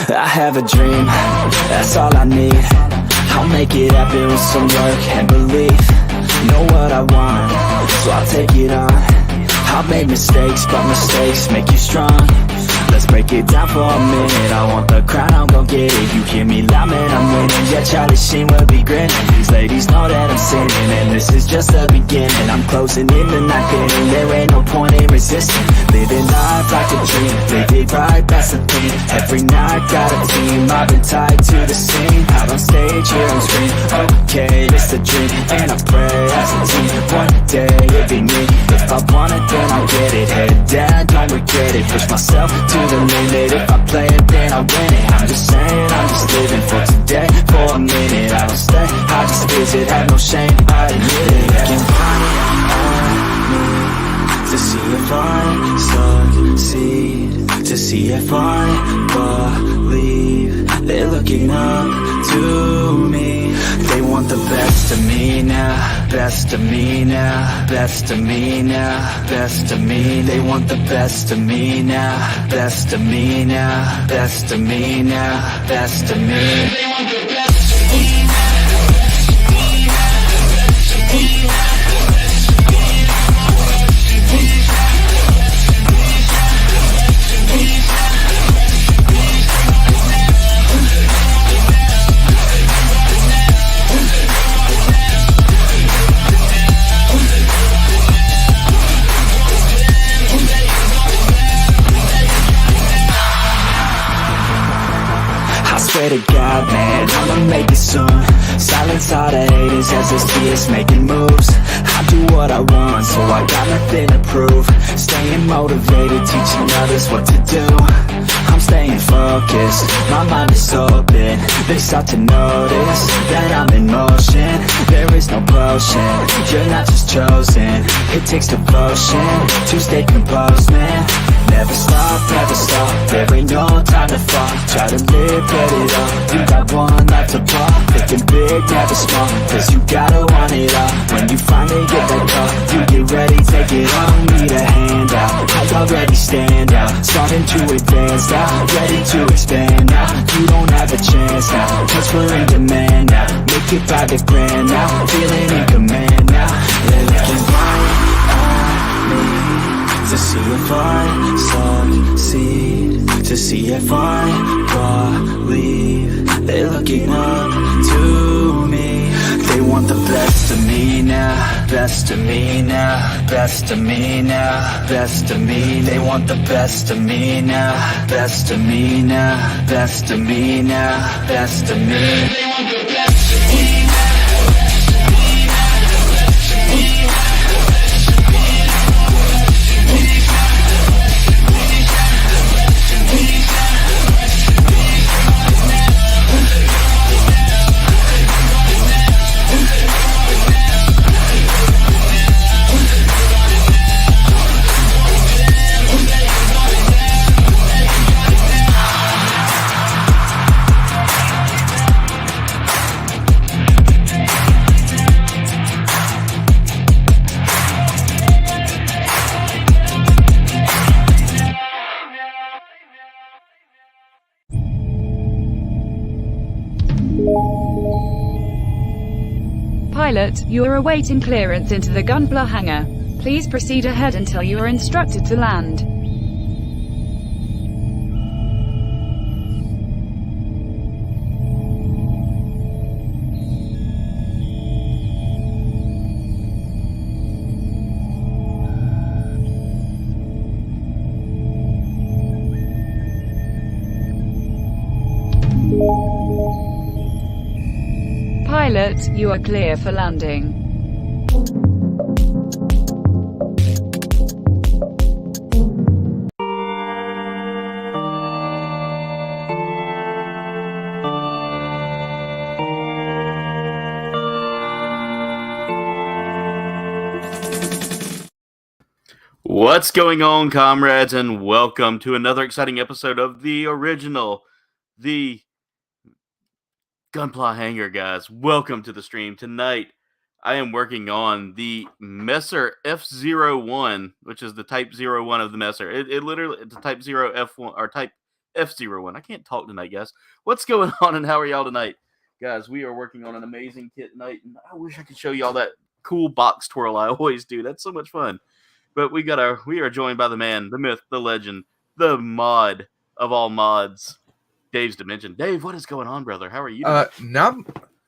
I have a dream, that's all I need. I'll make it happen with some work and belief. Know what I want, so I'll take it on. I've made mistakes, but mistakes make you strong. Let's break it down for a minute. I want the crown, I'm gon' get it. You hear me loud, man, I'm winning. Yeah, Charlie Sheen will be grinning. These ladies know that I'm sinning, and this is just the beginning. I'm closing in the night inning. There ain't no point in resisting. Living life like a dream, live it right, that's the thing. Every night got a team, I've been tied to the scene. Out on stage, here on screen. Okay, it's a dream, and I pray as a team. One day it'll be me. If I want it, then I'll get it. Head down, don't regret it. Push myself to the limit. If I play it, then I win it. I'm just saying, I'm just living for today. For a minute, I don't stay, I just visit. Have no shame, I admit it. Looking right at me to see if I succeed, to see if I believe. They're looking up to me. They want the best of me now, best of me now, best of me now, best of me. They want the best of me now, best of me now, best of me now, best of me. They want the best of me now. Swear to God, man, I'ma make it soon. Silence all the haters as they see us making moves. I do what I want, so I got nothing to prove. Staying motivated, teaching others what to do. I'm staying focused, my mind is open. They start to notice that I'm in motion. There is no potion, you're not just chosen. It takes devotion to stay composed, man. Never stop, never stop, there ain't no time to fall. Try to live, get it all, you got one life to pop. Thinking big, never small, cause you gotta want it all. When you finally get that call, you get ready, take it on. Need a handout, I already stand out. Starting to advance now, ready to expand now. You don't have a chance now, cause we're in demand now. Make it 5 grand now, feeling in command now. They're looking right at me to see if I succeed, to see if I believe. They're looking up to me. They want the best of me now, best of me now, best of me now, best of me. They want the best of me now, best of me now, best of me now, best of me. They want the best of me. Pilot, you are awaiting clearance into the Gunpla Hangar. Please proceed ahead until you are instructed to land. Pilot, you are clear for landing. What's going on, comrades, and welcome to another exciting episode of the original, the Gunpla Hangar, guys. Welcome to the stream. Tonight, I am working on the Messer F01, which is the Type 01 of the Messer. It literally, it's a Type 0 F1 or Type F01. I can't talk tonight, guys. What's going on and how are y'all tonight? Guys, we are working on an amazing kit tonight, and I wish I could show y'all that cool box twirl I always do. That's so much fun. But we are joined by the man, the myth, the legend, the mod of all mods, Dave's Dimension. Dave, what is going on, brother? How are you tonight? Now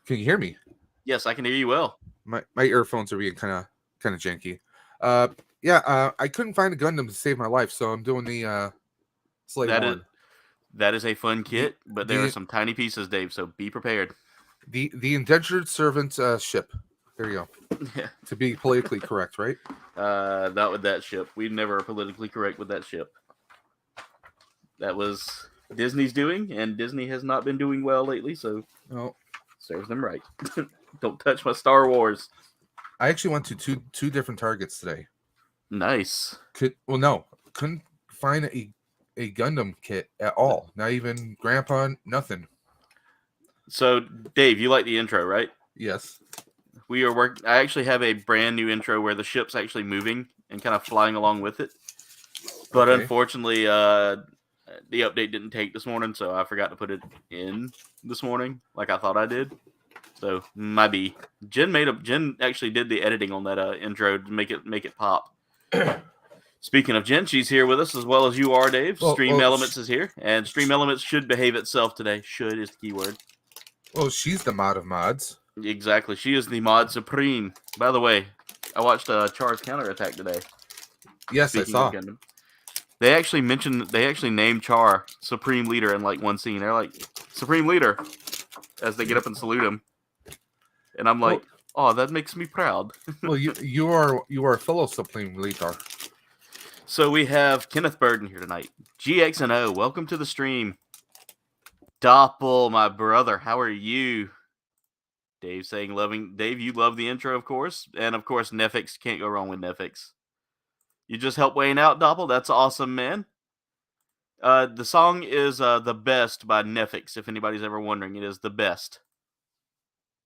can you hear me? Yes, I can hear you well. My earphones are being kind of janky. I couldn't find a Gundam to save my life, so I'm doing the Slave One. That is a fun kit, but there are some tiny pieces, Dave, so be prepared. The indentured servant ship. There you go. Yeah. To be politically correct, right? Not with that ship. We never are politically correct with that ship. That was Disney's doing, and Disney has not been doing well lately, so serves them right. Don't touch my Star Wars. I actually went to two different Targets today. Nice. Couldn't find a Gundam kit at all. Not even Grandpa, nothing. So, Dave, you like the intro, right? Yes. We are working. I actually have a brand new intro where the ship's actually moving and kind of flying along with it. But unfortunately, the update didn't take this morning, so I forgot to put it in this morning like I thought I did. So my B. Jen actually did the editing on that intro to make it pop. Speaking of Jen, she's here with us as well as you are, Dave. Stream Elements is here, and Stream Elements should behave itself today. Should is the key word. Well, she's the mod of mods. Exactly. She is the mod supreme. By the way, I watched Char's counterattack today. Yes, Speaking I saw. of Gundam. They actually named Char Supreme Leader in like one scene. They're like, Supreme Leader, as they get up and salute him. And I'm like, that makes me proud. Well, you are a fellow Supreme Leader. So we have Kenneth Burden here tonight. GXNO, welcome to the stream. Doppel, my brother, how are you? Dave saying Dave, you love the intro, of course. And of course, Nefix, can't go wrong with Nefix. You just help Wayne out, Doppel. That's awesome, man. The song is The Best by Nefix, if anybody's ever wondering. It is The Best.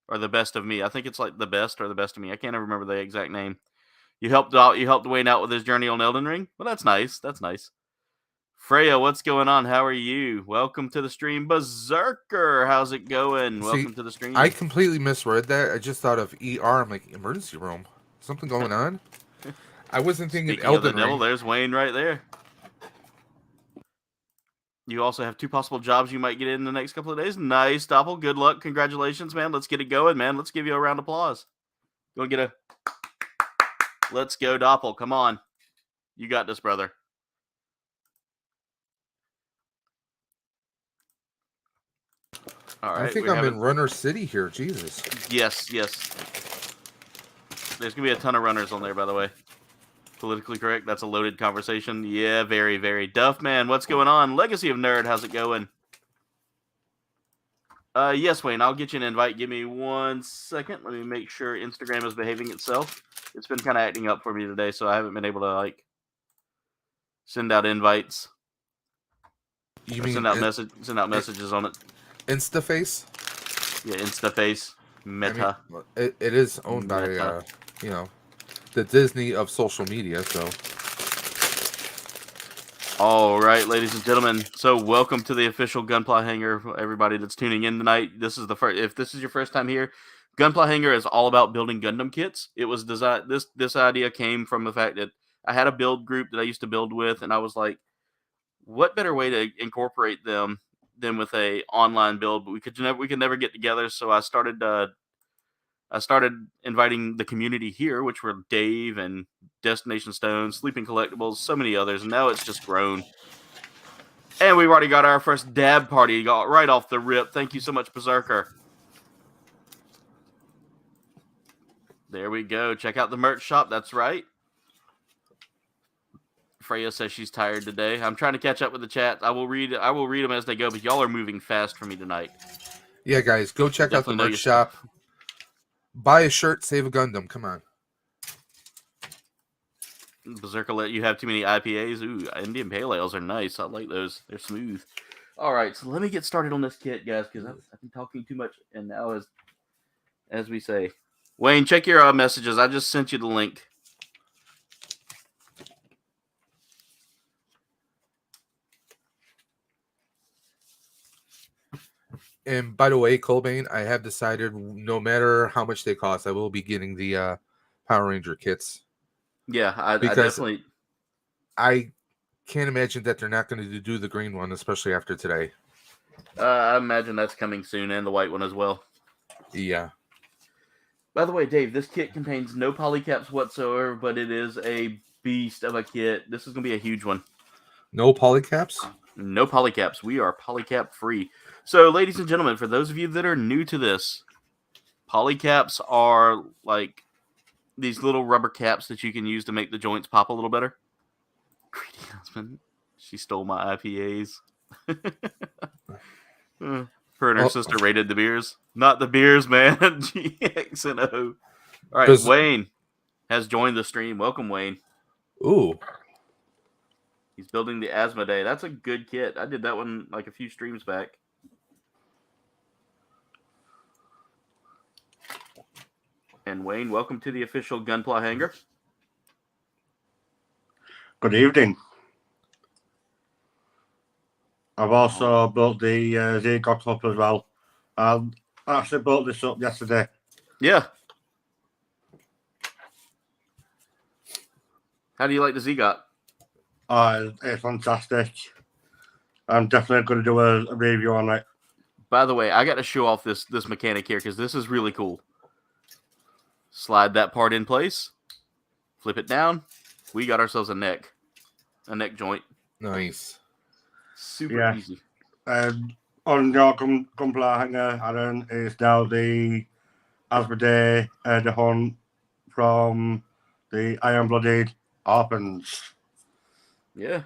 Or The Best of Me. I think it's like The Best or The Best of Me. I can't ever remember the exact name. You helped Wayne out with his journey on Elden Ring? Well, that's nice. That's nice. Freya, what's going on? How are you? Welcome to the stream. Berserker, how's it going? Welcome to the stream. I completely misread that. I just thought of ER. I'm like, emergency room. Something going on? I wasn't thinking Speaking Elden of the devil, Ring. there's Wayne right there. You also have 2 possible jobs you might get in the next couple of days. Nice, Doppel. Good luck. Congratulations, man. Let's get it going, man. Let's give you a round of applause. Go get a... Let's go, Doppel. Come on. You got this, brother. All right. I think I'm in Runner City here. Jesus. Yes. There's going to be a ton of runners on there, by the way. Politically correct. That's a loaded conversation. Yeah, very, very. Duffman, what's going on? Legacy of Nerd, how's it going? Yes, Wayne, I'll get you an invite. Give me 1 second. Let me make sure Instagram is behaving itself. It's been kind of acting up for me today, so I haven't been able to, send out invites. You mean send out messages on it. Instaface? Yeah, Instaface. Meta. I mean, it is owned by, the Disney of social media, so. All right, ladies and gentlemen. So welcome to the official Gunpla Hangar. Everybody that's tuning in tonight. This is the first. If this is your first time here, Gunpla Hangar is all about building Gundam kits. It was designed. This idea came from the fact that I had a build group that I used to build with, and I was like, what better way to incorporate them than with a online build? But we could never get together, so I started inviting the community here, which were Dave and Destination Stone, Sleeping Collectibles, so many others, and now it's just grown. And we've already got our first dab party got right off the rip. Thank you so much, Berserker. There we go. Check out the merch shop. That's right. Freya says she's tired today. I'm trying to catch up with the chat. I will read them as they go, but y'all are moving fast for me tonight. Yeah, guys, go check out the merch shop. Buy a shirt, save a Gundam. Come on. Berserker let you have too many IPAs. Ooh, Indian Pale Ales are nice. I like those. They're smooth. All right, so let me get started on this kit, guys, because I've been talking too much. And now, as we say, Wayne, check your messages. I just sent you the link. And by the way, Kouldbayne, I have decided no matter how much they cost, I will be getting the Power Ranger kits. Yeah, I Because definitely. I can't imagine that they're not going to do the green one, especially after today. I imagine that's coming soon, and the white one as well. Yeah. By the way, Dave, this kit contains no polycaps whatsoever, but it is a beast of a kit. This is going to be a huge one. No polycaps? No polycaps. We are polycap free. So, ladies and gentlemen, for those of you that are new to this, polycaps are like these little rubber caps that you can use to make the joints pop a little better. Greedy husband. She stole my IPAs. Her and her sister rated the beers. Not the beers, man. GX&O. All right, Wayne has joined the stream. Welcome, Wayne. Ooh. He's building the Asthma Day. That's a good kit. I did that one like a few streams back. And Wayne, welcome to the official Gunpla Hangar. Good evening. I've also built the Z-God Club as well. I actually built this up yesterday. Yeah. How do you like the Z-God? It's fantastic. I'm definitely going to do a review on it. By the way, I got to show off this mechanic here because this is really cool. Slide that part in place. Flip it down. We got ourselves a neck joint. Nice. Super easy. On your Gunpla Hangar, Aaron, is now the Asthma Day the hunt from the Iron-Blooded Orphans. Yeah.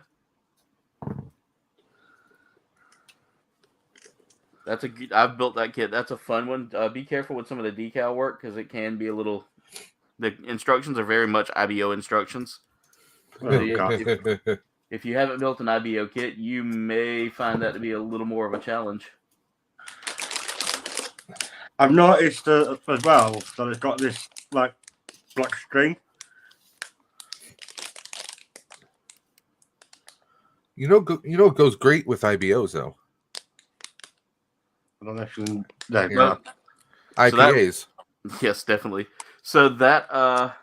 I've built that kit. That's a fun one. Be careful with some of the decal work because it can be a little. The instructions are very much IBO instructions. If you haven't built an IBO kit, you may find that to be a little more of a challenge. I've noticed as well that it's got this like black string. You know, it goes great with IBOs though. I don't know if you IPAs. Yes, definitely. So that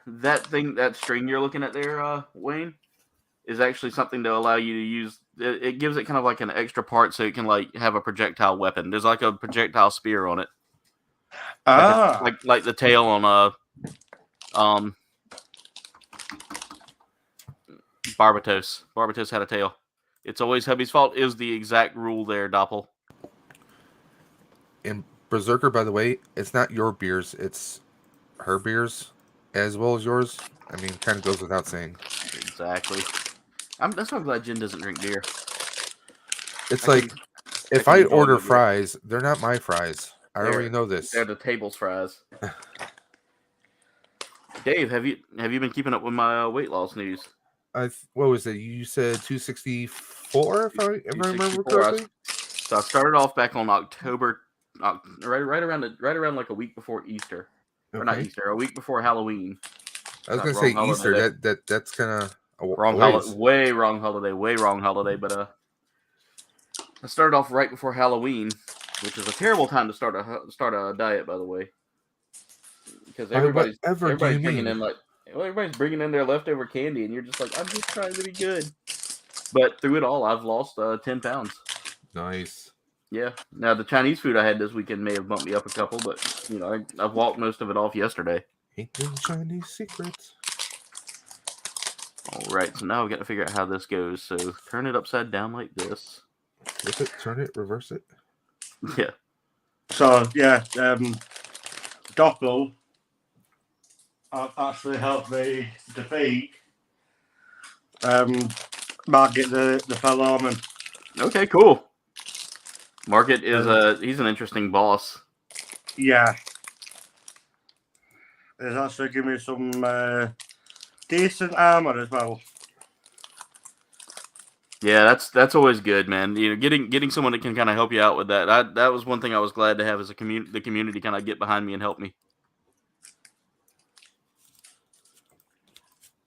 string you're looking at there, Wayne, is actually something to allow you to use. It gives it kind of like an extra part so it can like have a projectile weapon. There's like a projectile spear on it. Like the tail on Barbatos. Barbatos had a tail. It's always hubby's fault is the exact rule there, Doppel. And Berserker, by the way, it's not your beers, it's her beers as well as yours. I mean, kind of goes without saying. Exactly. That's why I'm glad Jen doesn't drink beer. It's like, if I order fries, they're not my fries. I already know this. They're the table's fries. Dave, have you been keeping up with my weight loss news? What was it? You said 264, if I remember correctly. So I started off back on October, right around like a week before Easter, or not Easter, a week before Halloween. I was gonna say Easter. That's kind of way wrong holiday. But I started off right before Halloween, which is a terrible time to start a diet, by the way, because everybody's bringing in their leftover candy, and you're just like, I'm just trying to be good. But through it all, I've lost 10 pounds. Nice. Yeah. Now the Chinese food I had this weekend may have bumped me up a couple, but I've walked most of it off yesterday. Ain't no Chinese secrets. All right, so now we've got to figure out how this goes. So turn it upside down like this. Flip it, turn it, reverse it. Yeah. So yeah, Doppel actually helped me defeat Market the Fellowman. Okay, cool. Market is he's an interesting boss. Yeah. It's actually given me some decent armor as well. Yeah, that's always good, man. Getting someone that can kind of help you out with that. That was one thing I was glad to have as the community kind of get behind me and help me.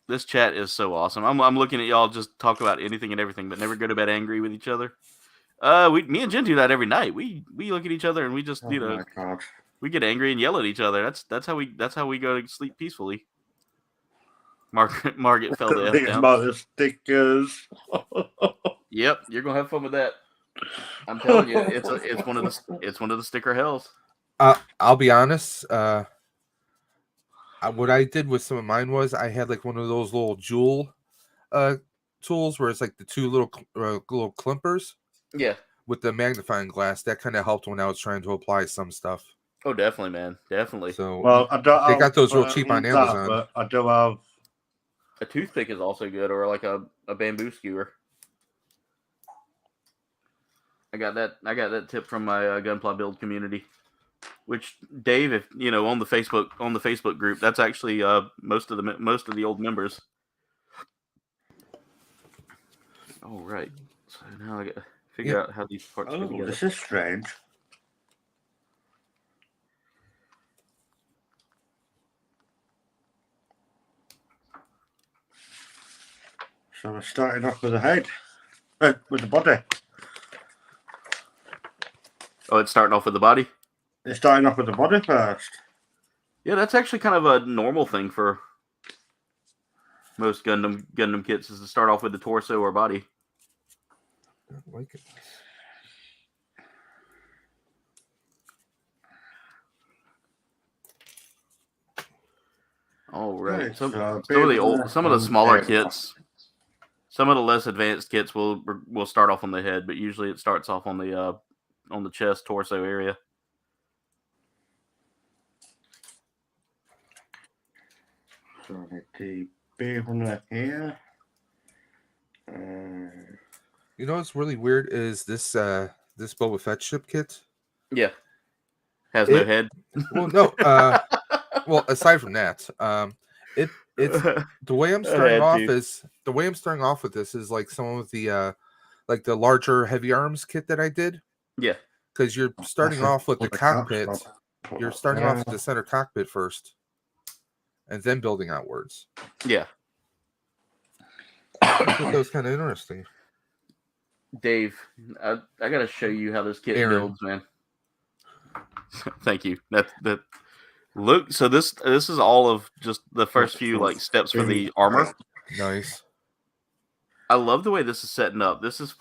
This chat is so awesome. I'm looking at y'all just talk about anything and everything, but never go to bed angry with each other. Me and Jen do that every night. We look at each other and we just, Oh my God. we get angry and yell at each other. That's how we go to sleep peacefully. Margaret fell the F Think down. about the stickers. Yep, you're gonna have fun with that. I'm telling you, it's one of the sticker hells. I'll be honest. What I did with some of mine was I had like one of those little jewel tools where it's like the two little clippers. Yeah. With the magnifying glass, that kind of helped when I was trying to apply some stuff. Oh, definitely, man, definitely. So Well, I don't. They got those real cheap on Amazon. But I do have. A toothpick is also good, or like a bamboo skewer. I got that tip from my Gunpla build community, which Dave, if you know, on the Facebook group, that's actually most of the old members. All right, so now I got to figure out how these parts fit together. This is strange. So we're starting off with the head, with the body. Oh, it's starting off with the body? It's starting off with the body first. Yeah, that's actually kind of a normal thing for most Gundam kits, is to start off with the torso or body. I don't like it. All right. Right, Some so of the smaller kits, some of the less advanced kits will start off on the head, but usually it starts off on the chest, torso area. So I need the big one here. You know what's really weird is this this Boba Fett ship kit. Yeah. Has no head. Well, no. Well, aside from that, it's the way I'm starting off with this is like some of the like the larger heavy arms kit that I did. Yeah. Because you're starting off with the cockpit. You're starting off with the center cockpit first, and then building outwards. Yeah. I thought that was kind of interesting. Dave, I gotta show you how this kit builds, man. Thank you. That look. So this is all of just the first few like steps for the armor. Nice. I love the way this is setting up. This is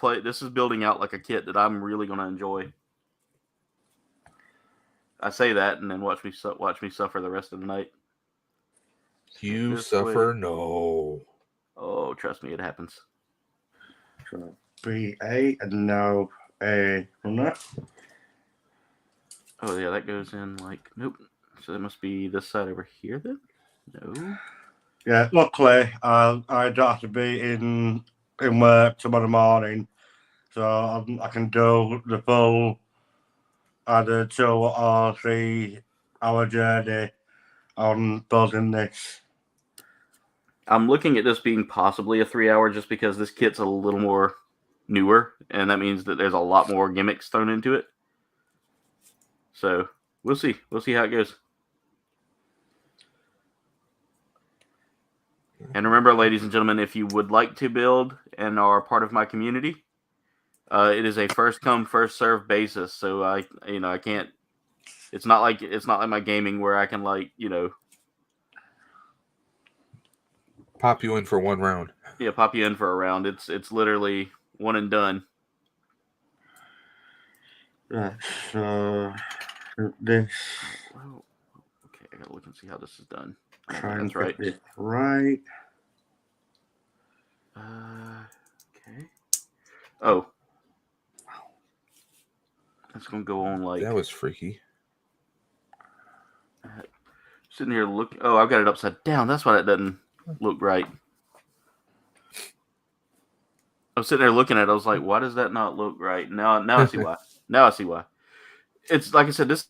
building out like a kit that I'm really gonna enjoy. I say that, and then watch me suffer the rest of the night. You suffer, no. Oh, trust me, it happens. So B8 and now A runner. Oh yeah, that goes in like nope. So that must be this side over here then. No. Yeah, luckily I don't have to be in work tomorrow morning, so I can do the full either 2 or 3 hour journey on building this. I'm looking at this being possibly a 3-hour just because this kit's a little more newer, and that means that there's a lot more gimmicks thrown into it. So we'll see. We'll see how it goes. And remember, ladies and gentlemen, if you would like to build and are part of my community, it is a first come, first serve basis. So I can't. It's not like my gaming where I can pop you in for one round. Yeah, pop you in for a round. It's literally one and done. Right. So this. Well, okay, I gotta look and see how this is done. That's right. Right. Okay. Oh. That's gonna go on like that was freaky. Sitting here looking. Oh, I've got it upside down. That's why it doesn't look right. I was sitting there looking at it. I was like, why does that not look right? Now I see why. Now I see why. It's like I said, this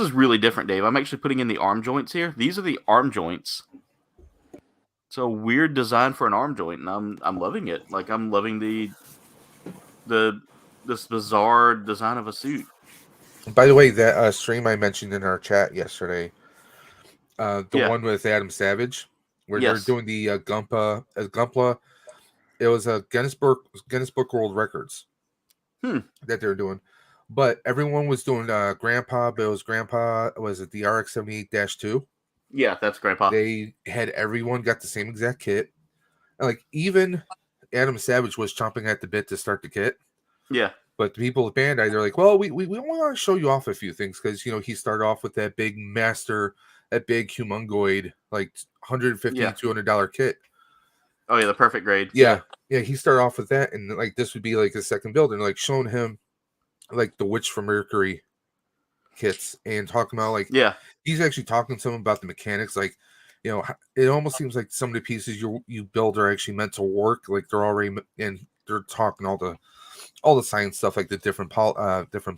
is really different, Dave. I'm actually putting in the arm joints here. These are the arm joints. It's a weird design for an arm joint, and I'm loving it. Like I'm loving this bizarre design of a suit. By the way, that stream I mentioned in our chat yesterday, the one with Adam Savage, where they're doing the Gunpla, it was a Guinness Book World Records. that they were doing. But everyone was doing Grandpa, but it was Grandpa, was it the RX-78-2? Yeah, that's Grandpa. They had everyone got the same exact kit. And like even Adam Savage was chomping at the bit to start the kit. Yeah. But the people at Bandai, they're like, well, we want to show you off a few things because, you know, he started off with that big master, that big humongoid, like $150 to $200 kit. Oh, yeah, the perfect grade. Yeah. Yeah, he started off with that. And, like, this would be, like, a second build. And, like, showing him, like, the Witch from Mercury kits and talking about, like, he's actually talking to him about the mechanics. Like, you know, it almost seems like some of the pieces you build are actually meant to work. Like, they're already, and they're talking all the science stuff, like the different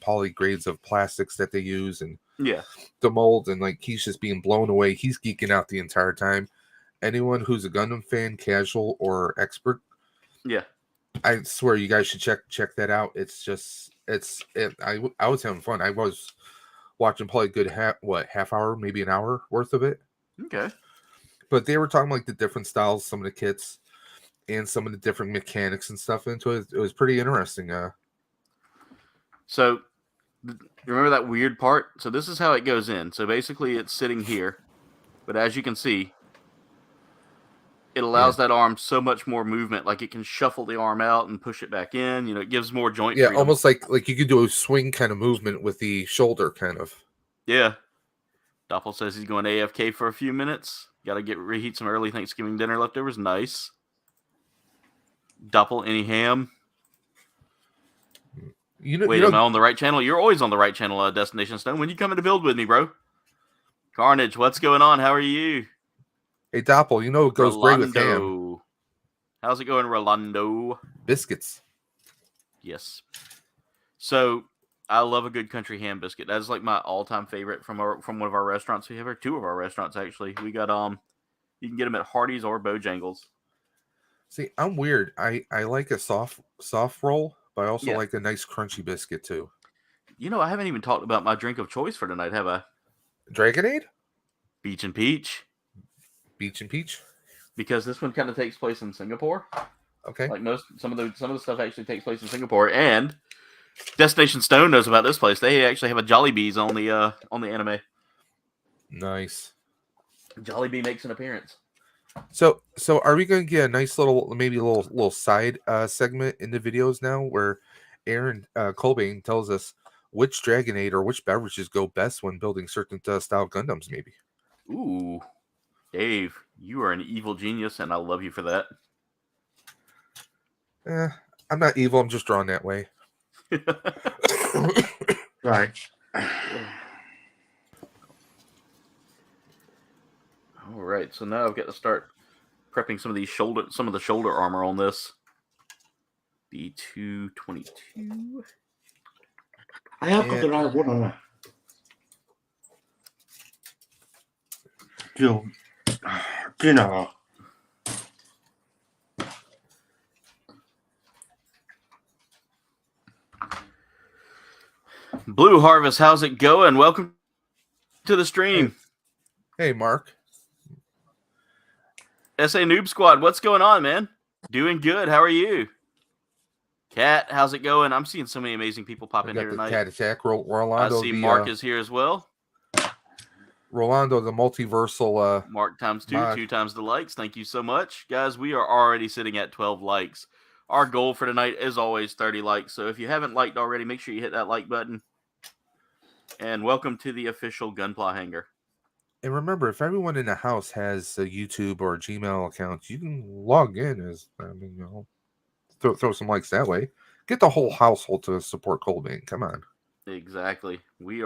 poly grades of plastics that they use and the mold, and like he's just being blown away. He's geeking out the entire time. Anyone who's a Gundam fan, casual or expert, I swear you guys should check that out. It's just I was having fun. I was watching probably a good half hour, maybe an hour worth of it. Okay. But they were talking like the different styles, some of the kits, and some of the different mechanics and stuff into it. It was pretty interesting. So, you remember that weird part? So this is how it goes in. So basically it's sitting here. But as you can see, it allows that arm so much more movement. Like it can shuffle the arm out and push it back in. You know, it gives more joint freedom. Almost like you could do a swing kind of movement with the shoulder kind of. Yeah. Doppel says he's going AFK for a few minutes. Got to reheat some early Thanksgiving dinner leftovers. Nice. Doppel, any ham? Wait, am I on the right channel? You're always on the right channel, Destination Stone. When you coming to build with me, bro? Carnage, what's going on? How are you? Hey, Doppel, you know it goes great with ham. How's it going, Rolando? Biscuits. Yes. So, I love a good country ham biscuit. That's like my all-time favorite from one of our restaurants. We have two of our restaurants, actually. We got, you can get them at Hardee's or Bojangles. See, I'm weird. I like a soft roll, but I also like a nice crunchy biscuit too. You know, I haven't even talked about my drink of choice for tonight, have I? Dragonade? Beach and Peach. Beach and Peach? Because this one kind of takes place in Singapore. Okay. Like some of the stuff actually takes place in Singapore, and Destination Stone knows about this place. They actually have a Jollibee's on the anime. Nice. Jollibee makes an appearance. So are we going to get a nice little side segment in the videos now where Aaron Kouldbayne tells us which Dragonade or which beverages go best when building certain style Gundams, maybe? Ooh, Dave, you are an evil genius, and I love you for that. I'm not evil. I'm just drawn that way. Right. All right, so now I've got to start prepping some of the shoulder armor on this. The 222. I have got the right one on there. Do you know? Blue Harvest, how's it going? Welcome to the stream. Hey, Mark. SA Noob Squad, what's going on, man? Doing good. How are you? Cat, how's it going? I'm seeing so many amazing people pop in here tonight. Cat Attack. Rolando. I see Mark is here as well. Rolando, the multiversal. Mark times 2 times the likes. Thank you so much. Guys, we are already sitting at 12 likes. Our goal for tonight is always 30 likes. So if you haven't liked already, make sure you hit that like button. And welcome to the official Gunpla Hangar. And remember, if everyone in the house has a YouTube or a Gmail account, you can log in throw some likes that way. Get the whole household to support Kouldbayne. Come on. Exactly. We've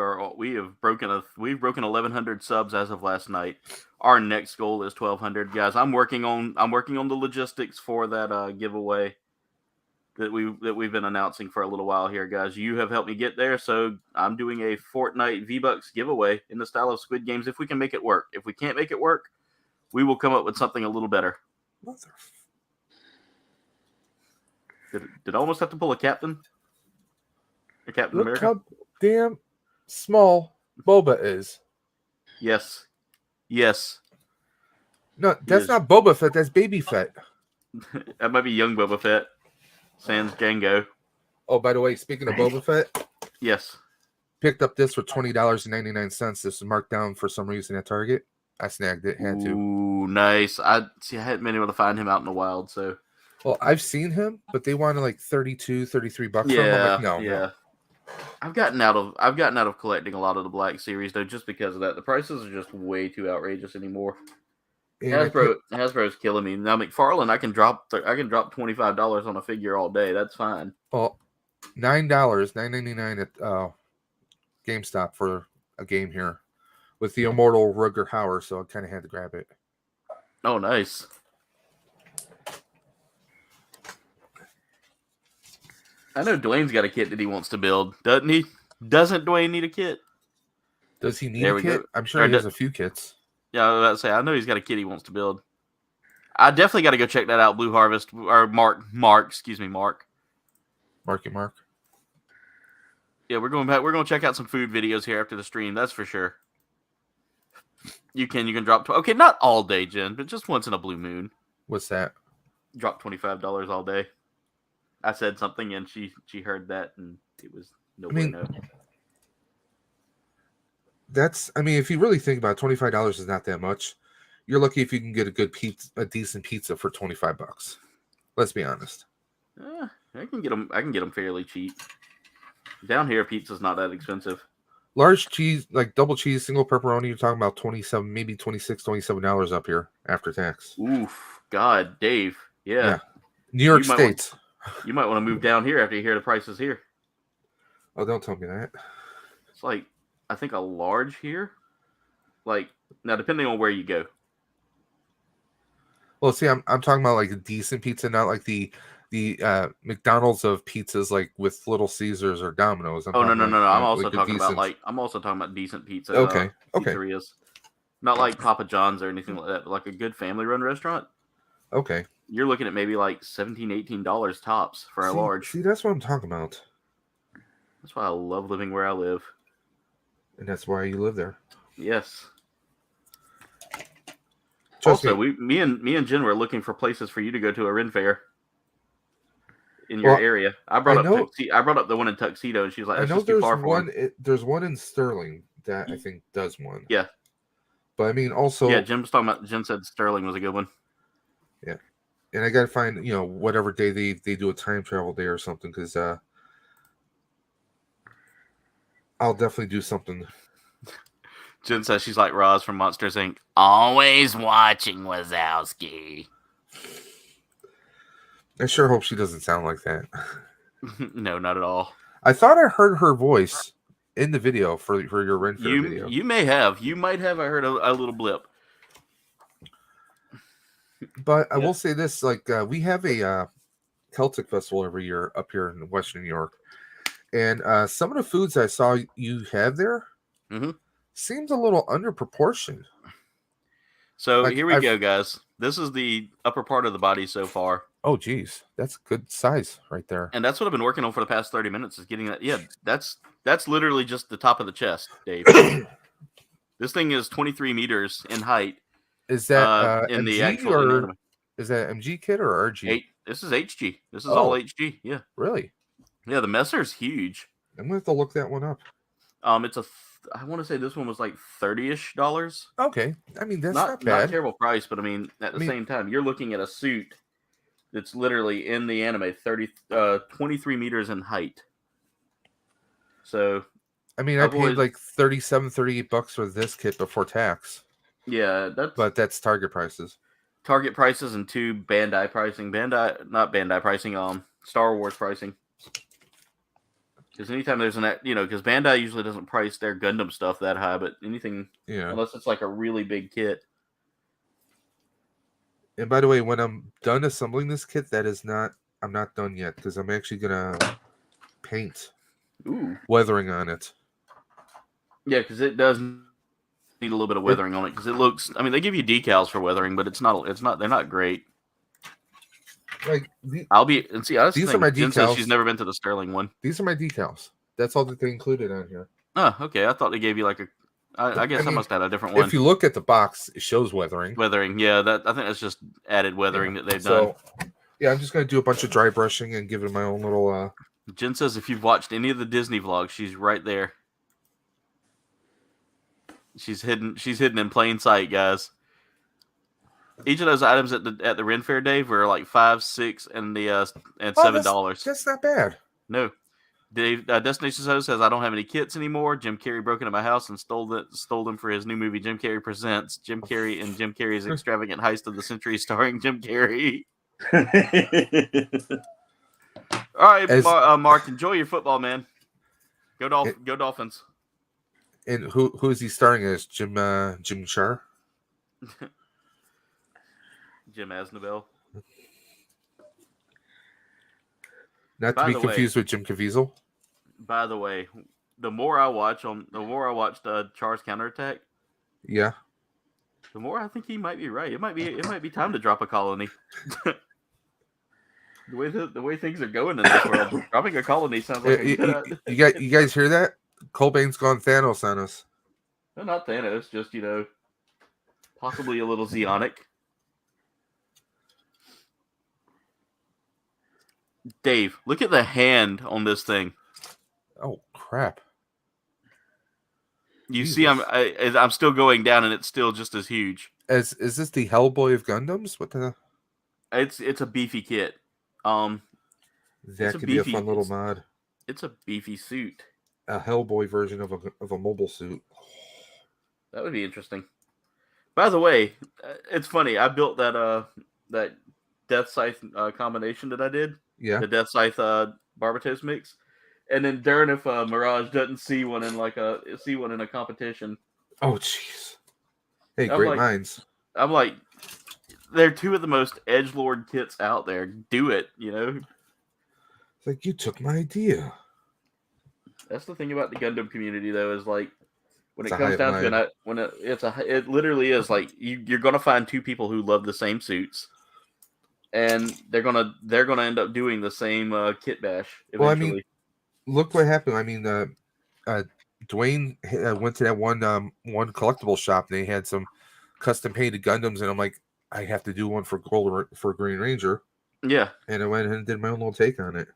broken 1,100 subs as of last night. Our next goal is 1,200, guys. I'm working on the logistics for that giveaway that we've been announcing for a little while here, guys. You have helped me get there, so I'm doing a Fortnite V-Bucks giveaway in the style of Squid Games if we can make it work. If we can't make it work, we will come up with something a little better. Did I almost have to pull a Captain? A Captain America? Look how damn small Boba is. Yes. No, that's not Boba Fett. That's Baby Fett. That might be young Boba Fett. Sans Django. Oh, by the way, speaking of Boba Fett, Yes. picked up this for $20.99. This is marked down for some reason at Target. I snagged it. Had to. Ooh, nice. I hadn't been able to find him out in the wild, so. Well, I've seen him, but they wanted like $32, $33 for him. I'm like, no. I've gotten out of collecting a lot of the Black Series though, just because of that. The prices are just way too outrageous anymore. And Hasbro's killing me. Now McFarlane, I can drop $25 on a figure all day. That's fine. Well, $9.99 at GameStop for a game here with the immortal Rutger Hauer, so I kind of had to grab it. Oh, nice. I know Dwayne's got a kit that he wants to build, doesn't he? Doesn't Dwayne need a kit? Does he need a kit? I'm sure he has a few kits. Yeah, I was about to say, I know he's got a kit he wants to build. I definitely got to go check that out, Blue Harvest, or Mark. Marky Mark. Yeah, we're going back. We're going to check out some food videos here after the stream. That's for sure. You can drop. Okay, not all day, Jen, but just once in a blue moon. What's that? Drop $25 all day. I said something and she heard that and it was no bueno. If you really think about it, $25 is not that much. You're lucky if you can get a decent pizza for $25. Let's be honest. I can get them fairly cheap. Down here, pizza's not that expensive. Large cheese, like double cheese, single pepperoni, you're talking about $27, maybe $26, $27 up here after tax. Oof, God, Dave. Yeah. New York State. You might want to move down here after you hear the prices here. Oh, don't tell me that. It's like, I think a large here. Like, now depending on where you go. Well, see, I'm talking about like a decent pizza, not like the McDonald's of pizzas, like with Little Caesars or Domino's. No. I'm also talking about decent pizza. Okay. Pizzerias. Not like Papa John's or anything like that, but like a good family-run restaurant. Okay. You're looking at maybe like $17, $18 tops for a large. See, that's what I'm talking about. That's why I love living where I live. And that's why you live there. Yes. Trust also, me and Jen were looking for places for you to go to a Ren Fair in your area. I brought up the one in Tuxedo, and she's like, "That's just too far for me." There's one in Sterling that I think does one. Yeah. But I mean, also, Jen said Sterling was a good one. Yeah. And I got to find, whatever day they do a time travel day or something, because I'll definitely do something. Jen says she's like Roz from Monsters, Inc. Always watching Wazowski. I sure hope she doesn't sound like that. No, not at all. I thought I heard her voice in the video for your Ren Fair video. You may have. You might have. I heard a little blip. But I will say this, like, we have a Celtic festival every year up here in Western New York. And some of the foods I saw you have there seems a little underproportioned. So here we go, guys. This is the upper part of the body so far. Oh, geez. That's good size right there. And that's what I've been working on for the past 30 minutes is getting that. Yeah, that's literally just the top of the chest, Dave. This thing is 23 meters in height. Is that in MG the actual or anatomy. Is that MG kit or RG? This is HG. This is all HG. Yeah. Really? Yeah, the Messer's huge. I'm gonna have to look that one up. It's I want to say this one was like $30-ish. Okay, I mean that's not bad. Not a terrible price, but I mean at the same time, you're looking at a suit that's literally in the anime 23 meters in height. So, I mean, I paid like $38 for this kit before tax. Yeah, but that's Target prices. Target prices and Bandai pricing. Not Bandai pricing. Star Wars pricing. Because anytime there's because Bandai usually doesn't price their Gundam stuff that high, but anything, unless it's like a really big kit. And by the way, when I'm done assembling this kit, I'm not done yet because I'm actually gonna paint weathering on it. Yeah, because it does need a little bit of weathering on it because it looks. I mean, they give you decals for weathering, but it's not. They're not great. Like these are my decals. Jen says she's never been to the Sterling one. These are my decals. That's all that they included on here. Oh, okay. I thought they gave you like a. I guess I must have had a different one. If you look at the box, it shows weathering. Weathering, yeah. I think that's just added weathering that they've done. Yeah, I'm just gonna do a bunch of dry brushing and give it my own little Jen says if you've watched any of the Disney vlogs, she's right there. She's hidden in plain sight, guys. Each of those items at the Ren Fair, Dave, were like $5, $6, and $7. That's not bad. No, Dave. Destination Show says I don't have any kits anymore. Jim Carrey broke into my house and stole them for his new movie. Jim Carrey Presents Jim Carrey and Jim Carrey's Extravagant Heist of the Century, starring Jim Carrey. All right, Mark, enjoy your football, man. Go Dolphins. And who is he starring as? Jim Shar? Jim Asnabel. Not to be confused with Jim Caviezel. By the way, the more I watched Char's Counterattack, yeah, the more I think he might be right. It might be time to drop a colony. The way things are going in this world, dropping a colony sounds like you guys hear that? Kouldbayne's gone Thanos on us. No, not Thanos, just possibly a little Zeonic. Dave, look at the hand on this thing. Oh crap! You see, I'm still going down, and it's still just as huge. Is this the Hellboy of Gundams? What the? It's a beefy kit. That could be a fun little mod. It's a beefy suit. A Hellboy version of a mobile suit. That would be interesting. By the way, it's funny. I built that Death Scythe combination that I did. Yeah. The Death Scythe Barbatos mix. And then darn if Mirage doesn't see one in a competition. Oh jeez. Hey, great minds. I'm like, they're two of the most edgelord kits out there. Do it, It's like you took my idea. That's the thing about the Gundam community, though, is like when it comes down to it, it literally is like you're gonna find two people who love the same suits, and they're gonna end up doing the same kit bash eventually. Well, I mean, look what happened. I mean, Dwayne went to that one collectible shop, and they had some custom painted Gundams, and I'm like, I have to do one for Green Ranger. Yeah, and I went and did my own little take on it.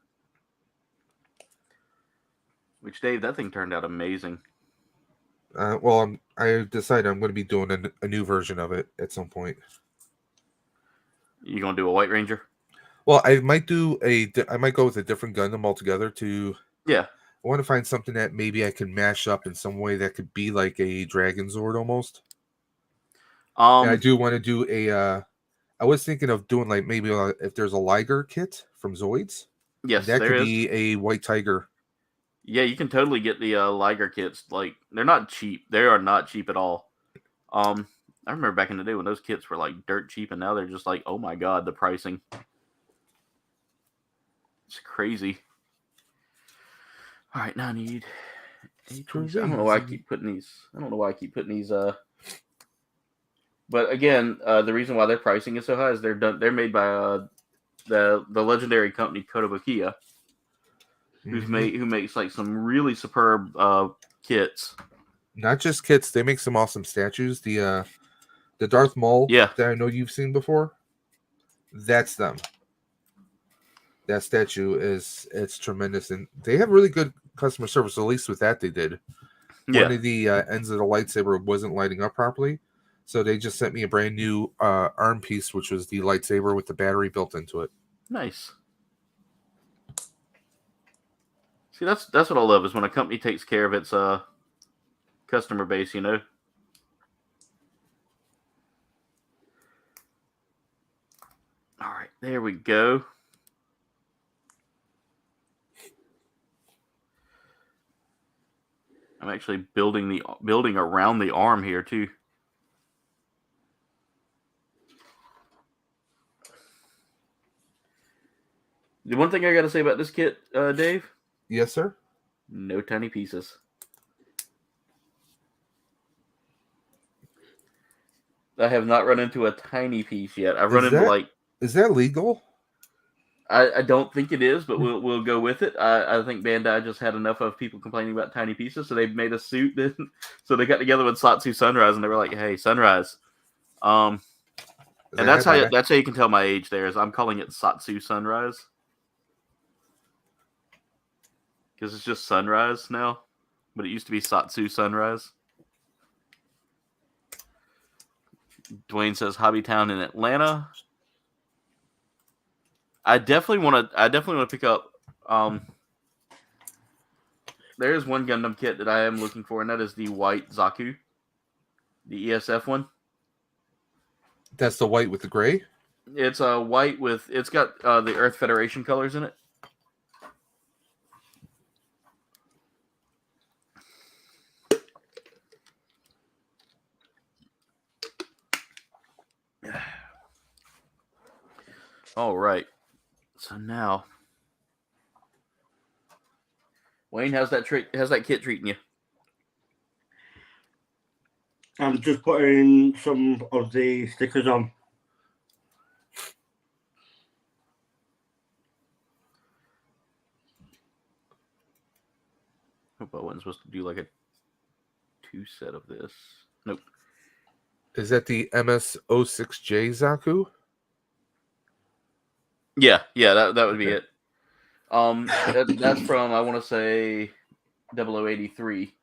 Which, Dave, that thing turned out amazing. Well, I decided I'm going to be doing a new version of it at some point. You going to do a White Ranger? Well, I might go with a different Gundam altogether to... Yeah. I want to find something that maybe I can mash up in some way that could be like a Dragon Zord almost. And I do want to do a... I was thinking of doing like maybe if there's a Liger kit from Zoids. Yes, that could be a White Tiger. Yeah, you can totally get the Liger kits. Like, they're not cheap. They are not cheap at all. I remember back in the day when those kits were like dirt cheap, and now they're just like, oh my god, the pricing. It's crazy. All right, now I need. I don't know why I keep putting these. But again, the reason why their pricing is so high is they're made by the legendary company Kotobukiya. Who makes like some really superb kits. Not just kits, they make some awesome statues. The Darth Maul that I know you've seen before, that's them. That statue it's tremendous, and they have really good customer service. At least with that they did. Yeah. One of the ends of the lightsaber wasn't lighting up properly, so they just sent me a brand new arm piece, which was the lightsaber with the battery built into it. Nice. See, that's what I love is when a company takes care of its customer base, All right, there we go. I'm actually building around the arm here too. The one thing I got to say about this kit, Dave. Yes, sir. No tiny pieces. I have not run into a tiny piece yet. I've run into like. Is that legal? I don't think it is, but we'll go with it. I think Bandai just had enough of people complaining about tiny pieces, so they made a suit. So they got together with Satsu Sunrise, and they were like, "Hey, Sunrise." And that's how you can tell my age. There is I'm calling it Satsu Sunrise. Because it's just Sunrise now, but it used to be Satsu Sunrise. Dwayne says Hobbytown in Atlanta. I definitely want to pick up. There is one Gundam kit that I am looking for, and that is the white Zaku, the ESF one. That's the white with the gray. It's a white with. It's got the Earth Federation colors in it. All right. So now, Wayne, how's that kit treating you? I'm just putting some of the stickers on. Hope I wasn't supposed to do like a 2 set of this. Nope. Is that the MS-06J Zaku? Yeah, that would be it. That's from, I want to say, 0083.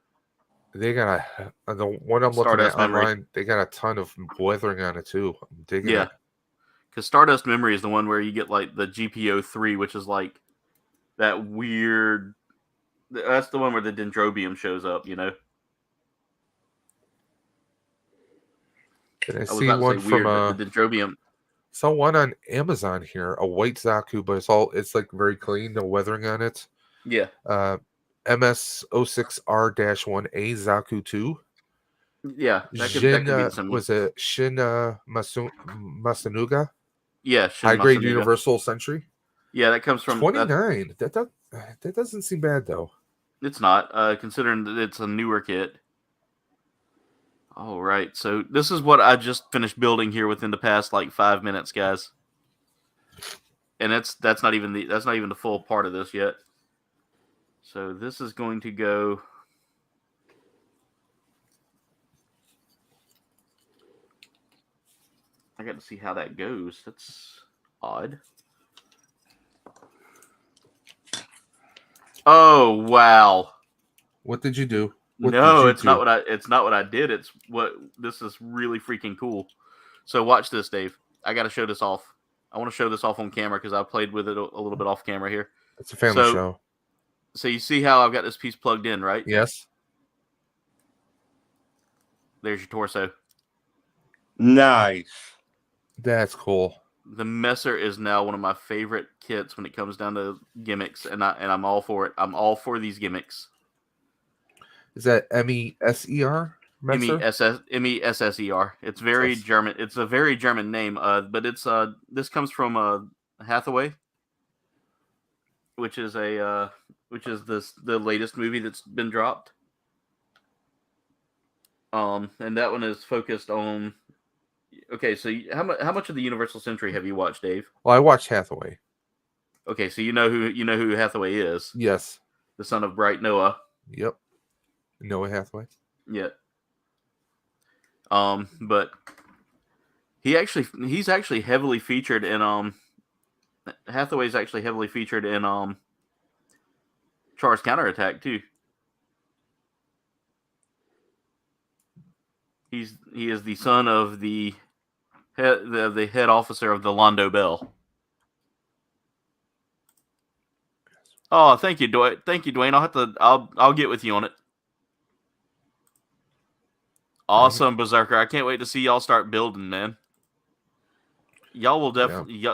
They got the one I'm looking Stardust at online. Memory. They got a ton of weathering on it too. I'm digging it. Because Stardust Memory is the one where you get like the GPO3, which is like that weird. That's the one where the Dendrobium shows up, you know. And I was see about to one say weird, from but the Dendrobium. saw one on Amazon here, a white Zaku, but it's like very clean, no weathering on it. Yeah. MS-06R-1A Zaku 2. Yeah. That could be some. Was it Shin Masanuga? Yeah. High grade Universal Century. Yeah, that comes from 29. That doesn't seem bad though. It's not, considering that it's a newer kit. All right, so this is what I just finished building here within the past like 5 minutes, guys. And that's not even the full part of this yet. So this is going to go. I got to see how that goes. That's odd. Oh wow! What did you do? It's not what I did. This is really freaking cool. So watch this, Dave. I got to show this off. I want to show this off on camera because I played with it a little bit off camera here. It's a family show. So you see how I've got this piece plugged in, right? Yes. There's your torso. Nice. That's cool. The Messer is now one of my favorite kits when it comes down to gimmicks, and I'm all for it. I'm all for these gimmicks. Is that MESER? MESSER. It's very German. It's a very German name. But it's this comes from Hathaway, which is the latest movie that's been dropped. And that one is focused on. Okay, so how much of the Universal Century have you watched, Dave? Well, I watched Hathaway. Okay, so you know who Hathaway is. Yes. The son of Bright Noah. Yep. Noah Hathaway. Yeah. But he's actually heavily featured in Hathaway's actually heavily featured in Char's Counterattack too. He is the son of the head officer of the Londo Bell. Oh, thank you, Dwayne. Thank you, Dwayne. I'll get with you on it. Awesome, Berserker. I can't wait to see y'all start building, man. Y'all will definitely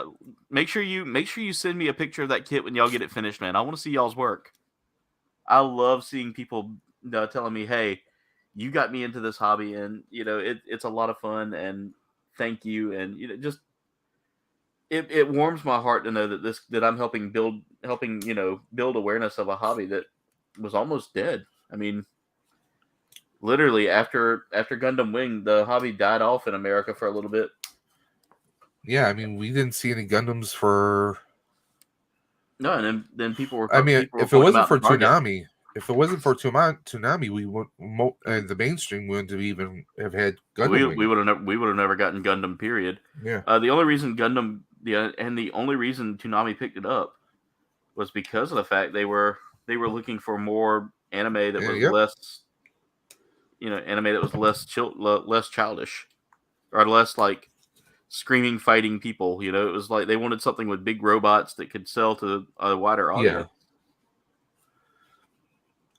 make sure you send me a picture of that kit when y'all get it finished, man. I want to see y'all's work. I love seeing people telling me, "Hey, you got me into this hobby, and it's a lot of fun, and thank you." And just it warms my heart to know that I'm helping build awareness of a hobby that was almost dead. I mean, literally after Gundam Wing, the hobby died off in America for a little bit. Yeah, I mean, we didn't see any Gundams for. No, and then people were. I mean, if it wasn't for Toonami, we would the mainstream wouldn't have even have had Gundam. We would have never gotten Gundam. Period. Yeah. The only reason the only reason Toonami picked it up was because of the fact they were they were looking for more anime that was Yep. less, anime that was less childish, or less like screaming, fighting people. It was like they wanted something with big robots that could sell to a wider audience.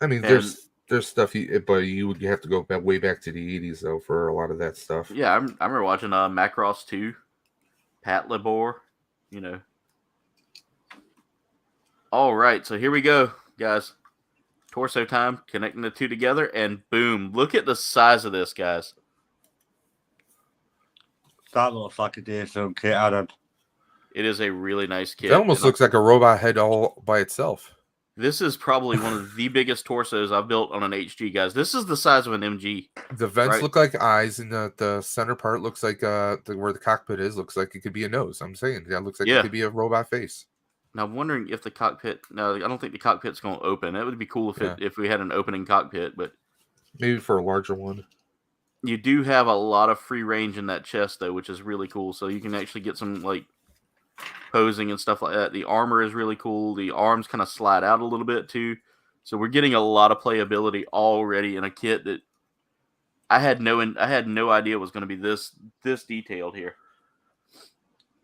I mean, there's stuff, but you would have to go way back to the 80s though for a lot of that stuff. Yeah, I remember watching Macross 2, Pat Labor, All right, so here we go, guys. Torso time, connecting the two together, and boom. Look at the size of this, guys. That looks like a decent kit, Adam. It is a really nice kit. That almost looks like a robot head all by itself. This is probably one of the biggest torsos I've built on an HG, guys. This is the size of an MG. The vents look like eyes, and the center part looks like where the cockpit is looks like it could be a nose. I'm saying that looks like it could be a robot face. Now I'm wondering if the cockpit. No, I don't think the cockpit's going to open. It would be cool if we had an opening cockpit, but maybe for a larger one. You do have a lot of free range in that chest though, which is really cool. So you can actually get some like posing and stuff like that. The armor is really cool. The arms kind of slide out a little bit too. So we're getting a lot of playability already in a kit that I had no idea was going to be this detailed here.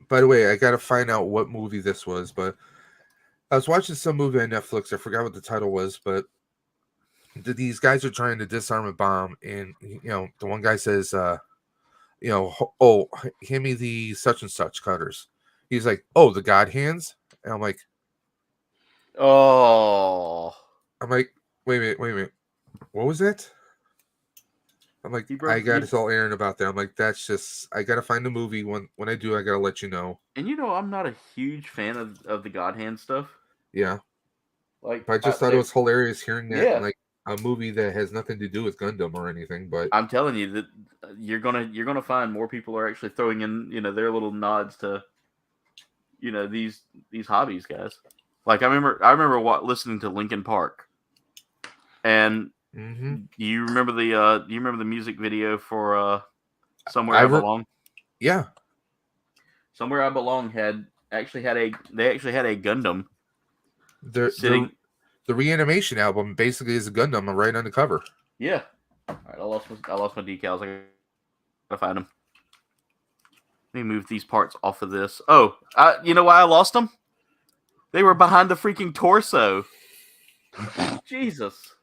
By the way, I got to find out what movie this was, but I was watching some movie on Netflix. I forgot what the title was, but these guys are trying to disarm a bomb, and the one guy says, hand me the such and such cutters. He's like, oh, the God hands? And I'm like, oh. I'm like, wait a minute. What was that? I'm like, I got it all airing about that. I'm like, that's just, I got to find the movie. When I do, I got to let you know. And I'm not a huge fan of the God hand stuff. Yeah. Like, but I just thought it was hilarious hearing that in, like, a movie that has nothing to do with Gundam or anything. But I'm telling you that you're gonna find more people are actually throwing in, their little nods to, these hobbies, guys. Like I remember listening to Linkin Park, and you remember the music video for Somewhere I Belong? Yeah. Somewhere I Belong actually had a Gundam. The Reanimation album basically is a Gundam right on the cover. Yeah. All right, I lost my decals. I gotta find them. Let me move these parts off of this. Oh, you know why I lost them? They were behind the freaking torso. Jesus.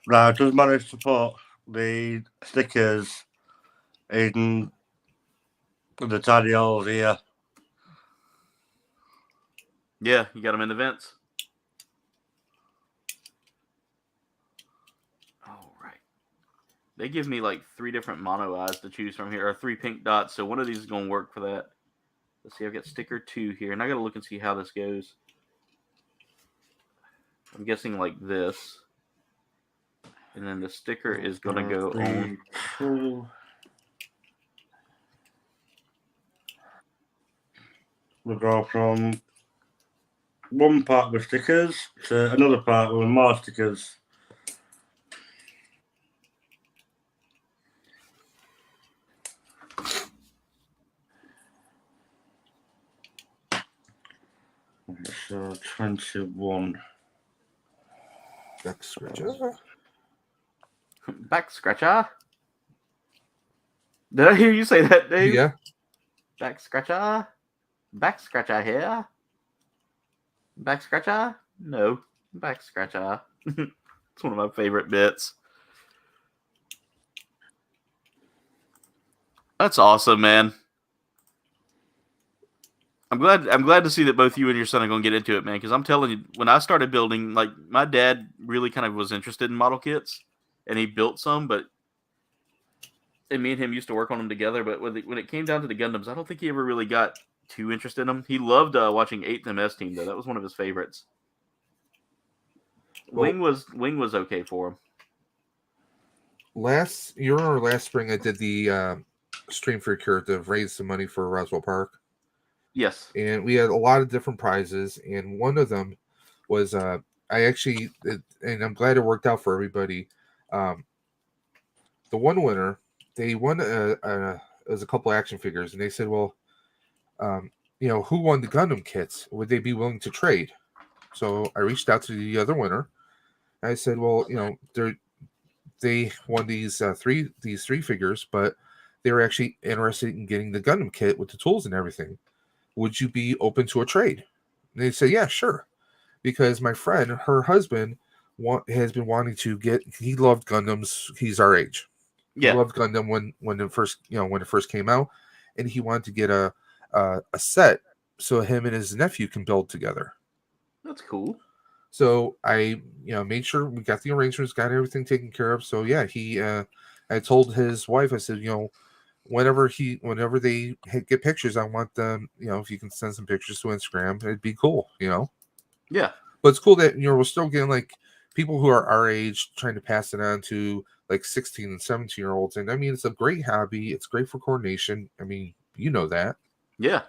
Right, I just managed to put the stickers in the tiny holes here. Yeah, you got them in the vents. All right. They give me like 3 different mono eyes to choose from here, or 3 pink dots. So one of these is going to work for that. Let's see. I've got sticker 2 here, and I got to look and see how this goes. I'm guessing like this. And then the sticker is going to go on. 2. We'll go from one part with stickers to another part with more stickers. So 21. Back scratcher. Back scratcher. Did I hear you say that, Dave? Yeah. Back scratcher. Back scratcher here. Back scratcher? No. Back scratcher. It's one of my favorite bits. That's awesome, man. I'm glad to see that both you and your son are going to get into it, man, because I'm telling you, when I started building, like, my dad really kind of was interested in model kits, and he built some, and me and him used to work on them together, but when it came down to the Gundams, I don't think he ever really got too interested in them. He loved watching 8th MS Team, though. That was one of his favorites. Wing was okay for him. Last spring, I did the stream for Cure to raise some money for Roswell Park. Yes. And we had a lot of different prizes, and one of them was and I'm glad it worked out for everybody. The one winner, they won it was a couple action figures, and they said, well, who won the Gundam kits? Would they be willing to trade? So I reached out to the other winner. I said, well, they won these three figures, but they were actually interested in getting the Gundam kit with the tools and everything. Would you be open to a trade? And they said, yeah, sure. Because my friend, her husband, has been wanting to get. He loved Gundams. He's our age. He Yeah. loved Gundam when it first came out, and he wanted to get a set so him and his nephew can build together. That's cool. So I made sure we got the arrangements, got everything taken care of. So yeah, I told his wife, I said, whenever they get pictures, I want them, if you can send some pictures to Instagram, it'd be cool, Yeah. But it's cool that we're still getting like people who are our age trying to pass it on to like 16 and 17-year-olds. And I mean, it's a great hobby. It's great for coordination. I mean, that. Yeah.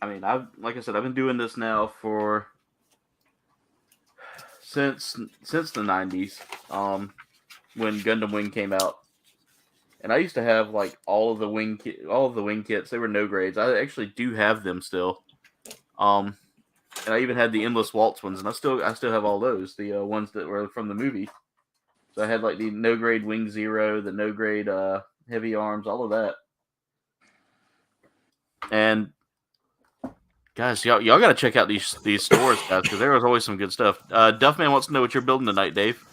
I mean, like I said, I've been doing this now for since the 90s, when Gundam Wing came out. And I used to have like all of the wing kits. They were no grades. I actually do have them still. And I even had the Endless Waltz ones, and I still have all those, the ones that were from the movie. So I had like the no grade Wing Zero, the no grade Heavy Arms, all of that. And guys, y'all got to check out these stores, guys, because there was always some good stuff. Duffman wants to know what you're building tonight, Dave.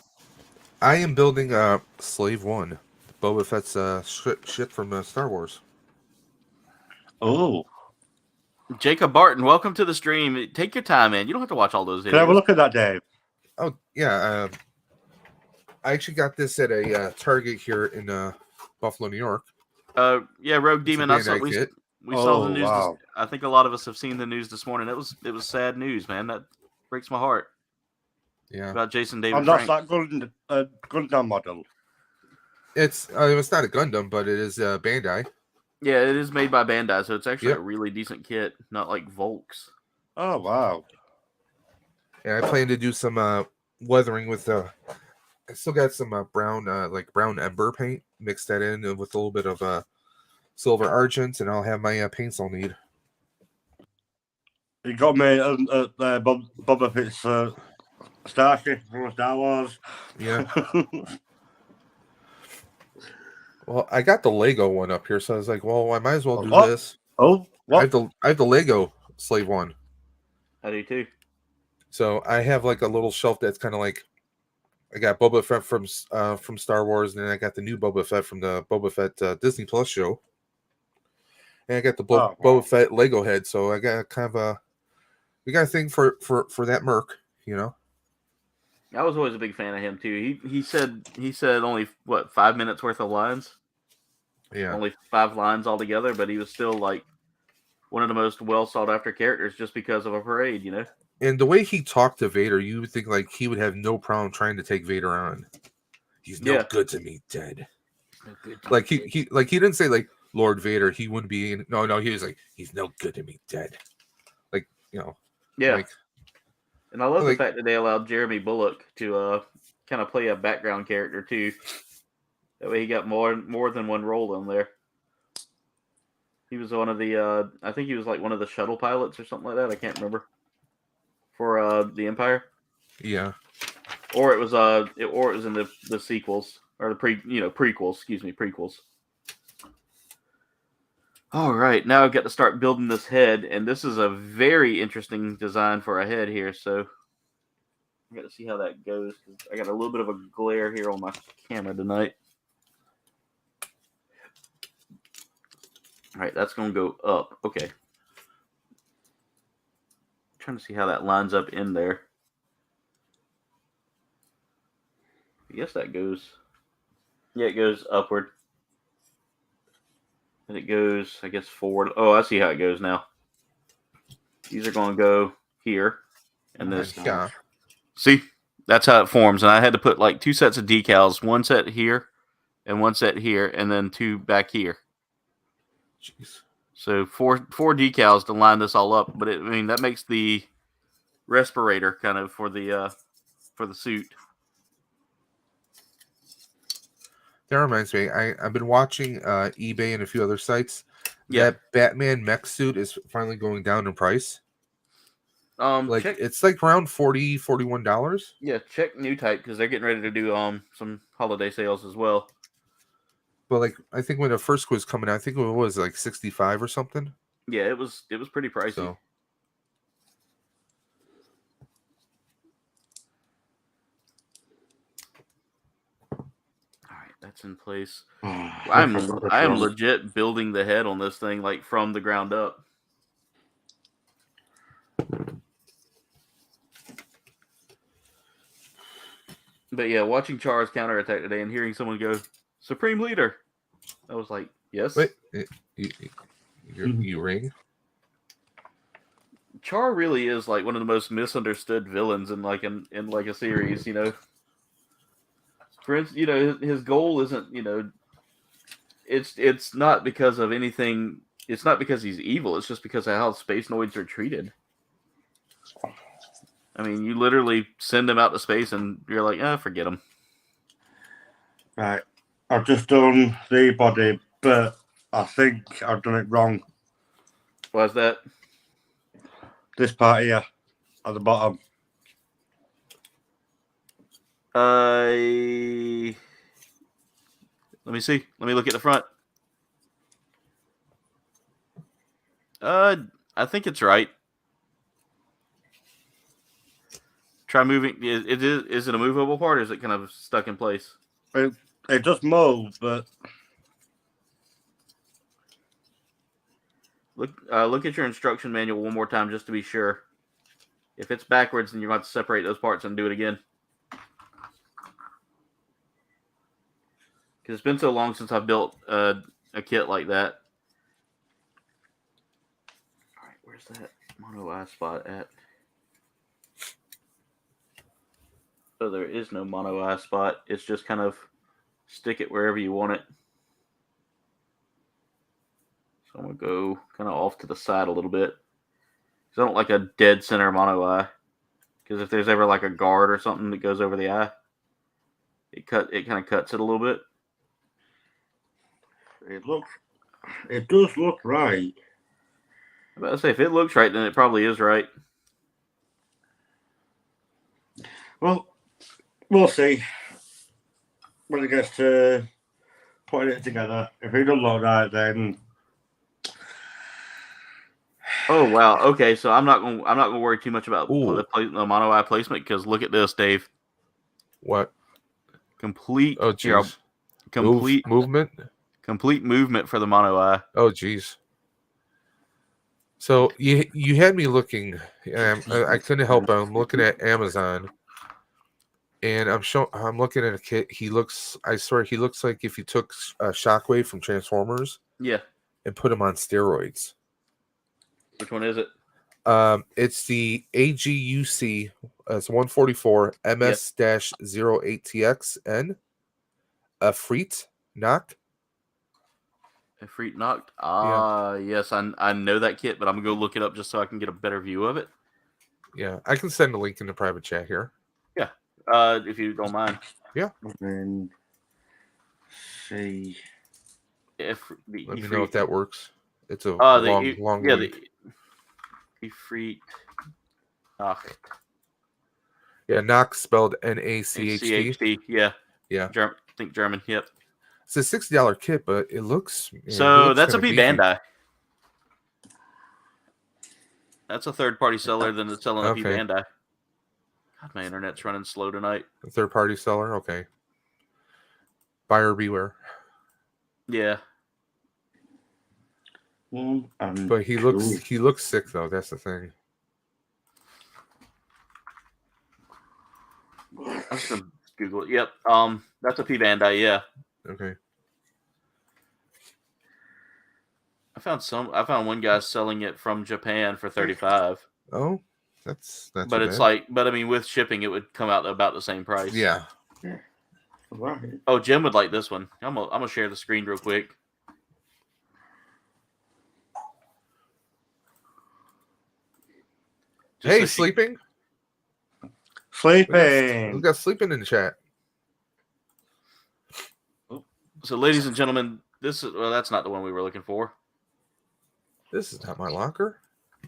I am building Slave 1, Boba Fett's ship from Star Wars. Oh. Jacob Barton, welcome to the stream. Take your time, man. You don't have to watch all those videos. Can I have a look at that, Dave? Oh, yeah. I actually got this at a Target here in Buffalo, New York. Yeah, Rogue Demon. I saw, we saw the news. Wow. I think a lot of us have seen the news this morning. It was sad news, man. That breaks my heart. Yeah. About Jason David And that's Frank. that Gundam model. It's not a Gundam, but it is Bandai. Yeah, it is made by Bandai, so it's actually a really decent kit, not like Volks. Oh, wow. Yeah, I plan to do some weathering with I still got some brown ember paint. Mix that in with a little bit of silver argent, and I'll have my paints I'll need. You got me Boba Fett's Starship from Star Wars. Yeah. Well, I got the Lego one up here, so I was like, well, I might as well do this. Oh, what? I have the Lego Slave 1. I do too. So I have like a little shelf that's kind of like, I got Boba Fett from Star Wars, and then I got the new Boba Fett from the Boba Fett Disney Plus show, and I got the Boba Fett Lego head. So I got kind of we got a thing for that merc, I was always a big fan of him too. He said only 5 minutes worth of lines. Yeah, only 5 lines altogether, but he was still like one of the most well sought after characters just because of a parade, And the way he talked to Vader, you would think like he would have no problem trying to take Vader on. He's no good to me, dead. Like he didn't say like Lord Vader. He wouldn't be. No. He was like, he's no good to me, dead. Like Yeah. Like, and I love the fact that they allowed Jeremy Bullock to kind of play a background character too. That way he got more than one role in there. He was one of the I think he was like one of the shuttle pilots or something like that. I can't remember. For the Empire. Yeah. Or it was in the sequels or the prequels. Excuse me, prequels. All right, now I've got to start building this head, and this is a very interesting design for a head here. So I got to see how that goes. I got a little bit of a glare here on my camera tonight. All right, that's going to go up. Okay. Trying to see how that lines up in there. I guess that goes. Yeah, it goes upward. And it goes, I guess, forward. Oh, I see how it goes now. These are going to go here. And this. Yeah. See? That's how it forms. And I had to put like 2 sets of decals. 1 set here and 1 set here. And then 2 back here. Jeez. So four decals to line this all up. But that makes the respirator kind of for the suit. That reminds me, I've been watching eBay and a few other sites. Yeah. That Batman mech suit is finally going down in price. Like check, it's like around $41. yeah, check New Type because they're getting ready to do some holiday sales as well. But like I think when the first was coming out, I think it was like 65 or something. Yeah, it was pretty pricey. So all right, that's in place. Oh, I am legit building the head on this thing like from the ground up. But yeah, watching Char's counterattack today and hearing someone go Supreme Leader, I was like, yes. wait, you ring? Char really is like one of the most misunderstood villains in like a series, you know. For instance, you know, his goal isn't, you know, it's not because of anything. It's not because he's evil. It's just because of how space noids are treated. I mean, you literally send him out to space, and you're like, forget him. Right. I've just done the body, but I think I've done it wrong. Why's that? This part here, at the bottom. Let me see. Let me look at the front. I think it's right. Try moving. Is it a movable part, or is it kind of stuck in place? It does move, but look at your instruction manual one more time just to be sure. If it's backwards, then you're going to have to separate those parts and do it again. Because it's been so long since I've built a kit like that. All right, where's that mono eye spot at? So there is no mono eye spot. It's just kind of stick it wherever you want it. So I'm going to go kind of off to the side a little bit. Because I don't like a dead center mono eye. Because if there's ever like a guard or something that goes over the eye, it kind of cuts it a little bit. it does look right. I'm about to say, if it looks right, then it probably is right. Well, we'll see when it gets to putting it together. If it doesn't look right, then Oh wow. Okay, so I'm not gonna worry too much about the mono eye placement because look at this, Dave. What? Complete. Oh, jeez. Complete movement. Complete movement for the mono eye. Oh, jeez. So you had me looking. I couldn't help it. I'm looking at Amazon, and I'm looking at a kit. I swear he looks like if you took Shockwave from Transformers, Yeah. and put him on steroids. Which one is it? It's the AGUC. It's 144 MS-08TXN. A Freet knocked. A Freet knocked. Yes, I know that kit, but I'm gonna go look it up just so I can get a better view of it. Yeah, I can send a link in the private chat here. Yeah, if you don't mind. Yeah. then see. Let me know if that works. It's a long link. The Freet knocked. Yeah, knock spelled NACHT. Yeah. Yeah. I think German. Yep. It's a $60 kit, but it looks. So that's a P Bandai. That's a third-party seller that's selling a P Bandai. God, my internet's running slow tonight. A third-party seller, okay. Buyer beware. Yeah. But he looks sick though. That's the thing. I'm just gonna Google it. Yep. That's a P Bandai. Yeah. Okay. I found one guy selling it from Japan for $35. Oh, that's but bad. It's like, but I mean, with shipping, it would come out about the same price. Yeah. Oh, Jim would like this one. I'm gonna share the screen real quick. Hey, sleeping? Sleeping. We got sleeping in the chat. So, ladies and gentlemen, that's not the one we were looking for. This is not my locker.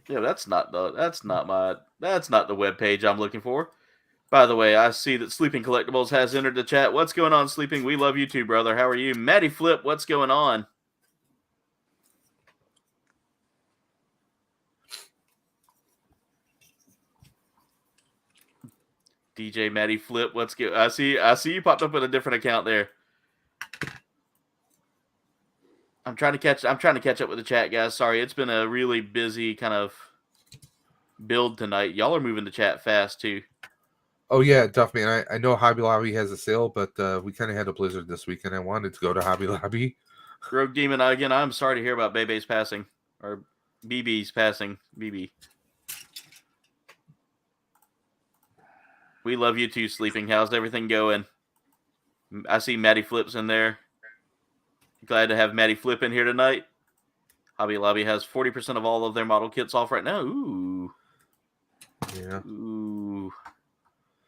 Yeah, that's not the web page I'm looking for. By the way, I see that Sleeping Collectibles has entered the chat. What's going on, Sleeping? We love you too, brother. How are you? Matty Flip, what's going on? DJ Matty Flip, what's good? I see you popped up with a different account there. I'm trying to catch up with the chat, guys. Sorry, it's been a really busy kind of build tonight. Y'all are moving the chat fast too. Oh yeah, definitely. And I know Hobby Lobby has a sale, but we kind of had a blizzard this week, and I wanted to go to Hobby Lobby. Rogue Demon, again, I'm sorry to hear about Bebe's passing, or BB's passing. BB. We love you too, Sleeping. How's everything going? I see Matty Flips in there. Glad to have Matty Flip in here tonight. Hobby Lobby has 40% of all of their model kits off right now. Ooh. Yeah. Ooh.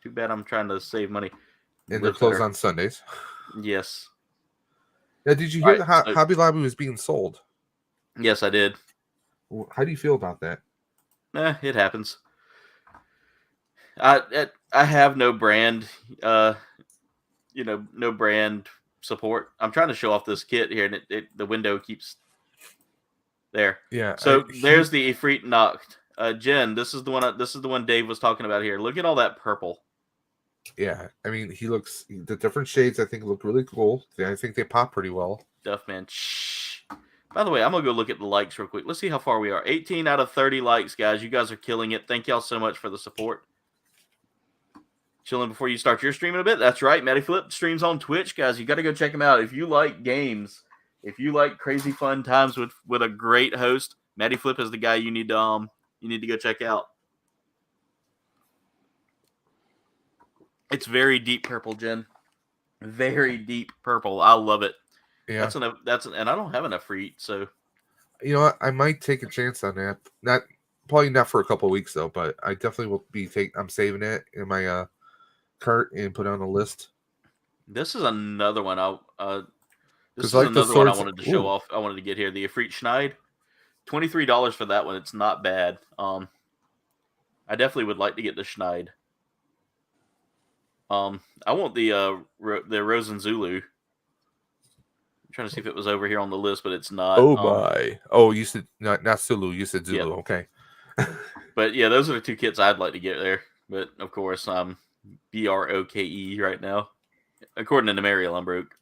Too bad I'm trying to save money. And they're closed on Sundays. Yes. Yeah, did you hear that Hobby Lobby was being sold? Yes, I did. How do you feel about that? It happens. I have no brand, no brand support. I'm trying to show off this kit here, and the window keeps there. Yeah. So there's the Ifrit Noct. Jen, this is the one Dave was talking about here. Look at all that purple. Yeah, I mean, the different shades I think look really cool. I think they pop pretty well. Duffman. Shh. By the way, I'm going to go look at the likes real quick. Let's see how far we are. 18 out of 30 likes, guys. You guys are killing it. Thank y'all so much for the support. Chilling before you start your stream in a bit. That's right. Matty Flip streams on Twitch, guys. You got to go check him out. If you like games, if you like crazy fun times with a great host, Matty Flip is the guy you need to go check out. It's very deep purple, Jen. Very deep purple. I love it. Yeah. And I don't have enough for eat, so you know what? I might take a chance on that. Probably not for a couple of weeks though, but I definitely will be I'm saving it in my cart and put it on a list. This is another one I wanted to show off. I wanted to get here. The Ifrit Schneid. $23 for that one. It's not bad. I definitely would like to get the Schneid. I want the Rosen Zulu. I'm trying to see if it was over here on the list, but it's not. Oh my! You said not Zulu. You said Zulu. Yep. Okay. But yeah, those are the two kits I'd like to get there. But of course, I'm BROKE right now, according to Mariel. I'm broke.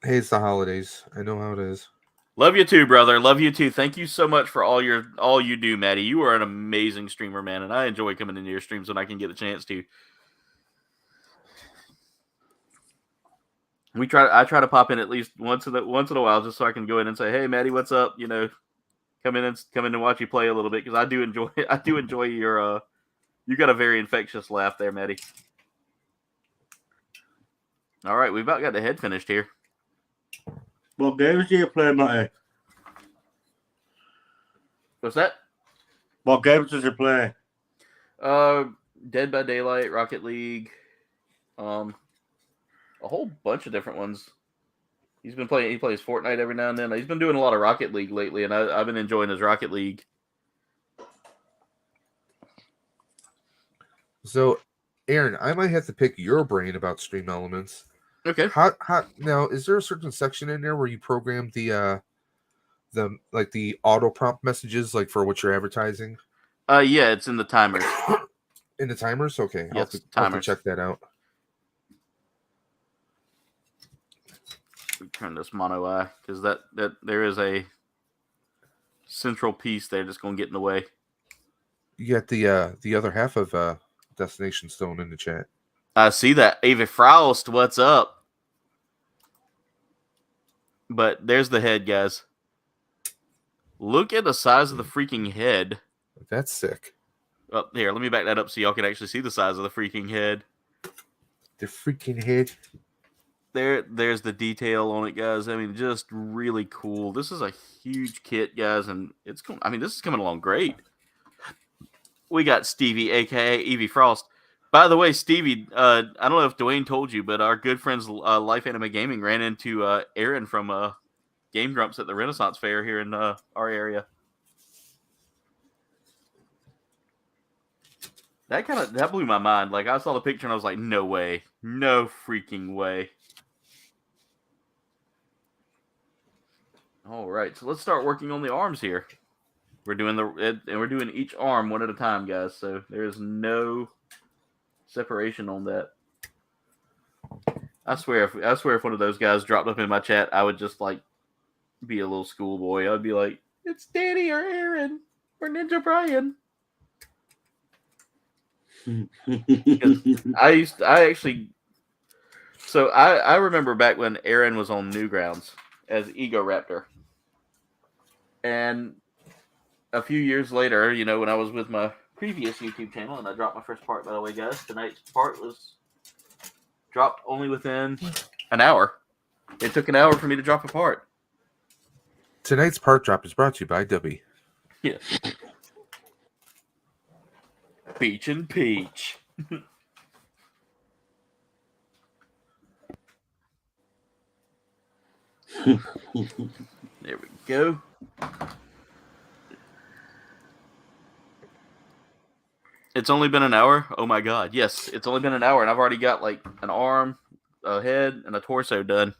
Hey, it's the holidays. I know how it is. Love you too, brother. Love you too. Thank you so much for all you do, Maddie. You are an amazing streamer, man, and I enjoy coming into your streams when I can get the chance to. I try to pop in at least once in a while just so I can go in and say, "Hey, Maddie, what's up?" You know, come in and watch you play a little bit because I do enjoy your you got a very infectious laugh there, Maddie. All right, we've about got the head finished here. What games do you play, Matty? What's that? What games does he play? Dead by Daylight, Rocket League, a whole bunch of different ones. He plays Fortnite every now and then. He's been doing a lot of Rocket League lately, and I've been enjoying his Rocket League. So, Aaron, I might have to pick your brain about Stream Elements. Okay. How now? Is there a certain section in there where you program the auto prompt messages like for what you're advertising? Yeah, it's in the timers. In the timers, okay. Yes, I'll have to check that out. Turn this mono eye because that there is a central piece there that's going to get in the way. You got the other half of Destination Stone in the chat. I see that. Ava Frost, what's up? But there's the head, guys. Look at the size of the freaking head. That's sick. Oh, here, let me back that up so y'all can actually see the size of the freaking head. The freaking head. There's the detail on it, guys. I mean, just really cool. This is a huge kit, guys, and this is coming along great. We got Stevie, aka Evie Frost. By the way, Stevie, I don't know if Dwayne told you, but our good friends Life Anime Gaming ran into Aaron from Game Grumps at the Renaissance Fair here in our area. That blew my mind. Like, I saw the picture and I was like, no way. No freaking way. All right, so let's start working on the arms here. We're doing each arm one at a time, guys. So there's no separation on that. I swear, if one of those guys dropped up in my chat, I would just like be a little schoolboy. I'd be like, "It's Danny or Aaron or Ninja Brian." I remember back when Aaron was on Newgrounds as Ego Raptor, and a few years later, you know, when I was with my previous YouTube channel, and I dropped my first part, by the way, guys. Tonight's part was dropped only within an hour. It took an hour for me to drop a part. Tonight's part drop is brought to you by Dubby. Yes. Peach and Peach. There we go. It's only been an hour? Oh my god. Yes, it's only been an hour and I've already got like an arm, a head, and a torso done.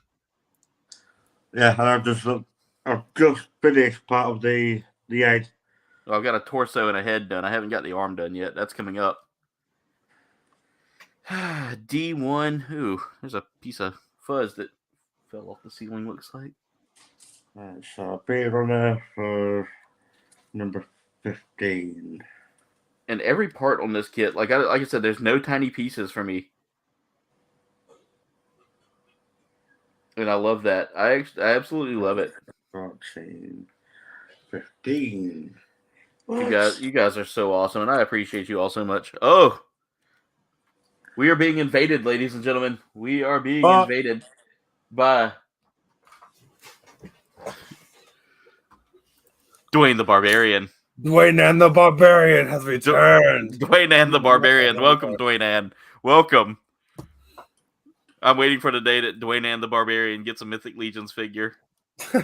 Yeah, and I've just finished part of the head. Well, I've got a torso and a head done. I haven't got the arm done yet. That's coming up. D1. Ooh, there's a piece of fuzz that fell off the ceiling, looks like. So beer runner for number 15. And every part on this kit, like I said, there's no tiny pieces for me. And I love that. I absolutely love it. 14, 15. You guys are so awesome, and I appreciate you all so much. Oh, we are being invaded, ladies and gentlemen. We are being invaded by Dwayne the Barbarian. Dwayne and the Barbarian has returned. Dwayne and the Barbarian. Welcome, Dwayne and. Welcome. I'm waiting for the day that Dwayne and the Barbarian gets a Mythic Legions figure.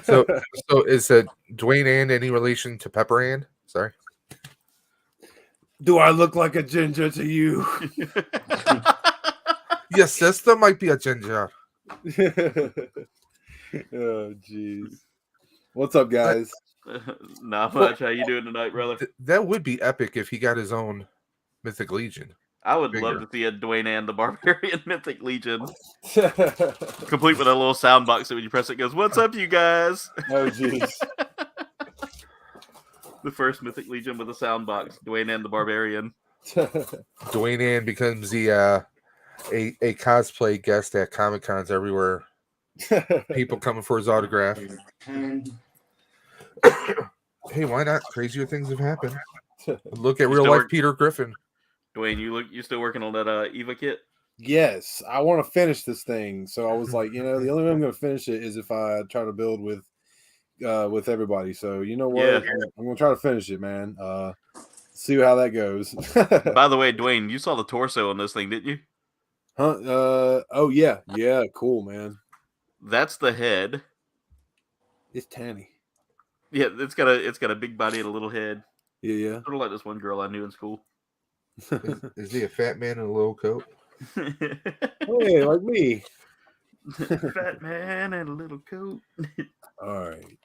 So is Dwayne and any relation to Pepper Ann? Sorry. Do I look like a ginger to you? Your sister might be a ginger. Oh, jeez. What's up, guys? Not much. How you doing tonight, brother? That would be epic if he got his own Mythic Legion. I would love to see a Dwayne and the Barbarian Mythic Legion. Complete with a little sound box that when you press it goes, "What's up, you guys?" Oh, jeez. The first Mythic Legion with a sound box. Dwayne and the Barbarian. Dwayne Ann becomes the a cosplay guest at Comic Cons everywhere. People coming for his autograph. Hey, why not? Crazier things have happened. Look at real life Peter Griffin. Dwayne, you still working on that Eva kit? Yes, I want to finish this thing. So I was like, the only way I'm going to finish it is if I try to build with everybody. So you know what? Yeah. I'm going to try to finish it, man. See how that goes. By the way, Dwayne, you saw the torso on this thing, didn't you? Huh? Oh yeah, cool, man. That's the head. It's Tanny. Yeah, it's got a big body and a little head. Yeah. Sort of like this one girl I knew in school. Is he a fat man in a little coat? Hey, like me. Fat man and a little coat. All right.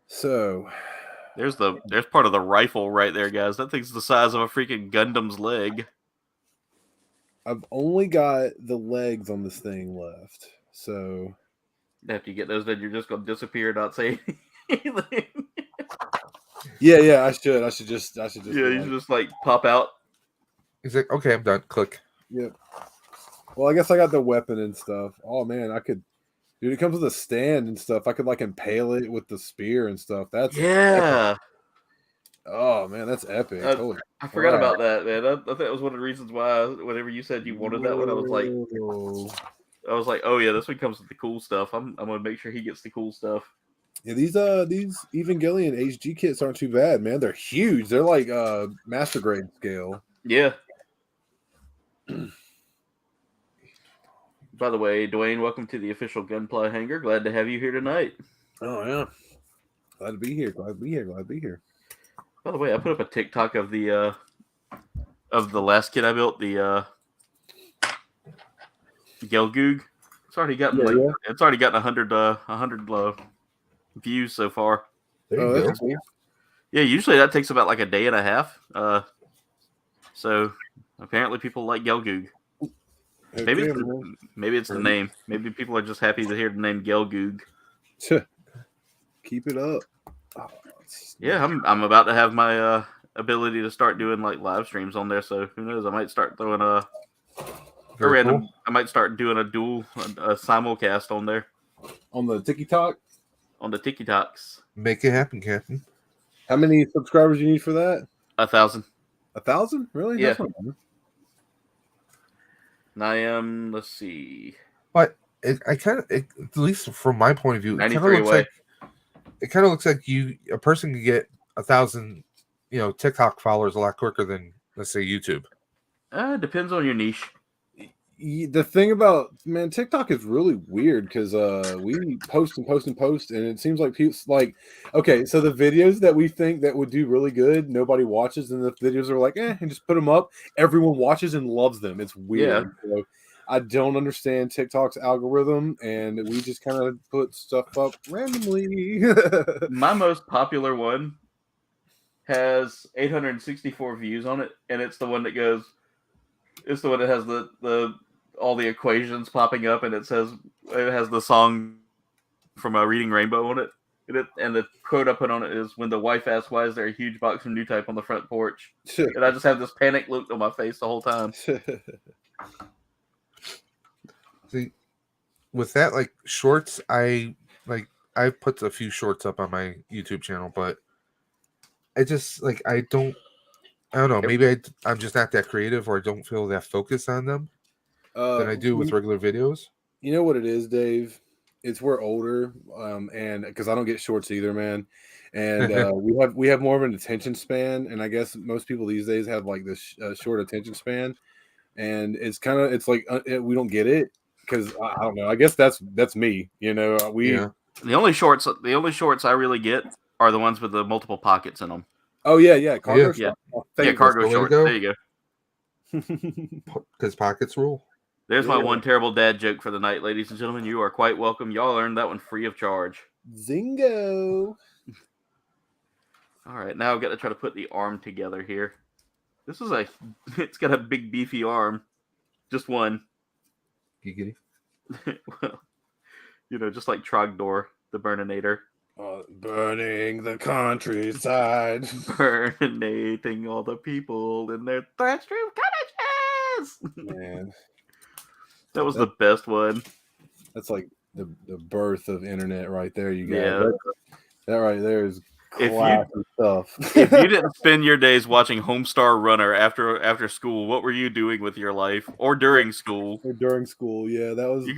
So there's part of the rifle right there, guys. That thing's the size of a freaking Gundam's leg. I've only got the legs on this thing left. So after you get those, then you're just gonna disappear, not say anything. Yeah. I should just. Yeah, you should just like pop out. He's like, okay, I'm done. Click. Yep. Well, I guess I got the weapon and stuff. Oh man, I could. Dude, it comes with a stand and stuff. I could like impale it with the spear and stuff. That's epic. Oh man, that's epic. I forgot about that, man. I thought that was one of the reasons why whenever you said you wanted that one, I was like, oh yeah, this one comes with the cool stuff. I'm gonna make sure he gets the cool stuff. Yeah, these Evangelion HG kits aren't too bad, man. They're huge. They're like master grade scale. Yeah. By the way, Dwayne, welcome to the official Gunpla Hangar. Glad to have you here tonight. Oh yeah, glad to be here. Glad to be here. By the way, I put up a TikTok of the of the last kit I built, the Gelgoog. It's already gotten it's already gotten 100 views so far. There you go. That's cool. Yeah, usually that takes about like a day and a half. So apparently people like Gelgoog. Maybe it's the name. Maybe people are just happy to hear the name Gelgoog. Keep it up. Oh, yeah, I'm about to have my ability to start doing like live streams on there. So who knows? I might start throwing a random. Cool. I might start doing a simulcast on there. On the TikTok. On the TikToks. Make it happen, Captain. How many subscribers you need for that? 1,000. 1,000? Really? Yeah. And I am. Let's see. But I kind of, at least from my point of view, it kind of looks like a person can get 1,000, TikTok followers a lot quicker than, let's say, YouTube. Depends on your niche. The thing about TikTok is really weird because we post, and it seems like people okay, so the videos that we think that would do really good, nobody watches, and the videos are like, and just put them up. Everyone watches and loves them. It's weird. Yeah. So I don't understand TikTok's algorithm, and we just kind of put stuff up randomly. My most popular one has 864 views on it, and it's the one that goes. It's the one that has the all the equations popping up, and it has the song from Reading Rainbow on it. And the quote I put on it is, "When the wife asks why is there a huge box from New Type on the front porch," and I just have this panic look on my face the whole time. See, with that, like shorts, I put a few shorts up on my YouTube channel, but I just I don't know. Maybe I'm just not that creative, or I don't feel that focused on them than I do with regular videos. You know what it is, Dave? It's we're older, and because I don't get shorts either, man. And we have more of an attention span, and I guess most people these days have like this short attention span, and it's like we don't get it because I don't know. I guess that's me. The only shorts I really get are the ones with the multiple pockets in them. Oh yeah, cargo shorts. Yeah, cargo shorts. There you go. Because pockets rule. There's my one terrible dad joke for the night, ladies and gentlemen. You are quite welcome. Y'all earned that one free of charge. Zingo. All right, now I've got to try to put the arm together here. It's got a big beefy arm. Just one. Giggity. Well, just like Trogdor, the Burninator. Burning the countryside. Burninating all the people in their thatched roof cottages. Man. That was the best one. That's like the birth of internet right there, you guys. Yeah. That right there is classic stuff. If you didn't spend your days watching Homestar Runner after school, what were you doing with your life? Or during school? Yeah. That was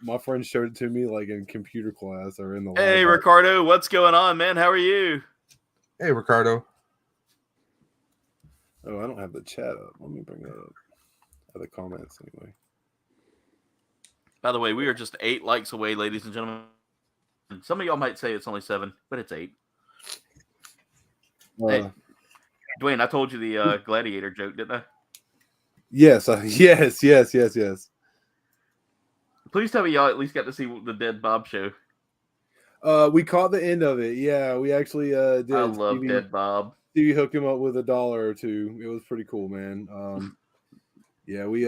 my friend showed it to me like in computer class or in the Hey, Ricardo, what's going on, man? How are you? Hey, Ricardo. Oh, I don't have the chat up. Let me bring that up. The comments anyway. By the way, we are just 8 likes away, ladies and gentlemen. Some of y'all might say it's only 7, but it's 8. Hey, Dwayne, I told you the gladiator joke, didn't I? Yes, yes. Please tell me y'all at least got to see the Dead Bob show. We caught the end of it. Yeah, we actually did. I love Dead Bob. Stevie hooked him up with $1 or $2. It was pretty cool, man. Yeah, we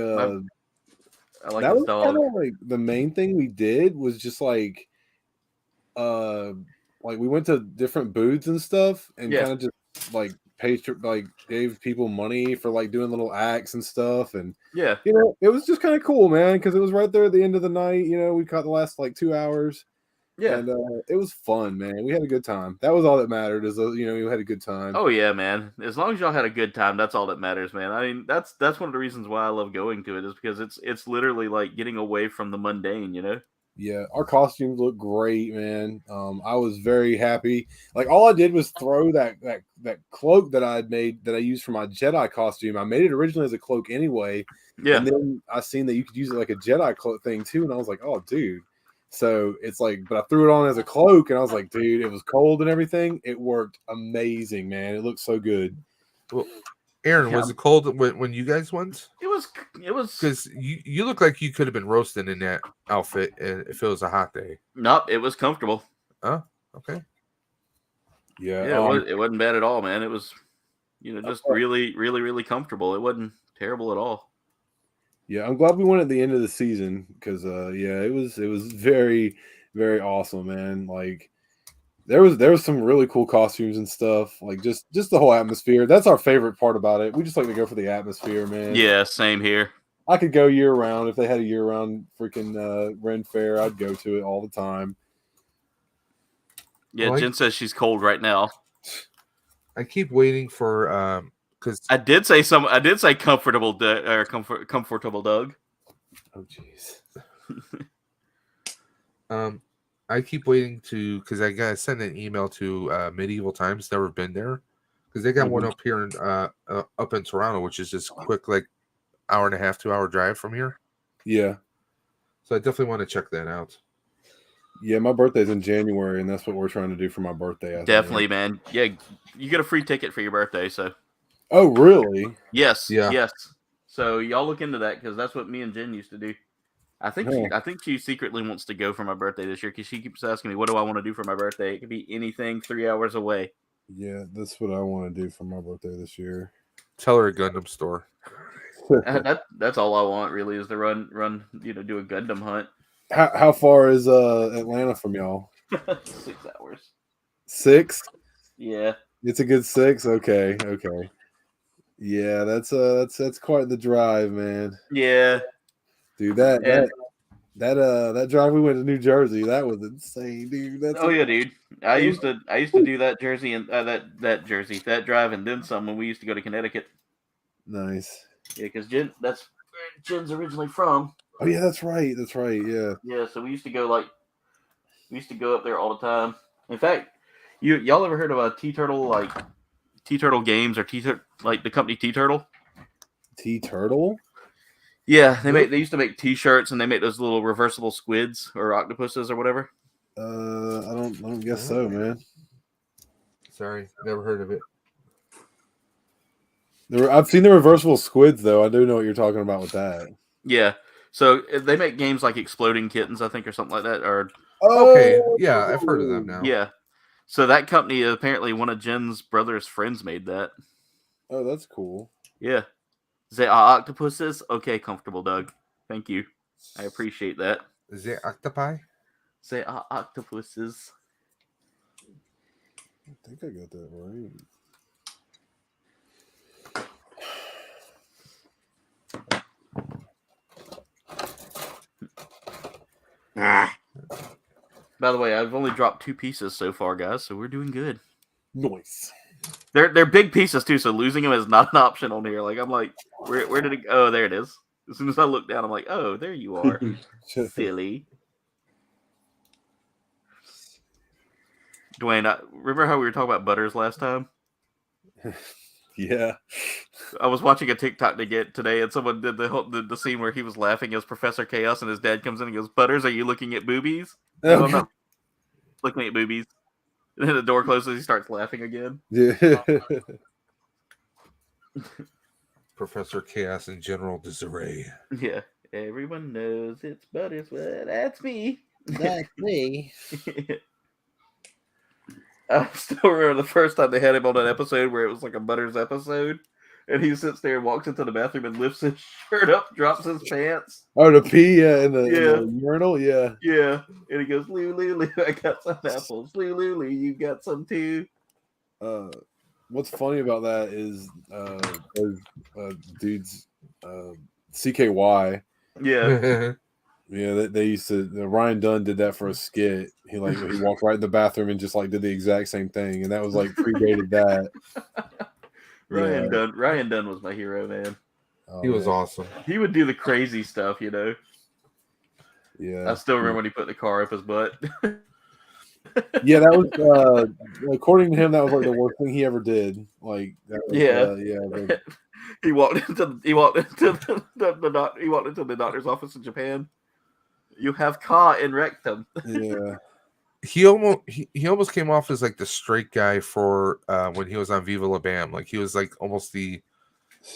I like that was dog. Like the main thing we did was just like we went to different booths and stuff and kind of just like gave people money for like doing little acts and stuff, and it was just kind of cool, man, because it was right there at the end of the night. We caught the last like 2 hours. Yeah, and it was fun, man. We had a good time. That was all that mattered. Is we had a good time. Oh yeah, man. As long as y'all had a good time, that's all that matters, man. I mean, that's one of the reasons why I love going to it, is because it's literally like getting away from the mundane, Yeah, our costumes look great, man. I was very happy. Like all I did was throw that cloak that I had made that I used for my Jedi costume. I made it originally as a cloak anyway. Yeah. And then I seen that you could use it like a Jedi cloak thing too, and I was like, oh, dude. So it's like, but I threw it on as a cloak, and I was like, dude, it was cold and everything. It worked amazing, man. It looked so good. Well, Aaron, was it cold when you guys went? It was because you look like you could have been roasting in that outfit if it was a hot day. Nope, it was comfortable. Oh, okay. Yeah, it wasn't bad at all, man. It was, just really, really, really comfortable. It wasn't terrible at all. Yeah, I'm glad we went at the end of the season because it was very, very awesome, man. Like there was some really cool costumes and stuff. Like just the whole atmosphere. That's our favorite part about it. We just like to go for the atmosphere, man. Yeah, same here. I could go year round. If they had a year round freaking Ren Fair, I'd go to it all the time. Yeah, Jen says she's cold right now. I keep waiting for because I did say comfortable comfortable Doug. Oh jeez. I keep waiting because I gotta send an email to Medieval Times. Never been there because they got one up here in up in Toronto, which is just quick, like 1.5 to 2 hour drive from here. Yeah. So I definitely want to check that out. Yeah, my birthday's in January, and that's what we're trying to do for my birthday. Definitely, man. Yeah, you get a free ticket for your birthday. So. Oh, really? Yes. Yeah. Yes. So y'all look into that because that's what me and Jen used to do. I think she secretly wants to go for my birthday this year because she keeps asking me, "What do I want to do for my birthday?" It could be anything 3 hours away. Yeah, that's what I want to do for my birthday this year. Tell her a Gundam store. That's all I want really is to run, do a Gundam hunt. How far is Atlanta from y'all? 6 hours. 6? Yeah. It's a good 6. Okay. Yeah, that's quite the drive, man. Yeah. Dude, that drive we went to New Jersey, that was insane, dude. Yeah, dude. I used to do that Jersey and that drive and then some when we used to go to Connecticut. Nice. Yeah, because that's where Jen's originally from. Oh yeah, that's right. Yeah. Yeah, so we used to go up there all the time. In fact, y'all ever heard of a T-Turtle Games or the company T-Turtle? T-Turtle? Yeah, they used to make T-shirts and they make those little reversible squids or octopuses or whatever. I don't guess so, man. Sorry, never heard of it. I've seen the reversible squids though. I do know what you're talking about with that. Yeah, so they make games like Exploding Kittens, I think, or something like that. Or okay, yeah, I've heard of them now. Yeah, so that company apparently one of Jen's brother's friends made that. Oh, that's cool. Yeah. They are octopuses? Okay, comfortable, Doug. Thank you. I appreciate that. Is it octopi? They are octopuses. I think I got that right. By the way, I've only dropped 2 pieces so far, guys, so we're doing good. Nice. They're big pieces too, so losing them is not an option on here. Like I'm like, where did it go? Oh, there it is. As soon as I look down, I'm like, oh, there you are. Silly. Dwayne, remember how we were talking about Butters last time? Yeah. I was watching a TikTok today, and someone did the scene where he was laughing as Professor Chaos, and his dad comes in and goes, "Butters, are you looking at boobies?" No, I'm not looking at boobies. And then the door closes, he starts laughing again. Yeah. Professor Chaos and General Disarray. Yeah. Everyone knows it's Butters, but that's me. That's me. I still remember the first time they had him on an episode where it was like a Butters episode. And he sits there and walks into the bathroom and lifts his shirt up, drops his pants. Oh, to pee in the urinal? Yeah. Yeah. And he goes, Lulu, I got some apples. Lulu, you got some too. What's funny about that is those dudes, CKY. Yeah. Yeah, they used to. Ryan Dunn did that for a skit. He walked right in the bathroom and just did the exact same thing, and that was predated that. Ryan Dunn was my hero, man. Oh, he was awesome. He would do the crazy stuff, Yeah. I still remember when he put the car up his butt. Yeah, that was according to him, that was the worst thing he ever did. He walked into the doctor's office in Japan. You have ka in rectum. Yeah. He almost came off as the straight guy for when he was on Viva La Bam. He was almost the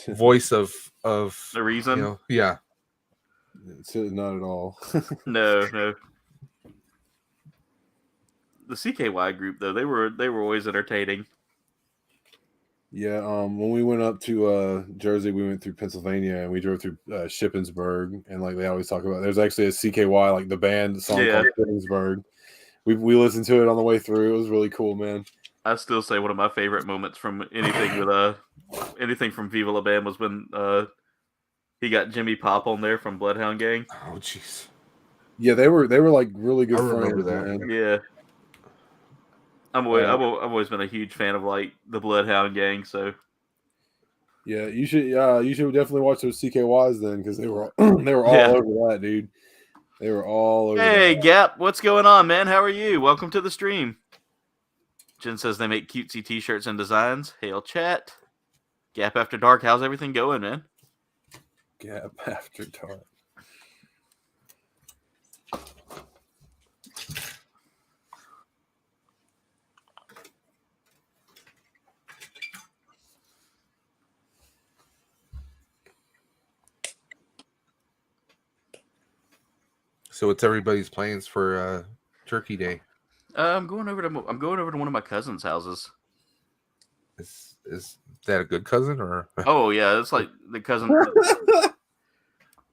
voice of The reason? Yeah. It's not at all. No. The CKY group though, they were always entertaining. Yeah, when we went up to Jersey, we went through Pennsylvania and we drove through Shippensburg, and like they always talk about, there's actually a CKY, like the band song called Shippensburg. We listened to it on the way through. It was really cool, man. I still say one of my favorite moments from anything with anything from Viva La Bam was when he got Jimmy Pop on there from Bloodhound Gang. Oh jeez. Yeah, they were like really good I remember friends, that. man. Yeah. I've always been a huge fan of like the Bloodhound Gang, so Yeah, you should definitely watch those CKYs then, because they were all Yeah. over that, dude. They were all over. Hey, that. Gap, what's going on, man? How are you? Welcome to the stream. Jen says they make cutesy t-shirts and designs. Hail chat. Gap After Dark, how's everything going, man? Gap After Dark. So what's everybody's plans for Turkey Day? I'm going over to one of my cousin's houses. Is that a good cousin or? Oh yeah, it's like the cousin.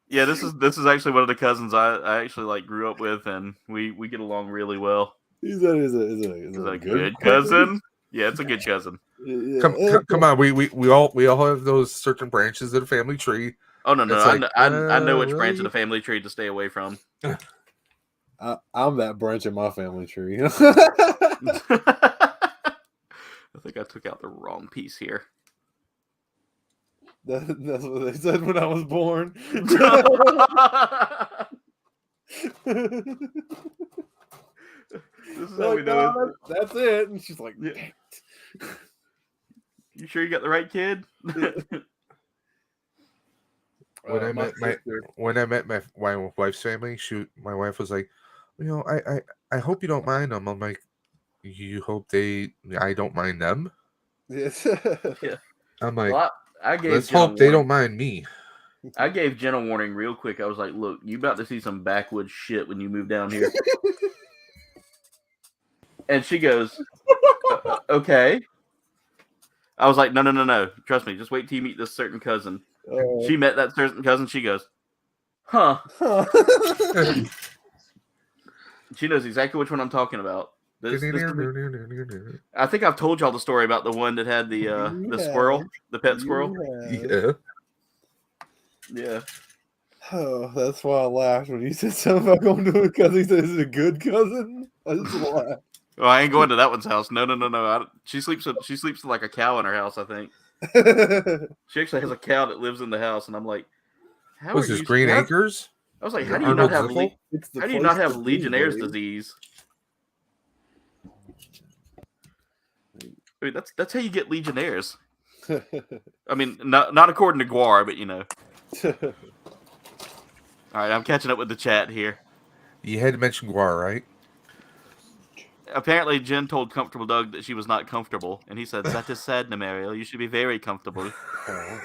Yeah, this is actually one of the cousins I actually like grew up with, and we get along really well. Is a good cousin? Yeah, it's a good cousin. Yeah. Come on, we all have those certain branches of the family tree. Oh no, It's like, I know which branch really? of the family tree to stay away from. I'm that branch of my family tree. I think I took out the wrong piece here. That's what they said when I was born. This is how we know. "No, that's it." And she's like, Yeah. "Dang it." You sure you got the right kid? When I met my wife's family, my wife was like, I hope you don't mind them. I'm like, you hope I don't mind them? Yes. Yeah. I'm like, Well, I gave let's Jen a hope they warning. don't mind me. I gave Jen a warning real quick. I was like, look, you about to see some backwoods shit when you move down here. And she goes, okay. I was like, no. Trust me. Just wait till you meet this certain cousin. She met that certain cousin. She goes, huh. She knows exactly which one I'm talking about. I think I've told y'all the story about the one that had the squirrel, the pet squirrel. Yeah. Yeah. Oh, that's why I laughed when you said something about going to a cousin. He said, "Is it a good cousin?" I just laughed. Well, I ain't going to that one's house. No. She sleeps like a cow in her house, I think. She actually has a cow that lives in the house, and I'm like, how Was are this you? Green Acres? I was like, Is how it do you not Arnold have Ziffel? It's the how do you not place have to be, Legionnaire's baby. disease? I mean, that's how you get Legionnaires. I mean, not according to Guar, but you know. All right, I'm catching up with the chat here. You had to mention Guar, right? Apparently, Jen told Comfortable Doug that she was not comfortable, and he said, "That is sad, Namariel. You should be very comfortable." Oh.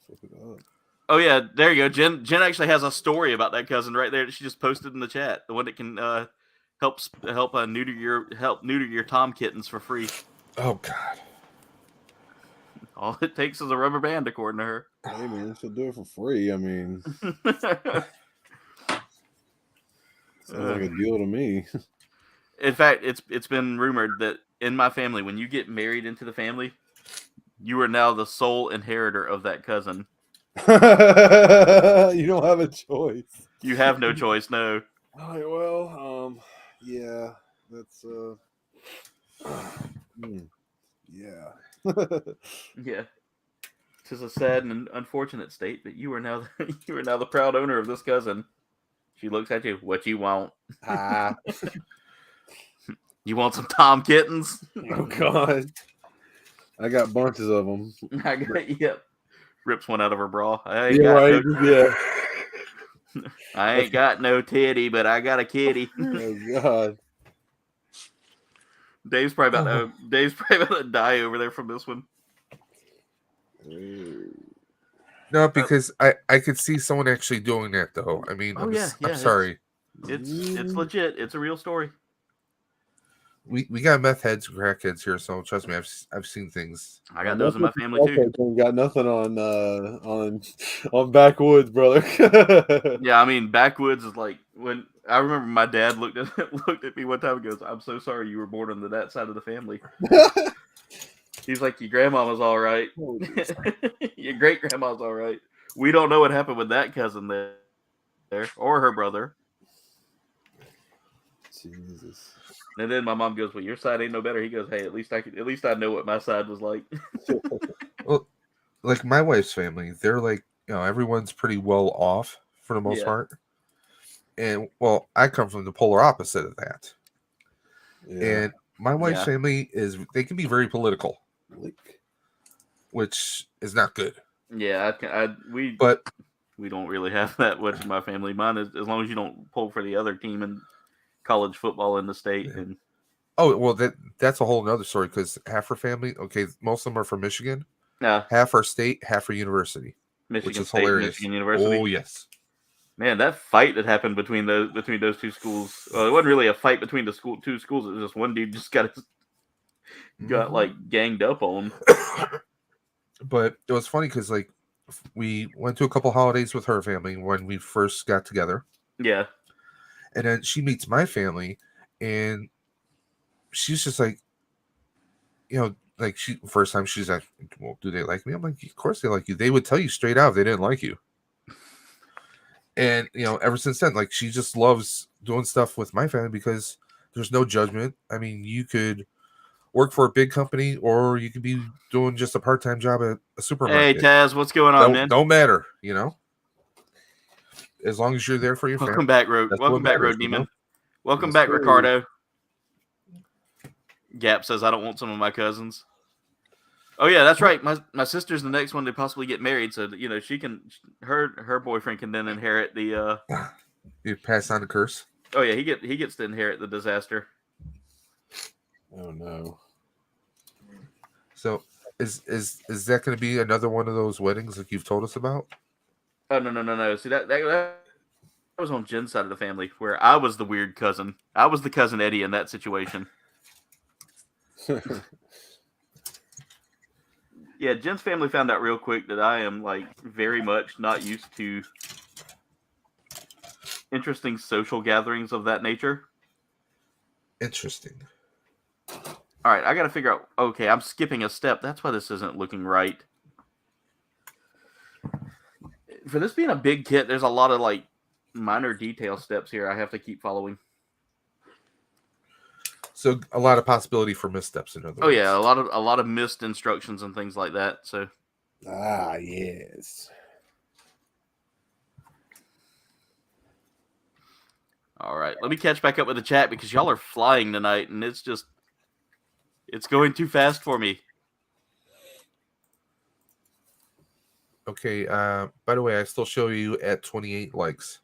Flip it up. Oh yeah, there you go. Jen actually has a story about that cousin right there that she just posted in the chat. The one that can help neuter your Tom kittens for free. Oh God. All it takes is a rubber band, according to her. Hey man, she'll do it for free. I mean, sounds like a deal to me. In fact, it's been rumored that in my family, when you get married into the family, you are now the sole inheritor of that cousin. You don't have a choice. You have no choice, no. All right, well, yeah, that's yeah. Yeah. Tis a sad and unfortunate state, but you are now the proud owner of this cousin. She looks at you. What you want? Ah. You want some Tom kittens? Oh God, I got bunches of them. Yep. Rips one out of her bra. I ain't got no titty, but I got a kitty. Oh God. Dave's probably about to die over there from this one. No, because I could see someone actually doing that though. I mean, I'm sorry. It's legit. It's a real story. We got meth heads, crackheads here, so trust me, I've seen things. I got those in my family too. Got nothing on backwoods, brother. Yeah, I mean, backwoods is like when I remember my dad looked at me one time and goes, "I'm so sorry you were born into that side of the family." He's like, "Your grandmama's all right. Your great grandma's all right. We don't know what happened with that cousin there or her brother." Jesus. And then my mom goes, "Well, your side ain't no better." He goes, "Hey, at least I know what my side was like." Well, like my wife's family, they're like, everyone's pretty well off for the most part. And well, I come from the polar opposite of that. Yeah. And my wife's family they can be very political, which is not good. Yeah, we don't really have that much in my family. Mine is as long as you don't pull for the other team in college football in the state. Yeah. And oh well, that's a whole other story because half her family, most of them are from Michigan. Yeah, half are state, half are university. Michigan which is State, hilarious. Michigan University. Oh yes. Man, that fight that happened between those two schools. Well, it wasn't really a fight between the two schools. It was just one dude just got like ganged up on. But it was funny because like we went to a couple holidays with her family when we first got together. Yeah. And then she meets my family, and she's just like, like first time she's like, "Well, do they like me?" I'm like, "Of course they like you. They would tell you straight out if they didn't like you." And ever since then, like she just loves doing stuff with my family because there's no judgment. I mean, you could work for a big company or you could be doing just a part-time job at a supermarket. Hey Taz, what's going on, man? Don't matter, as long as you're there for your family. Welcome back, Road Demon. Welcome back, Ricardo. Gap says, "I don't want some of my cousins." Oh yeah, that's right. My sister's the next one to possibly get married, so she can her boyfriend can then inherit the. You pass on the curse. Oh yeah, he gets to inherit the disaster. Oh no. So is that going to be another one of those weddings like you've told us about? Oh no. See that was on Jen's side of the family where I was the weird cousin. I was the cousin Eddie in that situation. Yeah, Jen's family found out real quick that I am like very much not used to interesting social gatherings of that nature. Interesting. All right, I got to figure out. Okay, I'm skipping a step. That's why this isn't looking right. For this being a big kit, there's a lot of like minor detail steps here I have to keep following. So a lot of possibility for missteps in other words. Oh yeah, a lot of missed instructions and things like that. So yes. All right, let me catch back up with the chat because y'all are flying tonight, and it's going too fast for me. Okay. By the way, I still show you at 28 likes.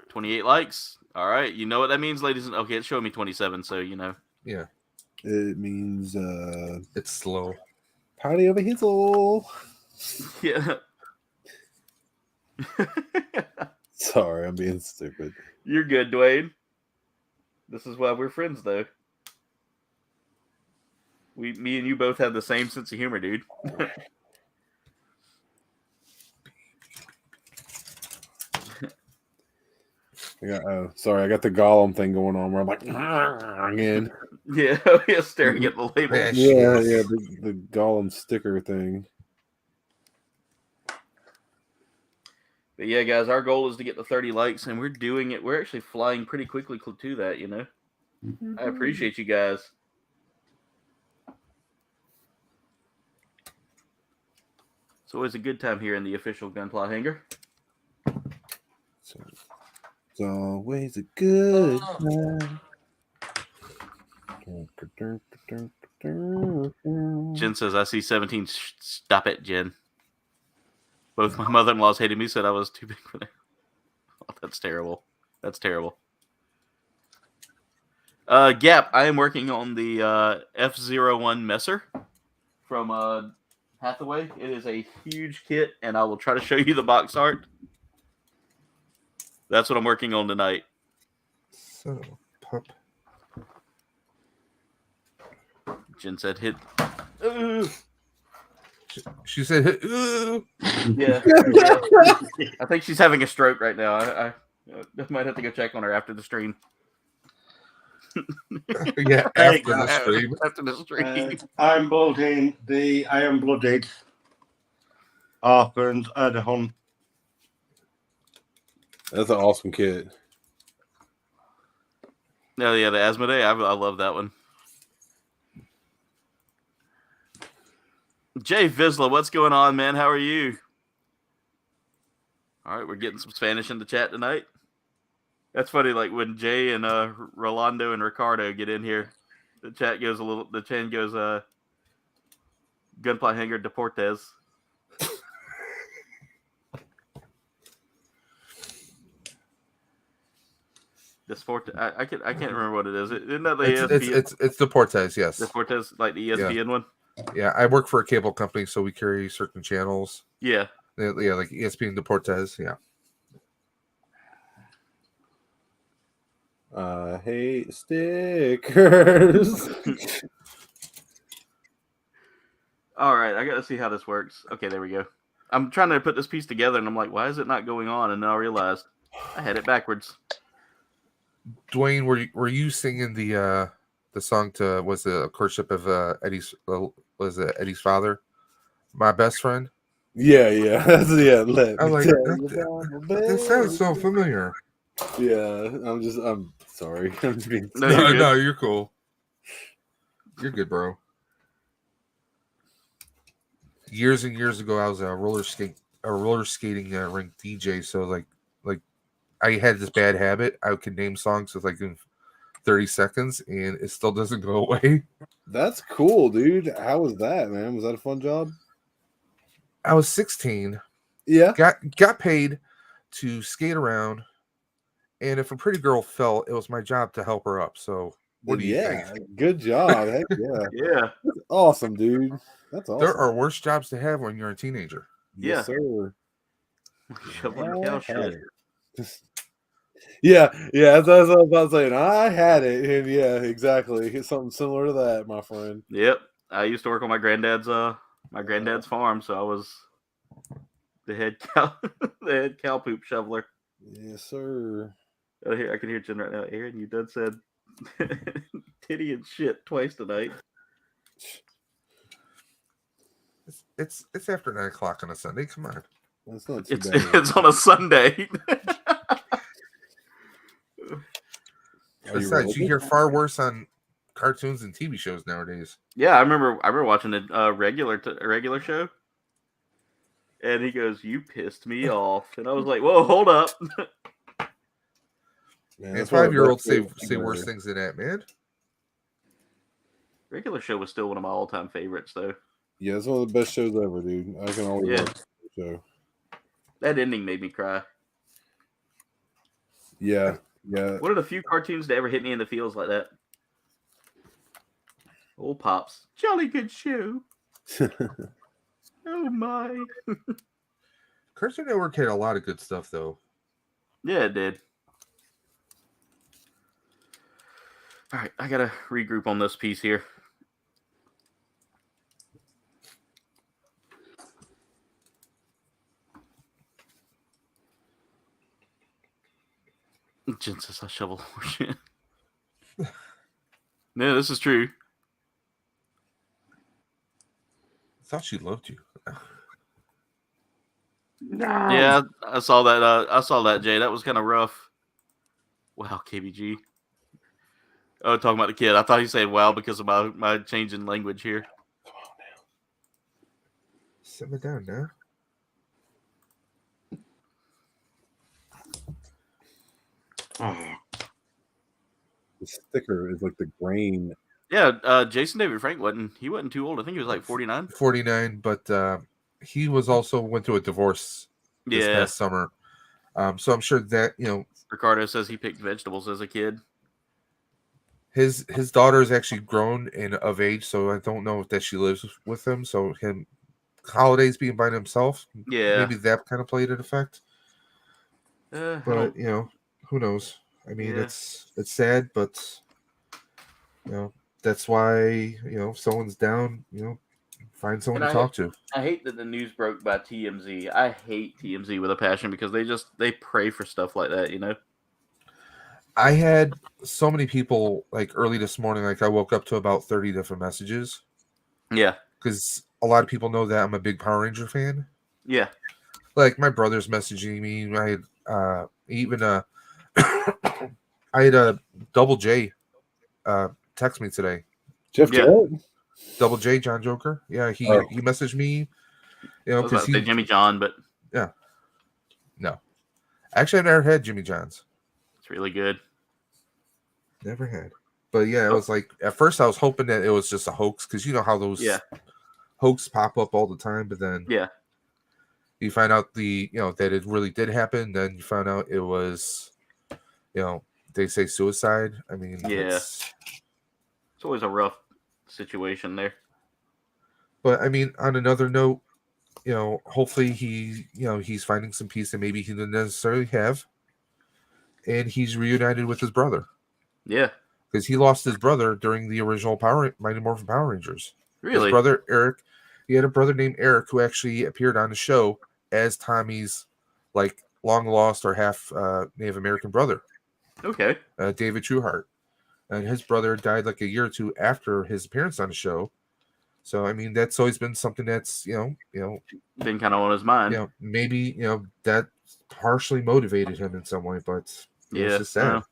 28 likes. All right, you know what that means, ladies. Okay, it's showing me 27, so Yeah. It means it's slow. Party over hizzle. Yeah. Sorry, I'm being stupid. You're good, Dwayne. This is why we're friends, though. Me and you both have the same sense of humor, dude. Sorry, I got the Gollum thing going on where I'm like again. Yeah, staring at the label. Yeah, the Gollum sticker thing. But yeah, guys, our goal is to get to 30 likes, and we're doing it. We're actually flying pretty quickly to that, Mm-hmm. I appreciate you guys. It's always a good time here in the official Gunpla Hangar. It's always a good time. Jen says, "I see 17. Stop it, Jen." Both my mother-in-laws hated me, said I was too big for them. Oh, that's terrible. That's terrible. Gap, I am working on the F01 Messer from Hathaway. It is a huge kit, and I will try to show you the box art. That's what I'm working on tonight. So, pup. Jen said hit. She said, "Ooh." Yeah. I think she's having a stroke right now. I might have to go check on her after the stream. Yeah, Hey, after the stream. After the stream. I'm building the Iron Blooded Orphans at the Hunt. That's an awesome kit. No, yeah, the Asmodee. I love that one. Jay Vizsla, what's going on, man? How are you? All right, we're getting some Spanish in the chat tonight. That's funny. Like when Jay and Rolando and Ricardo get in here, the chat goes a little. The chat goes Gunpla Hangar Deportes. Deportes. I can't remember what it is. Isn't that the ESPN? It's Deportes, yes. Deportes, like the ESPN one. Yeah, I work for a cable company, so we carry certain channels. Yeah. Yeah, like ESPN Deportes. Yeah. I hate stickers. All right, I got to see how this works. Okay, there we go. I'm trying to put this piece together, and I'm like, why is it not going on? And then I realized I had it backwards. Dwayne, were you singing the song to was the courtship of Eddie's Eddie's father, my best friend? Yeah. I like that sounds so familiar. Yeah, I'm sorry. I'm just being. No, you're cool. You're good, bro. Years and years ago, I was a roller skating rink DJ. So like I had this bad habit. I could name songs with like in 30 seconds, and it still doesn't go away. That's cool, dude. How was that, man? Was that a fun job? I was 16. Yeah. Got paid to skate around, and if a pretty girl fell, it was my job to help her up. So what do you think? Good job. Heck yeah. Yeah. That's awesome, dude. That's awesome. There are worse jobs to have when you're a teenager. Yes, sir. Shoveling cow shit. Yeah, that's what I was about saying. I had it, and yeah, exactly. It's something similar to that, my friend. Yep. I used to work on my granddad's farm, so I was the head cow poop shoveler. Yes, sir. I can hear Jen right now. Aaron, you done said titty and shit twice tonight. It's after 9 o'clock on a Sunday. Come on. That's not too bad. It's on a Sunday. Besides, you hear far worse on cartoons and TV shows nowadays. Yeah, I remember watching a regular show, and he goes, "You pissed me off," and I was like, "Whoa, hold up." Man, and 5-year-olds say worse things than that, man. Regular show was still one of my all-time favorites, though. Yeah, it's one of the best shows ever, dude. I can always watch the show. That ending made me cry. Yeah. One of the few cartoons to ever hit me in the feels like that. Old Pops. Jolly good show. Oh, my. Cartoon Network had a lot of good stuff, though. Yeah, it did. All right, I got to regroup on this piece here. Jen says I shovel horseshit. No, this is true. I thought she loved you. No. Yeah, I saw that, Jay. That was kind of rough. Wow, KBG. Oh, talking about the kid. I thought he said wow because of my change in language here. Come on now. Simmer down now. The sticker is like the grain. Yeah, Jason David Frank wasn't too old. I think he was like 49. 49, but he was also went through a divorce this past summer. So I'm sure that, Ricardo says he picked vegetables as a kid. His daughter is actually grown and of age, so I don't know if that she lives with him. So him holidays being by himself, Yeah. maybe that kind of played an effect. I But don't- you know, who knows? I mean, Yeah. it's sad, but you know, that's why if someone's down, find someone And to talk to. I hate that the news broke by TMZ. I hate TMZ with a passion because they pray for stuff like that, you know? I had so many people like early this morning. Like I woke up to about 30 different messages Yeah. because a lot of people know that I'm a big Power Ranger fan. Yeah. Like my brother's messaging me. I had even I had a Double J text me today. Jeff Yeah. Jarrett? Double J, John Joker. Yeah, he Oh. he messaged me. I was about to say Jimmy John, but no. Actually, I've never had Jimmy John's. it's really good. Never had. But yeah, it Oh. was like at first I was hoping that it was just a hoax because you know how those hoax pop up all the time, but then you find out that it really did happen. Then you find out it was, they say suicide. I mean, It's always a rough situation there. But I mean, on another note, hopefully he's finding some peace that maybe he didn't necessarily have, and he's reunited with his brother. Yeah, because he lost his brother during the original Mighty Morphin Power Rangers. Really? His brother Eric, he had a brother named Eric who actually appeared on the show as Tommy's like long lost or half Native American brother. Okay. David Trueheart, and his brother died like a year or two after his appearance on the show. So I mean, that's always been something that's been kind of on his mind. Maybe that partially motivated him in some way, but it's just sad.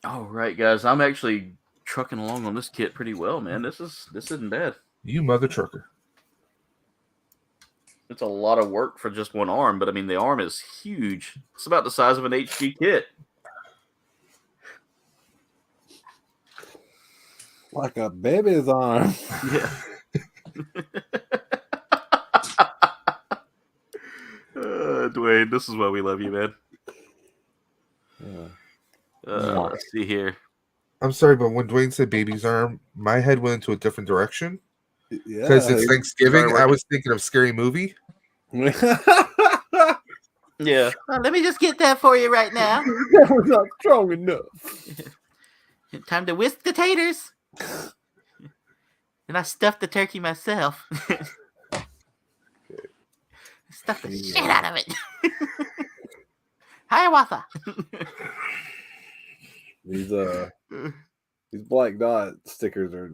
All right, guys, I'm actually trucking along on this kit pretty well, man. This isn't bad. You mother trucker. It's a lot of work for just one arm, but I mean the arm is huge. It's about the size of an HG kit. Like a baby's arm. Yeah. Dwayne, this is why we love you, man. Let's see here. I'm sorry, but when Dwayne said baby's arm, my head went into a different direction. Because it's Thanksgiving, I was thinking of Scary Movie. Yeah. Let me just get that for you right now. That was not strong enough. Time to whisk the taters. And I stuffed the turkey myself. Stuffed the shit out of it. Hiawatha. These black dot stickers are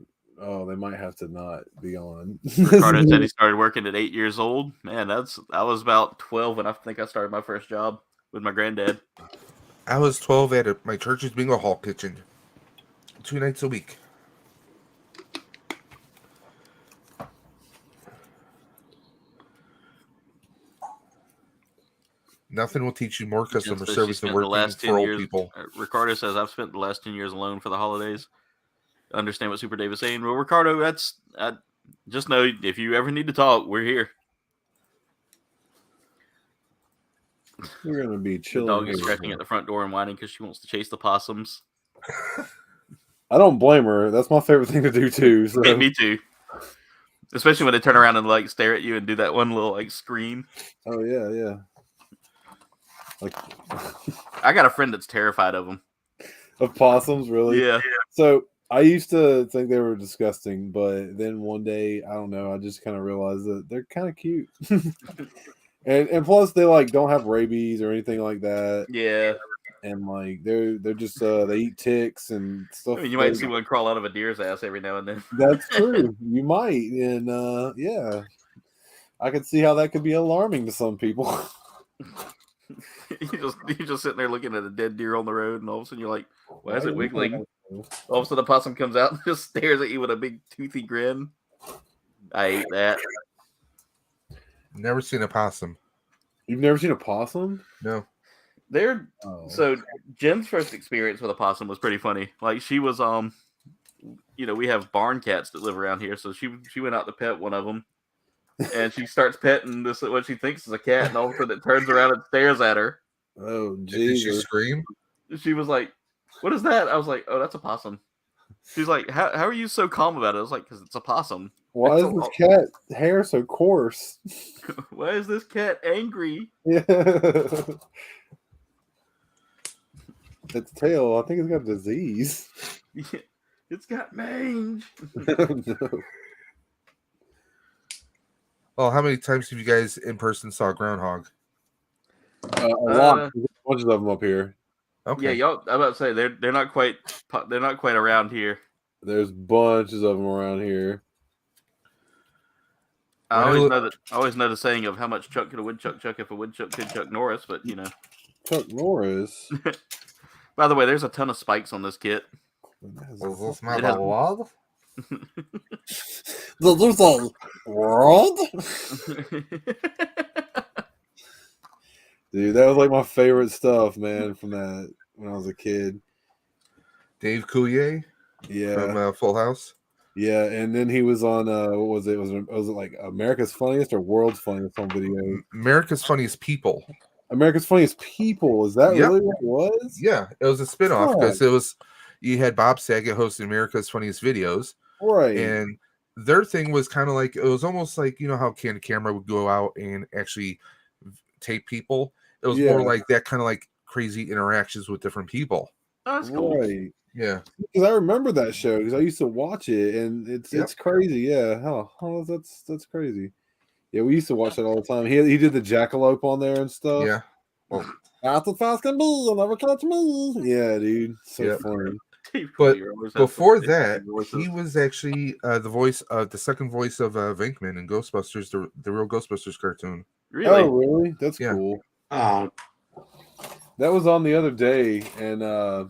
they might have to not be on. Ricardo said he started working at 8 years old. Man, I was about 12 when I think I started my first job with my granddad. I was 12 at my church's bingo hall kitchen. 2 nights a week. Nothing will teach you more customer service than working for old people. Ricardo says, I've spent the last 10 years alone for the holidays. I understand what Super Dave is saying. Well, Ricardo, just know if you ever need to talk, we're here. We're going to be chilling. The dog is scratching at the front door and whining because she wants to chase the possums. I don't blame her. That's my favorite thing to do, too. So. Yeah, me too. Especially when they turn around and like stare at you and do that one little like scream. Oh, yeah. Like, I got a friend that's terrified of them. Of possums, really? Yeah. So I used to think they were disgusting, but then one day, I don't know, I just kind of realized that they're kind of cute. and plus they like don't have rabies or anything like that. Yeah. And like they're just they eat ticks and stuff. I mean, you might see one crawl out of a deer's ass every now and then. That's true. You might. And yeah. I could see how that could be alarming to some people. You're just sitting there looking at a dead deer on the road, and all of a sudden you're like, why is it wiggling? All of a sudden the possum comes out and just stares at you with a big toothy grin. I ate that. Never seen a possum. You've never seen a possum? No. So Jen's first experience with a possum was pretty funny. Like she was we have barn cats that live around here, so she went out to pet one of them. And she starts petting this what she thinks is a cat, and all of a sudden it turns around and stares at her. Oh, geez. Did she scream? she was like, "What is that?" I was like, "Oh, that's a possum." She's like, "How are you so calm about it?" I was like, "Because it's a possum." Why is this cat hair so coarse? Why is this cat angry? Yeah. Its tail, I think it's got disease. It's got mange. No. Well, how many times have you guys in person saw Groundhog? A lot. There's bunches of them up here. Okay. Yeah, y'all. I'm about to say they're not quite around here. There's bunches of them around here. I always know the saying of how much chuck could a woodchuck chuck if a woodchuck could Chuck Norris, but you know. Chuck Norris. By the way, there's a ton of spikes on this kit. Was this not a lot? There's a world? Dude, that was like my favorite stuff, man, from that when I was a kid. Dave Coulier? Yeah. From Full House? Yeah, and then he was on what was it? Was it like America's Funniest or World's Funniest on video? America's Funniest People. America's Funniest People. Is that really what it was? Yeah, it was a spinoff because it was you had Bob Saget hosting America's Funniest Videos. Right. And their thing was kind of like it was almost like how Candid Camera would go out and actually tape people. It was more like that kind of like crazy interactions with different people. That's cool. Right. Yeah. Because I remember that show because I used to watch it and it's crazy. Yeah. Oh, that's crazy. Yeah, we used to watch that all the time. He did the jackalope on there and stuff. Yeah. Well, that's as fast can be. You'll never catch me. Yeah, dude. So funny. But before that, he was actually the second voice of Venkman in Ghostbusters, the real Ghostbusters cartoon. Really? Oh, really? That's cool. That was on the other day, and what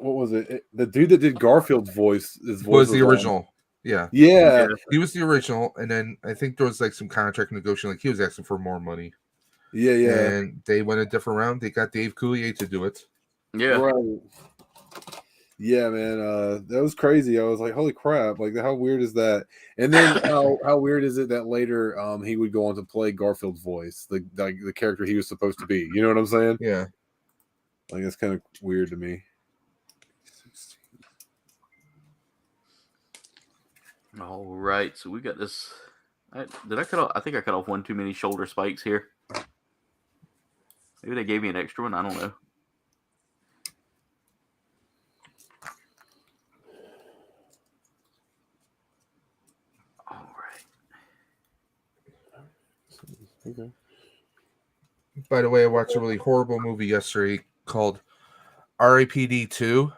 was it? The dude that did Garfield's voice was the original. Yeah, he was the original, and then I think there was like some contract negotiation. Like he was asking for more money. Yeah. And they went a different round. They got Dave Coulier to do it. Yeah, right. Yeah, man, that was crazy. I was like, "Holy crap!" Like, how weird is that? And then how weird is it that later he would go on to play Garfield's voice, the character he was supposed to be. You know what I'm saying? Yeah. Like it's kind of weird to me. All right, so we got this. Did I cut off? I think I cut off one too many shoulder spikes here. Maybe they gave me an extra one. I don't know. All right. Okay. By the way, I watched a really horrible movie yesterday called R.A.P.D. 2.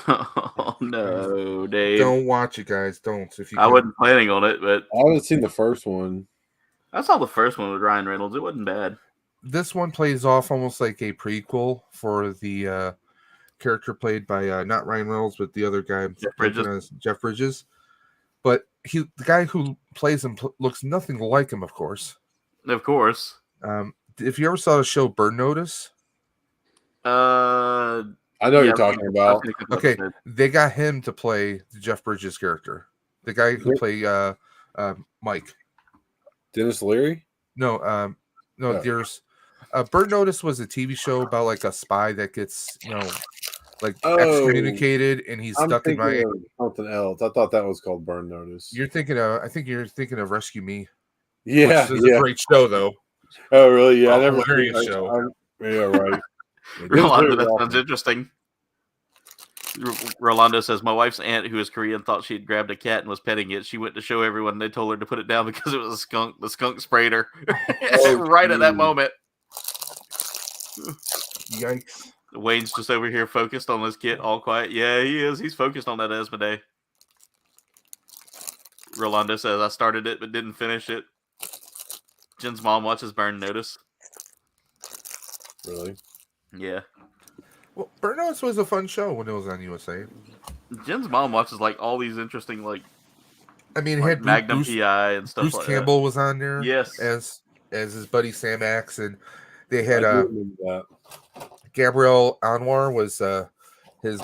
Oh no, Dave! Don't watch it, guys. Don't. If you, I wasn't planning on it, but I haven't seen the first one. I saw the first one with Ryan Reynolds. It wasn't bad. This one plays off almost like a prequel for the character played by not Ryan Reynolds, but the other guy, Jeff Bridges. But the guy who plays him looks nothing like him, of course. Of course. If you ever saw the show Burn Notice, I know what you're talking about. Okay, they got him to play the Jeff Bridges character, the guy who played Mike. Dennis Leary? No. There's Burn Notice was a TV show about like a spy that gets excommunicated and he's stuck in something else. I thought that was called Burn Notice. I think you're thinking of Rescue Me. Yeah, which is a great show though. Oh really? Yeah, I never hilarious show. Yeah, right. Rolando, that sounds interesting. Rolando says, my wife's aunt, who is Korean, thought she had grabbed a cat and was petting it. She went to show everyone. They told her to put it down because it was a skunk. The skunk sprayed her right at that moment. Yikes. Wayne's just over here focused on this kit, all quiet. Yeah, he is. He's focused on that Asmodee. Rolando says, I started it but didn't finish it. Jen's mom watches Burn Notice. Really? Yeah. Well, Burn Notice was a fun show when it was on USA. Jen's mom watches like all these interesting it had Magnum PI and stuff. Bruce Campbell was on there. Yes. As his buddy Sam Axe, and they had Gabrielle Anwar was his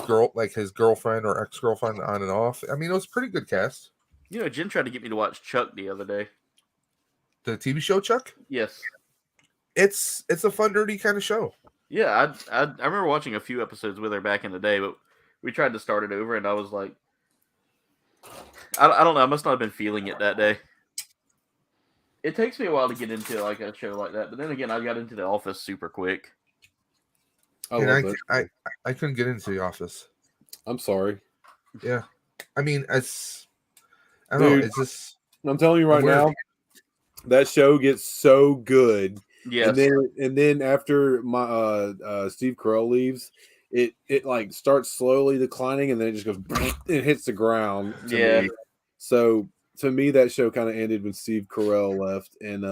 girlfriend or ex-girlfriend on and off. It was a pretty good cast. Jen tried to get me to watch Chuck the other day. The TV show Chuck? Yes. it's a fun, nerdy kind of show. Yeah, I remember watching a few episodes with her back in the day, but we tried to start it over, and I was like, I don't know, I must not have been feeling it that day. It takes me a while to get into like a show like that, but then again, I got into The Office super quick. I couldn't get into The Office. I'm sorry. Yeah, I mean, I don't know. It's just I'm telling you right now, that show gets so good. Yes. And then after my Steve Carell leaves, it like starts slowly declining, and then it just goes it hits the ground. Yeah. Me. So to me, that show kind of ended when Steve Carell left. And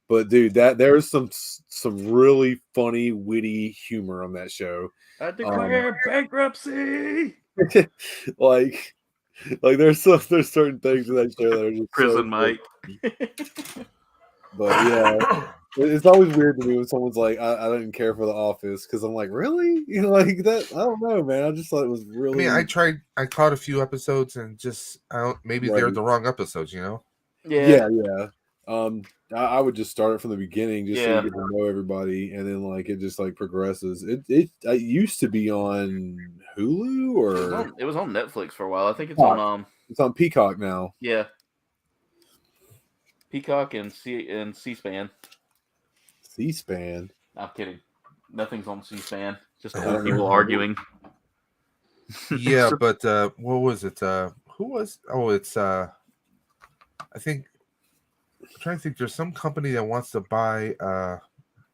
but dude, there's some really funny, witty humor on that show. I declare bankruptcy. like there's certain things in that show that are just Prison Mike. But yeah, it's always weird to me when someone's like, I didn't care for The Office, because I'm like, really? You know, like that? I don't know, man. I just thought it was really. I mean, I caught a few episodes and just maybe they're the wrong episodes, you know? Yeah. I would just start it from the beginning, just so you get to know everybody, and then like it just like progresses. It used to be on Hulu, or it was on Netflix for a while. I think it's on it's on Peacock now. Yeah, Peacock and C-SPAN. C-SPAN. I'm kidding. Nothing's on C-SPAN. Just old people arguing. Yeah, but what was it? Who was? Oh, it's I think. I'm trying to think. There's some company that wants to buy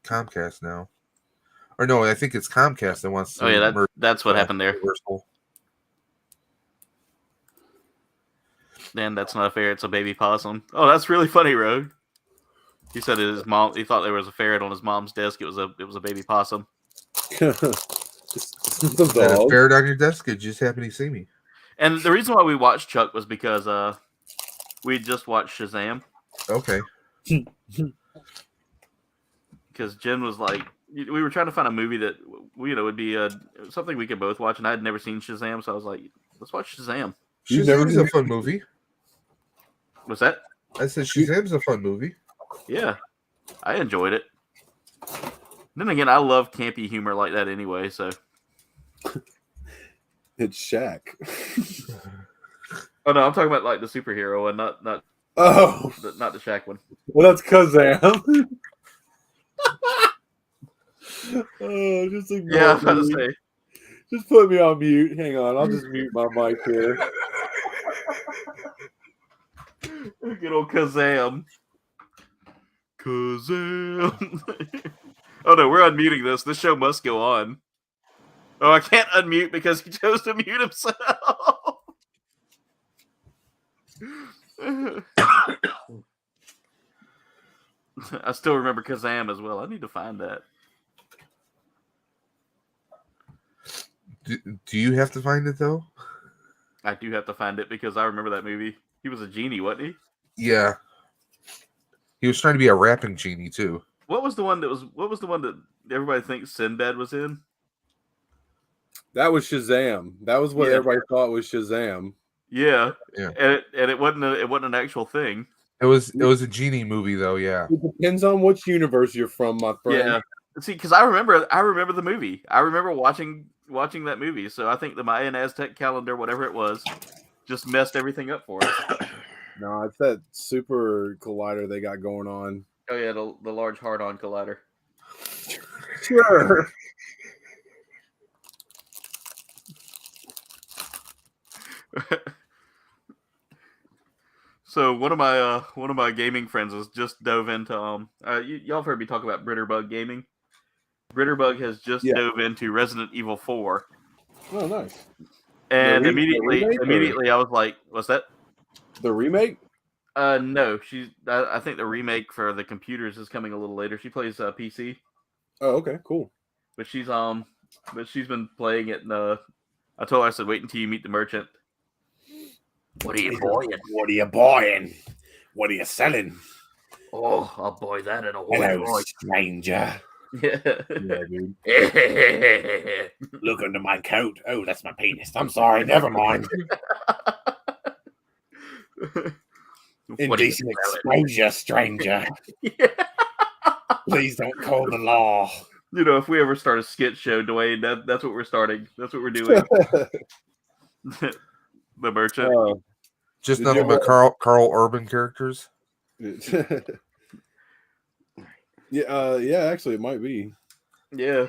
Comcast now, or no? I think it's Comcast that wants to. Oh yeah, that's what happened there. Universal. Man, that's not fair. It's a baby possum. Oh, that's really funny, Rogue. He said his mom. He thought there was a ferret on his mom's desk. It was a baby possum. Is that a ferret on your desk? It just happened to see me. And the reason why we watched Chuck was because we just watched Shazam. Okay. Because Jen was like, we were trying to find a movie that would be something we could both watch, and I had never seen Shazam, so I was like, let's watch Shazam. Shazam's a fun movie. What's that? I said Shazam's a fun movie. Yeah, I enjoyed it. Then again, I love campy humor like that anyway, so. It's Shaq. Oh no, I'm talking about like the superhero one, not not the Shaq one. Well, that's Kazam. Oh, just ignore I was about to say. Just put me on mute. Hang on, I'll just mute my mic here. Good old Kazam. Kazam. Oh no, we're unmuting this. This show must go on. Oh, I can't unmute because he chose to mute himself. I still remember Kazam as well. I need to find that. Do you have to find it though? I do have to find it because I remember that movie. He was a genie, wasn't he? Yeah. He was trying to be a rapping genie too. What was the one that everybody thinks Sinbad was in? That was Shazam. That was what everybody thought was Shazam. Yeah. And it wasn't an actual thing. It was a genie movie though, yeah. It depends on which universe you're from, my friend. Yeah. See, because I remember the movie. I remember watching that movie. So I think the Mayan Aztec calendar, whatever it was, just messed everything up for us. No, it's that super collider they got going on. Oh yeah, the large hard-on collider. Sure. So one of my gaming friends has just dove into y'all have heard me talk about Britterbug Gaming. Britterbug has just dove into Resident Evil 4. Oh, nice. And immediately I was like, what's that? The remake? No, I think the remake for the computers is coming a little later. She plays PC. Oh, okay, cool. But she's been playing it, and I told her, I said, wait until you meet the merchant. What are you buying? What are you buying? What are you selling? Oh, I'll buy that in a Hello, white. stranger. Yeah, dude. Look under my coat. Oh, that's my penis. I'm sorry. Never mind. Indecent exposure, stranger. Please don't call the law. You know, if we ever start a skit show, Dwayne, that's what we're starting. That's what we're doing. The merchant. Just Did nothing you but Carl Urban characters. Yeah, actually, it might be. Yeah.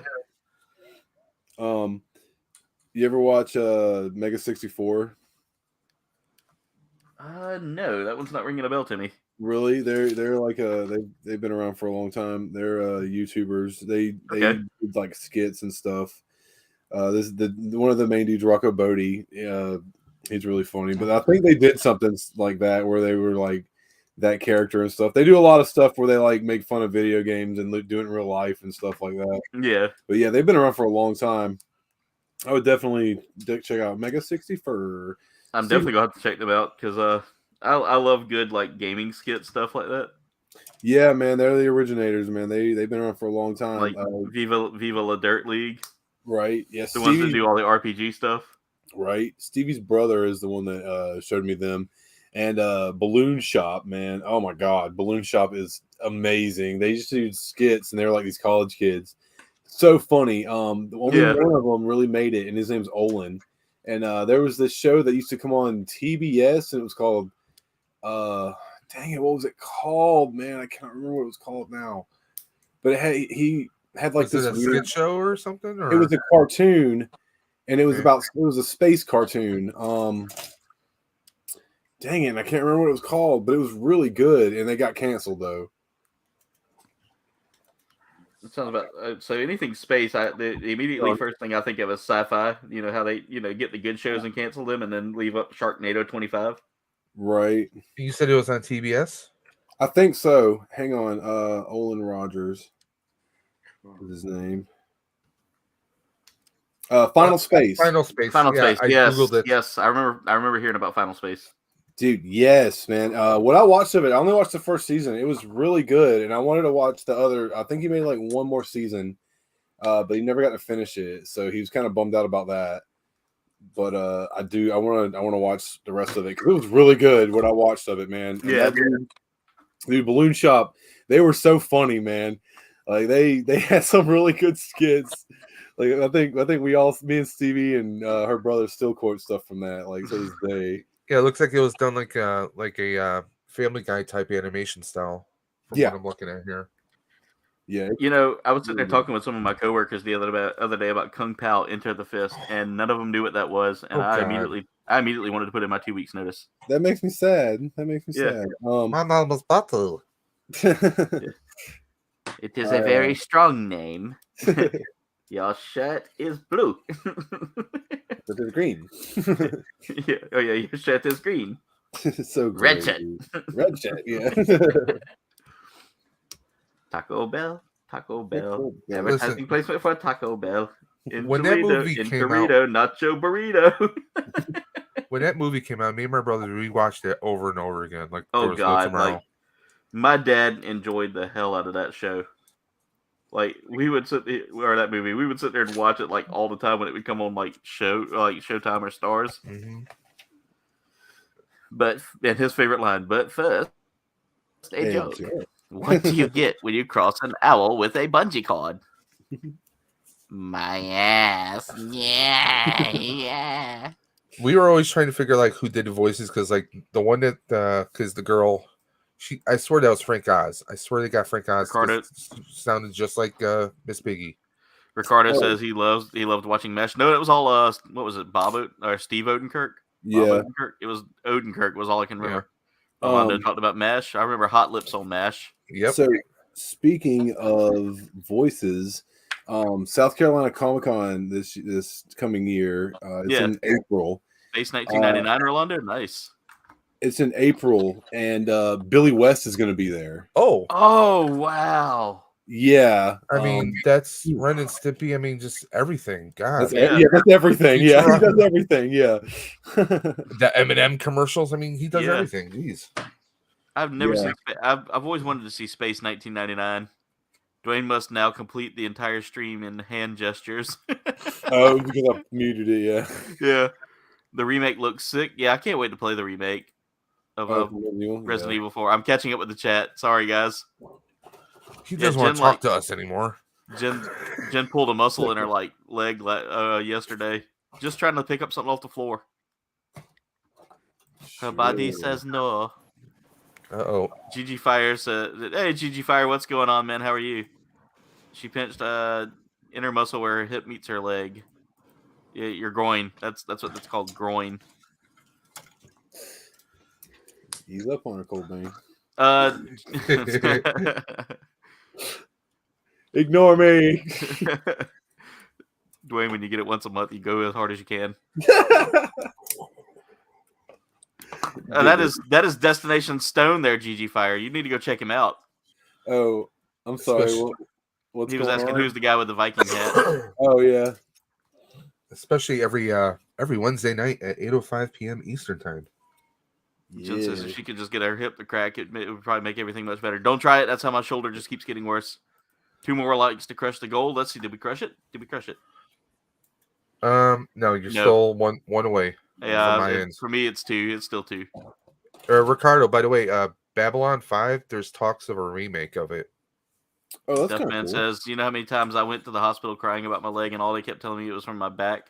You ever watch Mega 64? No, that one's not ringing a bell to me. Really? They're like they've been around for a long time. They're YouTubers. They Okay. did like skits and stuff. This is one of the main dudes, Rocco Bodie. He's really funny. But I think they did something like that where they were like that character and stuff. They do a lot of stuff where they like make fun of video games and do it in real life and stuff like that. Yeah. But yeah, they've been around for a long time. I would definitely check out Mega 64. I'm definitely gonna have to check them out because I love good like gaming skit stuff like that. Yeah, man, they're the originators, man. They've been around for a long time. Like Viva La Dirt League. Right. Yes. The ones that do all the RPG stuff. Right. Stevie's brother is the one that showed me them. And Balloon Shop, man. Oh my God. Balloon Shop is amazing. They just do skits and they're like these college kids. So funny. Only one of them really made it, and his name's Olin. And there was this show that used to come on TBS, and it was called dang it, what was it called? Man, I can't remember what it was called now. But he had like Was this it a skit show or something? Or? It was a cartoon, and it was it was a space cartoon. Dang it, I can't remember what it was called, but it was really good, and they got canceled though. It sounds about so anything space. The first thing I think of is sci-fi. You know how they get the good shows and cancel them, and then leave up Sharknado 25. Right. You said it was on TBS? I think so. Hang on, Olin Rogers is his name. Final Space. Final Space. Final Space. Yes. Googled it. Yes. I remember hearing about Final Space. Dude, yes, man. What I watched of it, I only watched the first season. It was really good, and I wanted to watch the other. I think he made like one more season, but he never got to finish it, so he was kind of bummed out about that. But I want to watch the rest of it because it was really good. What I watched of it, man. And yeah, dude, Balloon Shop. They were so funny, man. Like they had some really good skits. Like I think we all, me and Stevie and her brother, still quote stuff from that. Like to this day. Yeah, it looks like it was done like a Family Guy type animation style. From what I'm looking at here. Yeah, I was sitting there talking with some of my coworkers the other day about Kung Pao Enter the Fist, and none of them knew what that was, and I immediately wanted to put in my 2 weeks notice. That makes me sad. Sad. My name is Batu. It is a very strong name. Your shirt is blue. But it's green. Yeah. Oh yeah, your shirt is green. So great, Red shirt. Red shirt, yeah. Taco Bell. Bell. Advertising placement for Taco Bell. When that movie came out, nacho burrito. When that movie came out, me and my brother rewatched it over and over again. Like, oh God, like my dad enjoyed the hell out of that show. Like we would sit there and watch it like all the time when it would come on like Showtime or Stars. Mm-hmm. And his favorite line, but first, a joke. What do you get when you cross an owl with a bungee cord? My ass. Yeah. We were always trying to figure like who did the voices because like the one that because the girl, I swear that was Frank Oz. I swear they got Frank Oz. Ricardo sounded just like Miss Piggy. Ricardo says he loved watching Mesh. No, it was all what was it, Steve Odenkirk? Yeah, Odenkirk. It was Odenkirk was all I can remember. Yeah. Armando talked about MASH. I remember Hot Lips on MASH. Yep. So speaking of voices, South Carolina Comic-Con this coming year. It's in April. Space 1999, Rolando. Nice. It's in April, and Billy West is going to be there. Oh, wow. Yeah. I mean, that's Ren and Stimpy. I mean, just everything. God. That's everything. Yeah, he does everything. Yeah. The M&M commercials. I mean, he does everything. Jeez. I've never seen. I've always wanted to see Space 1999. Dwayne must now complete the entire stream in hand gestures. Oh, because I muted it. Yeah. Yeah. The remake looks sick. Yeah, I can't wait to play the remake of Resident Evil 4. I'm catching up with the chat. Sorry, guys. He doesn't want to talk to us anymore. Jen pulled a muscle in her leg yesterday, just trying to pick up something off the floor. Her body says no. Uh-oh. GG Fire said, "Hey, GG Fire, what's going on, man? How are you?" She pinched inner muscle where her hip meets her leg. Yeah, your groin. That's what that's called, groin. He's up on her, Kouldbayne. Ignore me. Dwayne, when you get it once a month, you go as hard as you can. That is Destination Stone there, GG Fire. You need to go check him out. Oh, I'm sorry. What's He was going asking on? who's the guy with the Viking hat. Oh yeah. Especially every Wednesday night at 8:05 p.m. Eastern time. Jen says if she could just get her hip to crack, it would probably make everything much better. Don't try it. That's how my shoulder just keeps getting worse. 2 more likes to crush the goal. Let's see. Did we crush it? No, you're still one away. Yeah, for me, it's 2. It's still 2. Ricardo, by the way, Babylon 5, there's talks of a remake of it. Oh, that's Deathman cool. says, you know how many times I went to the hospital crying about my leg, and all they kept telling me it was from my back?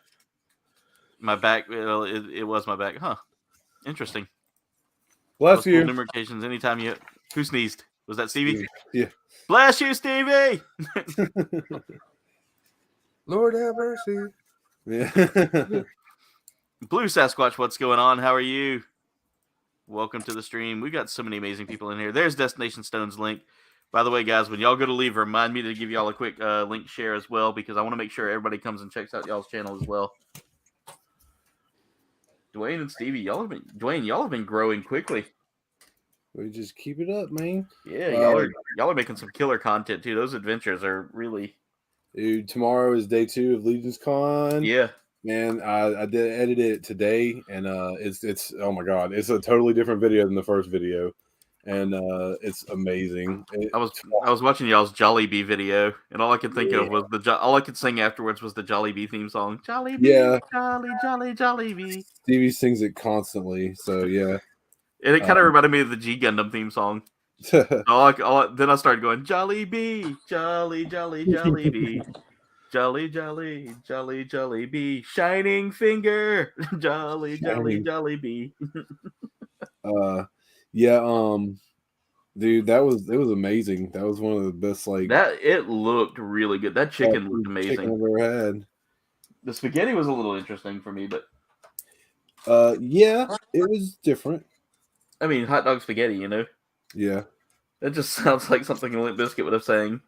My back, well, it was my back. Huh. Interesting. Bless you. Numerous occasions, anytime you... Who sneezed? Was that Stevie? Yeah. Bless you, Stevie! Lord have mercy. Yeah. Blue Sasquatch, what's going on? How are you? Welcome to the stream. We got so many amazing people in here. There's Destination Stone's link. By the way, guys, when y'all go to leave, remind me to give y'all a quick link share as well, because I want to make sure everybody comes and checks out y'all's channel as well. Dwayne and Stevie, y'all have been growing quickly. We just keep it up, man. Yeah, y'all are making some killer content too. Those adventures are really. Dude, tomorrow is day 2 of Legion's Con. Yeah. Man, I did edit it today, and it's oh my god, it's a totally different video than the first video, and it's amazing. I was watching y'all's Jollibee video, and all I could think of was all I could sing afterwards was the Jollibee theme song. Jollibee, yeah, Jollibee. Stevie sings it constantly, so yeah. And it kind of reminded me of the G Gundam theme song. Then I started going Jollibee, jolly, jolly, Jollibee. Jolly, jolly, jolly, jolly bee, shining finger, jolly, jolly, jolly bee. Yeah, dude, it was amazing. That was one of the best. It looked really good. That chicken looked amazing. Chicken I've ever had. The spaghetti was a little interesting for me, but yeah, it was different. I mean, hot dog spaghetti, you know. Yeah, that just sounds like something Limp Bizkit would have sang.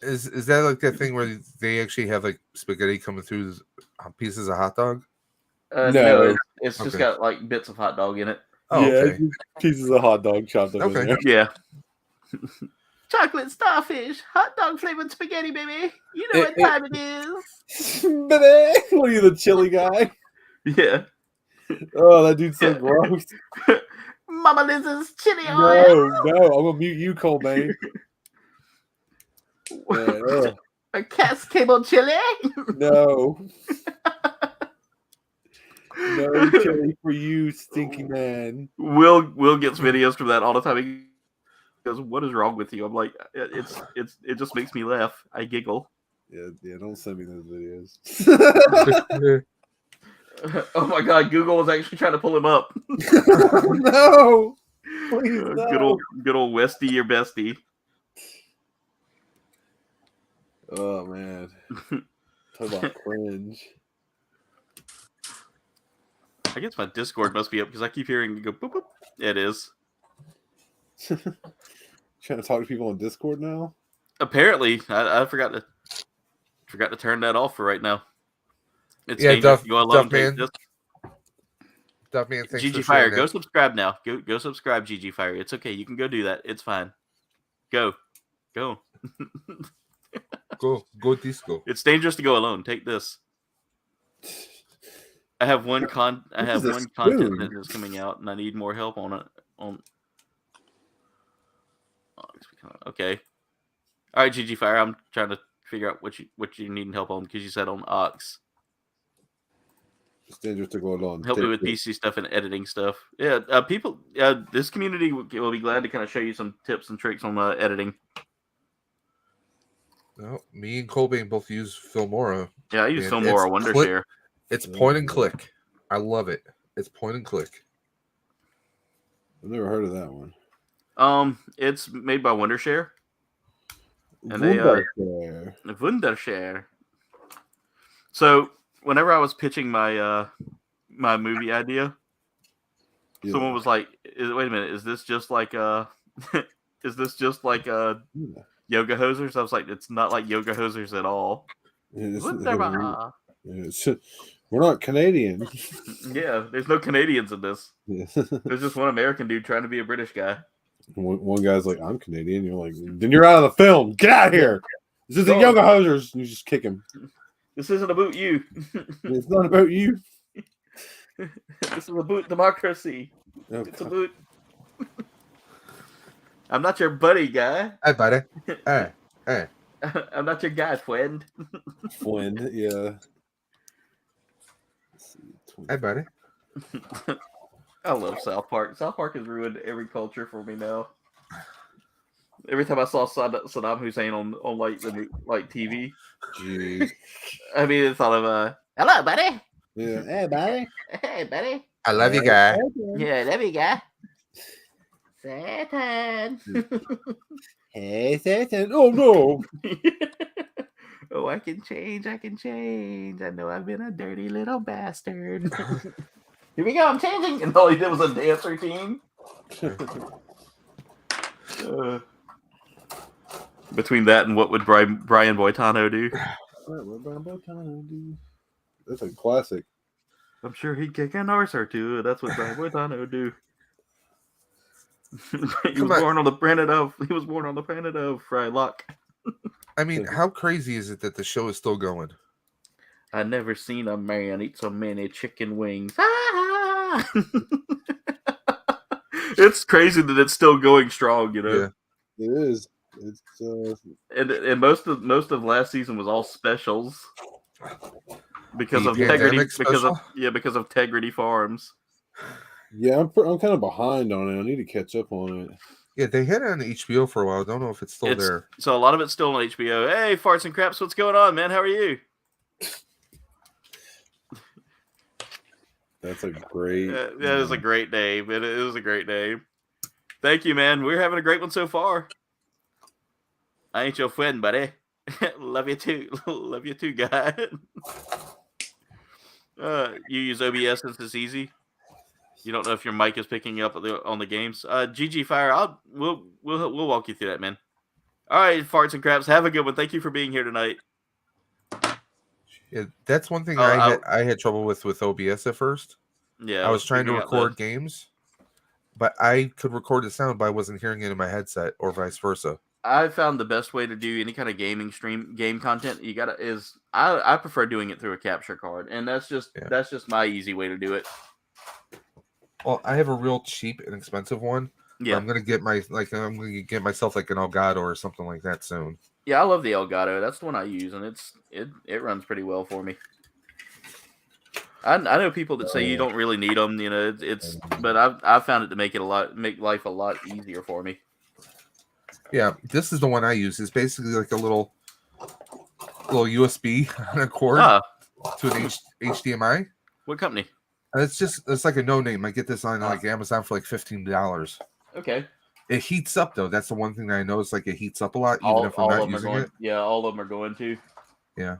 Is that like that thing where they actually have like spaghetti coming through pieces of hot dog? No, it's just got like bits of hot dog in it. Oh, yeah, okay. Pieces of hot dog chopped up in there. Yeah. Chocolate starfish, hot dog flavored spaghetti, baby. You know what time it is. Baby, what are you, the chili guy? Yeah. Oh, that dude's so gross. Mama Liz's chili oil. No, I'm gonna mute you, Kouldbayne. A Cascable chili? No. No chili for you, stinky man. Will gets videos from that all the time. He goes, "What is wrong with you?" I'm like, it just makes me laugh. I giggle. Yeah, don't send me those videos. Oh my god, Google was actually trying to pull him up. No. Please, no. Good old Westy, your bestie. Oh man. Talk about cringe. I guess my Discord must be up because I keep hearing you go boop boop. It is. Trying to talk to people on Discord now? Apparently, I forgot to turn that off for right now. It's Duffman, thanks GG Fire, go subscribe now. Go subscribe, GG Fire. It's okay. You can go do that. It's fine. Go. Go disco. It's dangerous to go alone. Take this. I have one content that is coming out, and I need more help on it. Okay. All right, GG Fire. I'm trying to figure out what you need help on because you said on Ox. It's dangerous to go alone. Help me with PC stuff and editing stuff. Yeah, people. This community will be glad to kind of show you some tips and tricks on editing. No, me and Kouldbayne both use Filmora. Yeah, I use Man, Filmora Wondershare. It's point and click. I love it. It's point and click. I've never heard of that one. It's made by Wondershare. And Wondershare. So whenever I was pitching my my movie idea, someone was like, "Wait a minute, is this just like Yoga Hosers?" I was like, "It's not like Yoga Hosers at all." We're not Canadian. Yeah, there's no Canadians in this. There's just one American dude trying to be a British guy. One guy's like, "I'm Canadian." You're like, "Then you're out of the film. Get out of here. This is the Yoga Hosers." You just kick him. This isn't about you. It's not about you. This is about democracy. Oh, it's about. I'm not your buddy, guy. Hey, buddy. Hey. I'm not your guy, friend. Friend, yeah. Hey, buddy. I love South Park. South Park has ruined every culture for me now. Every time I saw Saddam Hussein on like TV, jeez. I mean, thought of hello, buddy. Yeah, hey, buddy. Hey, buddy. I love you, guy. Yeah, I love you, guy. Satan. Hey, Satan. Oh no. Oh, I can change. I know I've been a dirty little bastard. Here we go. I'm changing. And all he did was a dance routine. Between that and what would Brian Boitano do? That's a classic. I'm sure he'd kick an arse or two. That's what Brian Boitano would do. He was born on the planet of Frylock. I mean, how crazy is it that the show is still going? I never seen a man eat so many chicken wings. Ah! It's crazy that it's still going strong, you know. Yeah. It is. It's and most of last season was all specials because of Integrity because of Integrity Farms. Yeah, I'm kind of behind on it. I need to catch up on it. Yeah, they had it on HBO for a while. I don't know if it's still there. So a lot of it's still on HBO. Hey, Farts and Craps, what's going on, man? How are you? That's a great. That is a great name. It is a great name. Thank you, man. We're having a great one so far. I ain't your friend, buddy. Love you too. Love you too, guy. You use OBS since it's easy. You don't know if your mic is picking up on the games. GG Fire, we'll walk you through that, man. All right, Farts and Craps, have a good one. Thank you for being here tonight. Yeah, that's one thing I had trouble with OBS at first. Yeah, I was trying to record games, but I could record the sound, but I wasn't hearing it in my headset, or vice versa. I found the best way to do any kind of game content. I prefer doing it through a capture card, and that's just my easy way to do it. Well, I have a real cheap and expensive one. Yeah, I'm gonna get myself like an Elgato or something like that soon. Yeah, I love the Elgato. That's the one I use, and it runs pretty well for me. I know people that say you don't really need them, you know. But I've found it to make life a lot easier for me. Yeah, this is the one I use. It's basically like a little USB on a cord to an HDMI. What company? It's like a no name. I get this on like Amazon for like $15. Okay. It heats up though. That's the one thing that I noticed. Like it heats up a lot, even if I'm not using it. Yeah, all of them are going to. Yeah.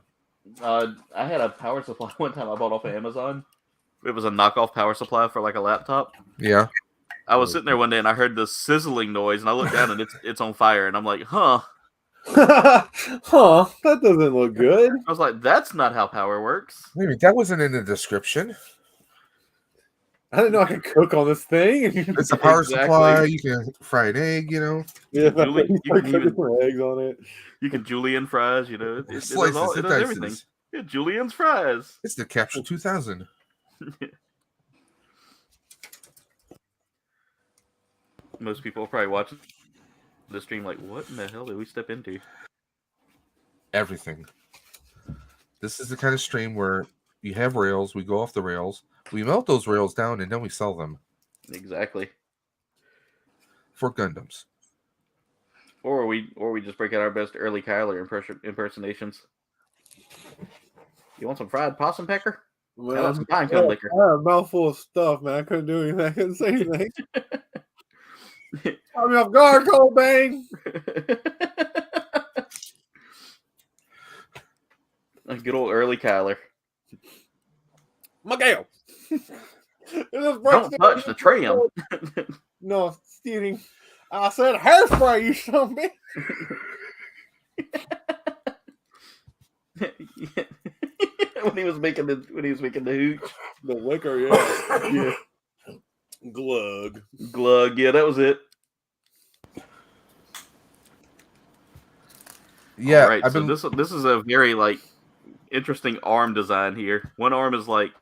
I had a power supply one time I bought off of Amazon. It was a knockoff power supply for like a laptop. Yeah. I was sitting there one day and I heard this sizzling noise, and I looked down and it's on fire, and I'm like, huh. Huh, that doesn't look good. I was like, that's not how power works. Maybe that wasn't in the description. I didn't know I could cook on this thing. It's a power supply. You can fry an egg, you know. Yeah, you can even put eggs on it. You can julienne fries, you know. It does everything. Yeah, julienne's fries. It's the Capture 2000. Most people are probably watching the stream like, what in the hell did we step into? Everything. This is the kind of stream where you have rails, we go off the rails, we melt those rails down, and then we sell them. Exactly. For Gundams. Or we just break out our best early Kyler impersonations. You want some fried possum pecker? How about some pine cone liquor? I had a mouthful of stuff, man. I couldn't do anything. I couldn't say anything. Caught me off guard, Kouldbayne. A good old early Kyler. Miguel. Don't touch the trim. No, stealing. I said hairspray, you son of a bitch. when he was making the hooch. The liquor, yeah. Yeah. Glug, yeah, that was it. Yeah, All right, so this is a very like interesting arm design here. One arm is like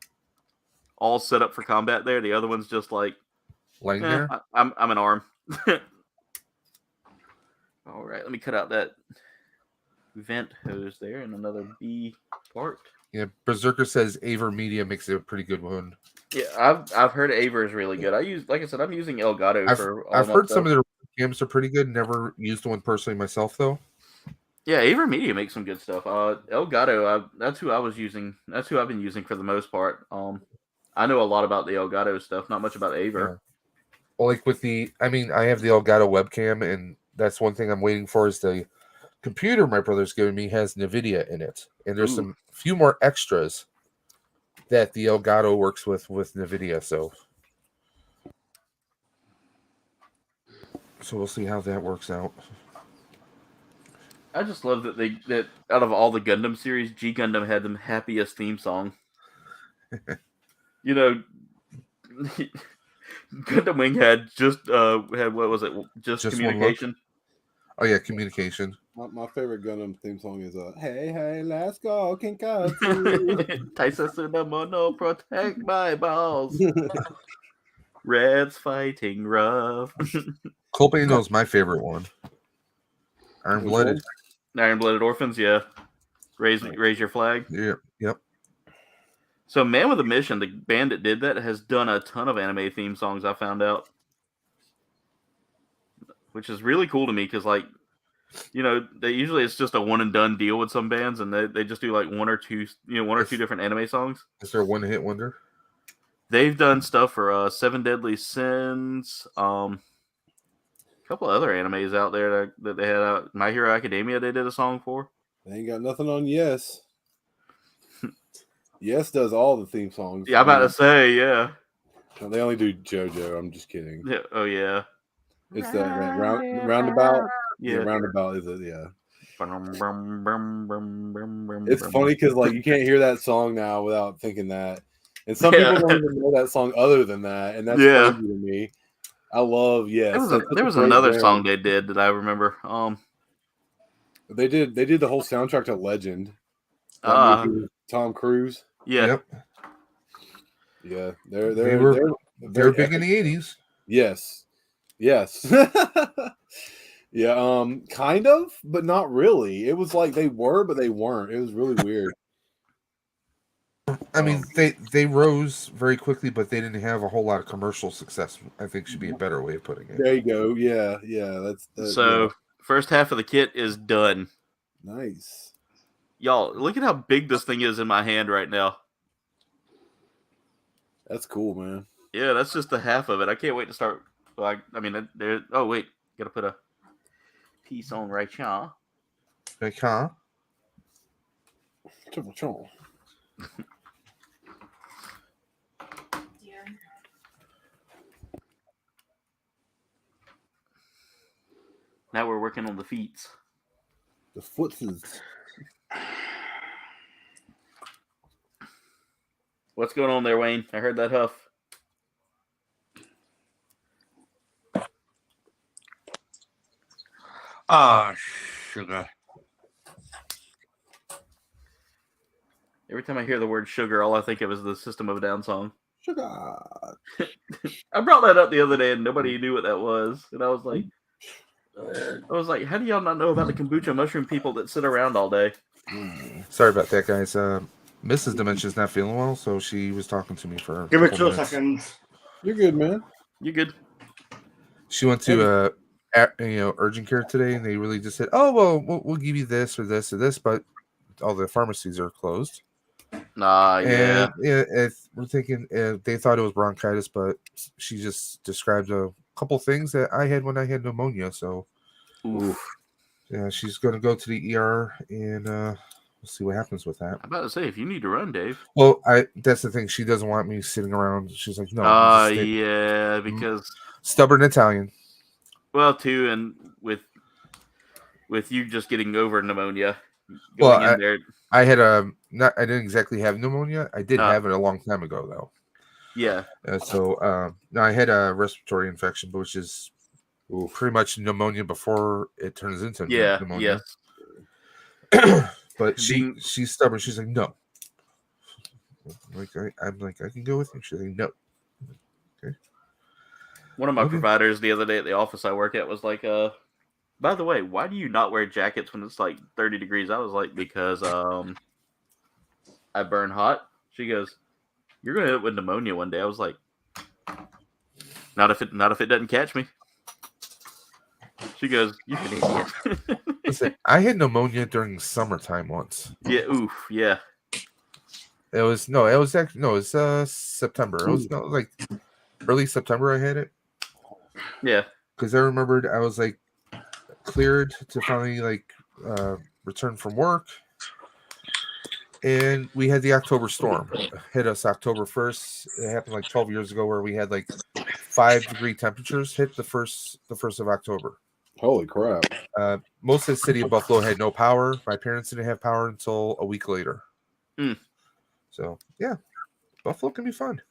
all set up for combat there. The other one's just like laying there. I'm an arm. All right, let me cut out that vent hose there and another B part. Yeah, Berserker says Aver Media makes it a pretty good one. Yeah, I've heard Aver is really good. I'm using Elgato for all I've my heard stuff. some of their games are pretty good. Never used one personally myself though. Yeah, Aver Media makes some good stuff. Elgato, that's who I was using. That's who I've been using for the most part. I know a lot about the Elgato stuff, not much about Aver. Yeah. Well, like with I have the Elgato webcam, and that's one thing I'm waiting for is the computer my brother's giving me has NVIDIA in it, and there's some few more extras that the Elgato works with NVIDIA. So we'll see how that works out. I just love that out of all the Gundam series, G Gundam had the happiest theme song. You know, Gundam Wing had what was it? Just communication. Oh yeah, communication. My favorite Gundam theme song is Hey, let's go, Kinkatsu. Taisasuna Mono, protect my balls. Red's fighting rough. Kouldbayne knows my favorite one. Iron-Blooded Orphans, yeah. Raise your flag. Yeah, yep. So Man with a Mission, the band that did that, has done a ton of anime theme songs, I found out. Which is really cool to me, because, like, you know, it's just a one and done deal with some bands, and they just do like one or two different anime songs. Is there a one-hit wonder? They've done stuff for Seven Deadly Sins, a couple of other animes out there that they had out. My Hero Academia, they did a song for. They ain't got nothing on Yes. Yes does all the theme songs. Yeah, I'm about to say, yeah. No, they only do JoJo. I'm just kidding. Yeah. Oh yeah. It's that roundabout. Yeah, roundabout is it? Yeah. It's It's funny because like you can't hear that song now without thinking that, and some people don't even know that song other than that, and that's crazy to me. I love There was another song they did that I remember. They did the whole soundtrack to Legend. Tom Cruise. Yeah. Yep. Yeah, They were big in the 80s. Yes. Yeah, kind of, but not really. It was like they were, but they weren't. It was really weird. I mean, they rose very quickly, but they didn't have a whole lot of commercial success. I think should be a better way of putting it. There you go. Yeah. That's so. First half of the kit is done. Nice. Y'all, look at how big this thing is in my hand right now. That's cool, man. Yeah, that's just the half of it. I can't wait to start. Oh wait, gotta put a piece on right here. Like, huh? Now we're working on the feet. The footses. What's going on there, Wayne? I heard that huff. Sugar. Every time I hear the word sugar, all I think of is the System of a Down song. Sugar. I brought that up the other day and nobody knew what that was. And I was like, how do y'all not know about the kombucha mushroom people that sit around all day? Sorry about that, guys. Mrs. Dementia's not feeling well, so she was talking to me for. Give it 2 seconds. You're good, man. You good? She went to urgent care today, and they really just said, "Oh well, we'll give you this or this or this," but all the pharmacies are closed. Yeah. And we're thinking they thought it was bronchitis, but she just described a couple things that I had when I had pneumonia. So, yeah, she's going to go to the ER, and we'll see what happens with that. I'm about to say, if you need to run, Dave. Well, that's the thing. She doesn't want me sitting around. She's like, no. Yeah, because stubborn Italian. Well, too, and with you just getting over pneumonia, I had I didn't exactly have pneumonia. I did have it a long time ago, though. Yeah. So I had a respiratory infection, which is pretty much pneumonia before it turns into pneumonia. Yes. But she's stubborn. She's like, no. I'm like, I can go with you. She's like, no. Okay. One of my providers the other day at the office I work at was like, by the way, why do you not wear jackets when it's like 30 degrees? I was like, because I burn hot. She goes, you're gonna end up with pneumonia one day. I was like, not if it doesn't catch me. She goes, you can idiot. Listen, I had pneumonia during summertime once. Yeah, yeah. It was September. It was like early September I had it. Yeah. Because I remembered I was like cleared to finally like return from work. And we had the October storm hit us October 1st. It happened like 12 years ago where we had like 5-degree temperatures hit the first of October. Holy crap. Most of the city of Buffalo had no power. My parents didn't have power until a week later. So, yeah, Buffalo can be fun.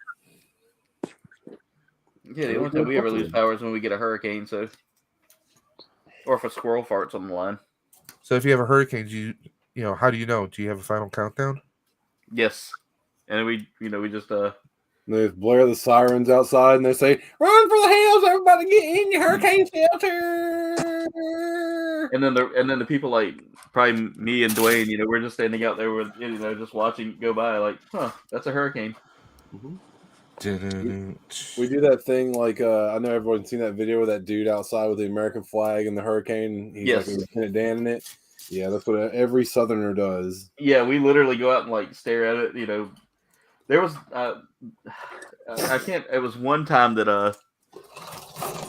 Yeah, the only time we ever lose power is when we get a hurricane, so, or if a squirrel farts on the line. So if you have a hurricane, you know, how do you know? Do you have a final countdown? Yes. And we just they blare the sirens outside and they say, "Run for the hills, everybody get in your hurricane shelter." And then the people like probably me and Dwayne, we're just standing out there with just watching go by like, that's a hurricane. We do that thing like I know everyone's seen that video with that dude outside with the American flag and the hurricane. He's like Lieutenant Dan in it. Yeah, that's what every Southerner does. Yeah, we literally go out and like stare at it. There was it was one time that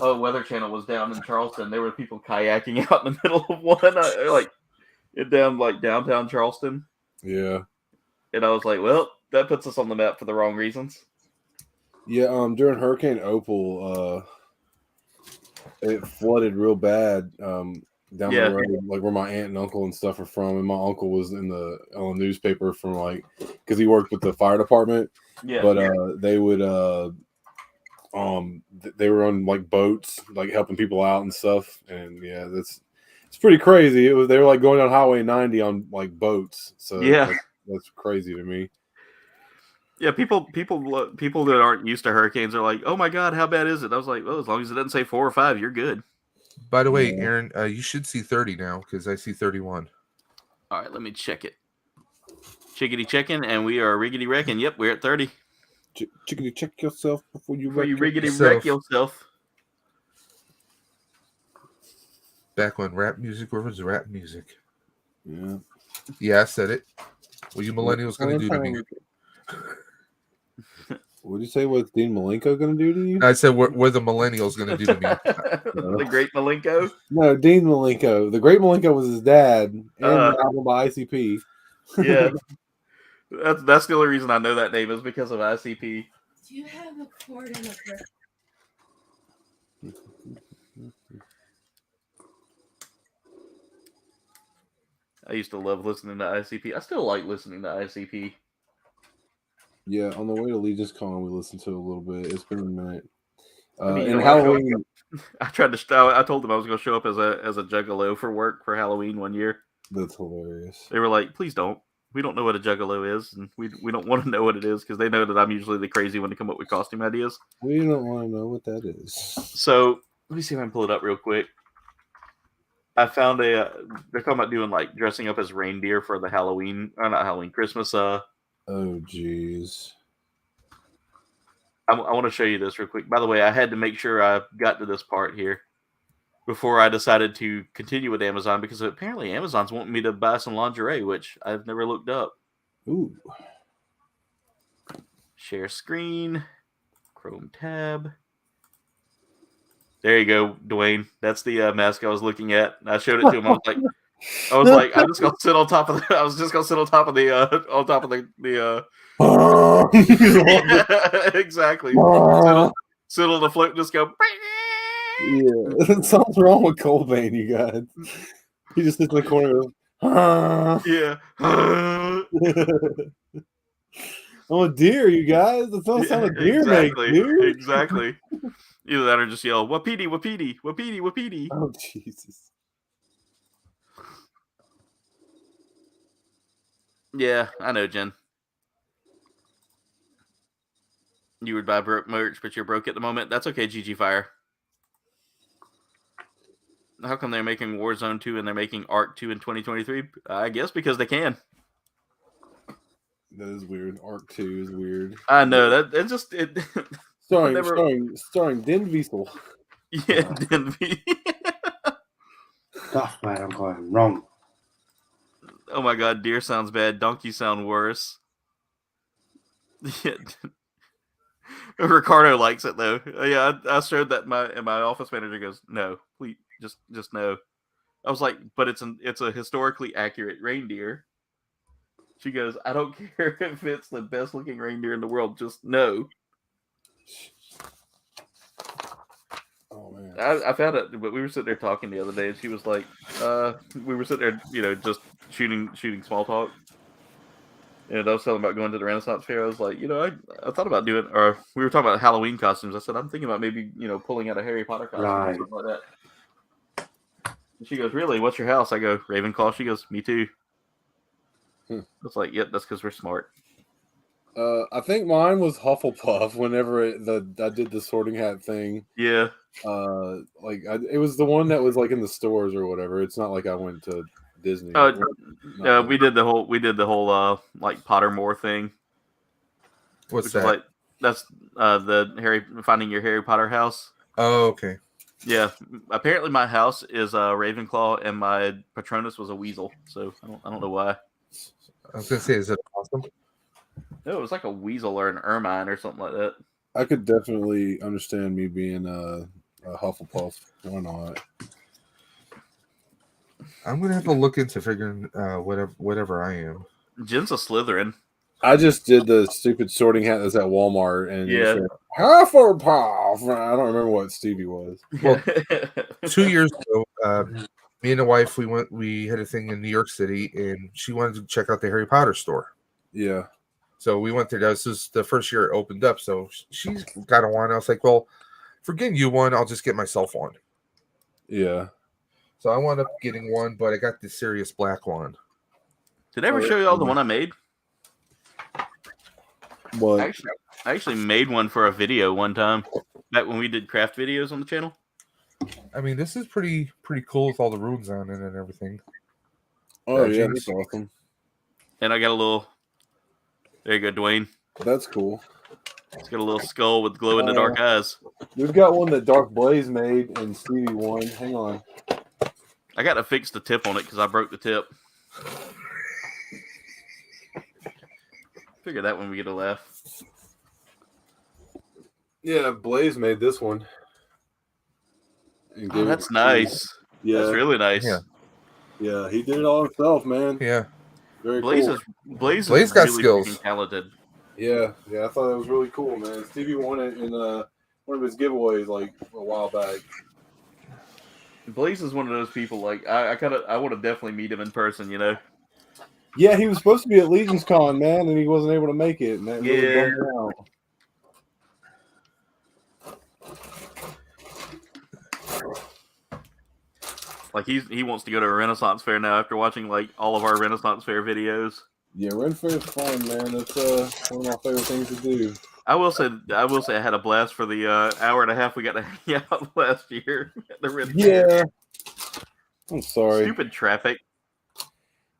Weather Channel was down in Charleston. There were people kayaking out in the middle of one down downtown Charleston. Yeah. And I was like, well, that puts us on the map for the wrong reasons. Yeah, during Hurricane Opal, it flooded real bad down the road, like where my aunt and uncle and stuff are from. And my uncle was on the newspaper from because he worked with the fire department. Yeah. But they would they were on like boats, like helping people out and stuff. And yeah, it's pretty crazy. They were like going down Highway 90 on like boats. So yeah, that's crazy to me. Yeah, people that aren't used to hurricanes are like, "Oh my God, how bad is it?" I was like, "Well, as long as it doesn't say 4 or 5, you're good." By the way, Aaron, you should see 30 now because I see 31. All right, let me check it. Chickity checking, and we are riggedy wrecking. Yep, we're at 30. Chickity check yourself before you riggedy wreck yourself. Back when rap music was rap music. Yeah. Yeah, I said it. What you millennials gonna do to me? What did you say? What's Dean Malenko going to do to you? I said, what the millennials going to do to me? The Great Malenko? No, Dean Malenko. The Great Malenko was his dad and the album by ICP. Yeah. That's the only reason I know that name is because of ICP. Do you have a cord and a brick? I used to love listening to ICP. I still like listening to ICP. Yeah, on the way to Legion's Con, we listened to it a little bit. It's been a minute. And Halloween, I told them I was going to show up as a juggalo for work for Halloween one year. That's hilarious. They were like, "Please don't. We don't know what a juggalo is, and we don't want to know what it is because they know that I'm usually the crazy one to come up with costume ideas. We don't want to know what that is." So let me see if I can pull it up real quick. I found they're talking about doing like dressing up as reindeer for the Christmas. Oh, geez. I want to show you this real quick. By the way, I had to make sure I got to this part here before I decided to continue with Amazon because apparently Amazon's wanting me to buy some lingerie, which I've never looked up. Ooh. Share screen, Chrome tab. There you go, Dwayne. That's the mask I was looking at. I showed it to him. I was like, I'm just gonna sit on top of the. I was just gonna sit on top of the. Yeah, exactly. Sit on the float and just go. Yeah, something's wrong with Kouldbayne, you guys. He just sits in the corner. Yeah. I'm a deer, you guys. That's not sound a deer exactly. make, dude. Exactly. Either that or just yell, "Wapiti, wapiti, wapiti, wapiti." Oh Jesus. Yeah, I know, Jen. You would buy broke merch, but you're broke at the moment. That's okay, GG Fire. How come they're making Warzone 2 and they're making Arc 2 in 2023? I guess because they can. That is weird. Arc 2 is weird. I know that. It just it. Starring Din Wiesel. Yeah, Denby. That's where I'm going wrong. Oh my God, deer sounds bad. Donkey sound worse. Yeah. Ricardo likes it though. Yeah, I showed that and my office manager goes, "No, please, just no." I was like, "But it's a historically accurate reindeer." She goes, "I don't care if it's the best looking reindeer in the world, just no." Oh man. I found it, but we were sitting there talking the other day, and she was like, we were sitting there, just shooting small talk. And I was telling about going to the Renaissance Fair. I was like, I thought about doing, or we were talking about Halloween costumes. I said, I'm thinking about maybe, pulling out a Harry Potter costume or something like that. And she goes, really? What's your house? I go, Ravenclaw. She goes, me too. I was like, yep, that's because we're smart. I think mine was Hufflepuff whenever I did the sorting hat thing. Yeah. It was the one that was like in the stores or whatever. It's not like I went to Disney. We did the whole like Pottermore thing. What's that? Like, that's the finding your Harry Potter house. Oh, okay. Yeah, apparently my house is a Ravenclaw and my Patronus was a weasel. So I don't know why. I was gonna say, is it awesome? No, it was like a weasel or an ermine or something like that. I could definitely understand me being a Hufflepuff. Why not? I'm gonna have to look into figuring whatever I am. Jen's a Slytherin. I just did the stupid sorting hat that's at Walmart, and Yeah. Hufflepuff. I don't remember what Stevie was. Well, 2 years ago, me and the wife we had a thing in New York City, and she wanted to check out the Harry Potter store. Yeah. So we went there. This is the first year it opened up. So she's got a one. I was like, well, for getting you one, I'll just get myself one. Yeah. So I wound up getting one, but I got the Sirius Black one. Did I ever show you all the one I made? What? I actually made one for a video one time. Back when we did craft videos on the channel. I mean, this is pretty cool with all the runes on it and everything. Oh, yeah, that's awesome. And I got a little... There you go, Dwayne. That's cool. It's got a little skull with glow-in-the-dark eyes. We've got one that Dark Blaze made and Stevie won. Hang on. I got to fix the tip on it because I broke the tip. Figure that when we get a laugh. Yeah, Blaze made this one. Oh, that's nice. Yeah. That's really nice. Yeah, he did it all himself, man. Yeah. Very Blaze cool. Blaze got really skills. Talented. Yeah, I thought it was really cool, man. Stevie won it in one of his giveaways like a while back. Blaze is one of those people. Like I want to definitely meet him in person. Yeah, he was supposed to be at Legion's Con, man, and he wasn't able to make it. And that really bummed me out. Like he wants to go to a Renaissance Fair now after watching like all of our Renaissance Fair videos. Yeah, Ren Fair is fun, man. That's one of my favorite things to do. I will say I had a blast for the hour and a half we got to hang out last year at the Ren Fair. Yeah. I'm sorry. Stupid traffic.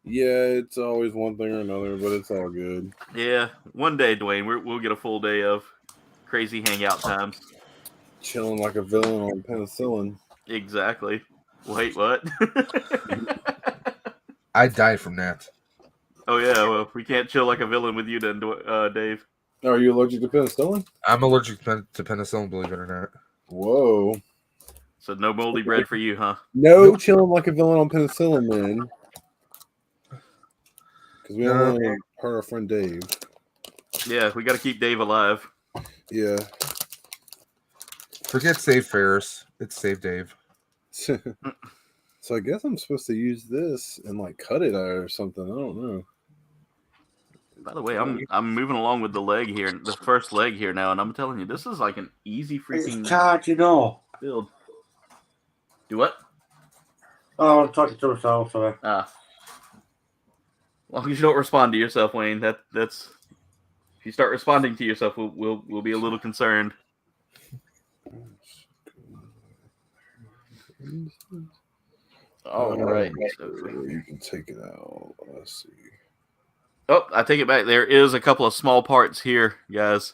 Yeah, it's always one thing or another, but it's all good. Yeah, one day, Dwayne, we'll get a full day of crazy hangout times. Chilling like a villain on penicillin. Exactly. Wait, what? I died from that. Oh yeah, well, we can't chill like a villain with you then, Dave. Are you allergic to penicillin? I'm allergic to penicillin, believe it or not. Whoa. So no moldy bread for you, huh? No chilling like a villain on penicillin, man. Because we don't No. want to hurt our friend Dave. Yeah, we got to keep Dave alive. Yeah. Forget Save Ferris. It's Save Dave. So I guess I'm supposed to use this and like cut it or something. I don't know. By the way, I'm moving along with the leg here, the first leg here now, and I'm telling you, this is like an easy freaking build. Do what? Oh, I'm talking to myself, sorry. As long as you don't respond to yourself, Wayne, that's if you start responding to yourself, we'll be a little concerned. All right, so You can take it out. Let's see. oh, I take it back. There is a couple of small parts here, guys.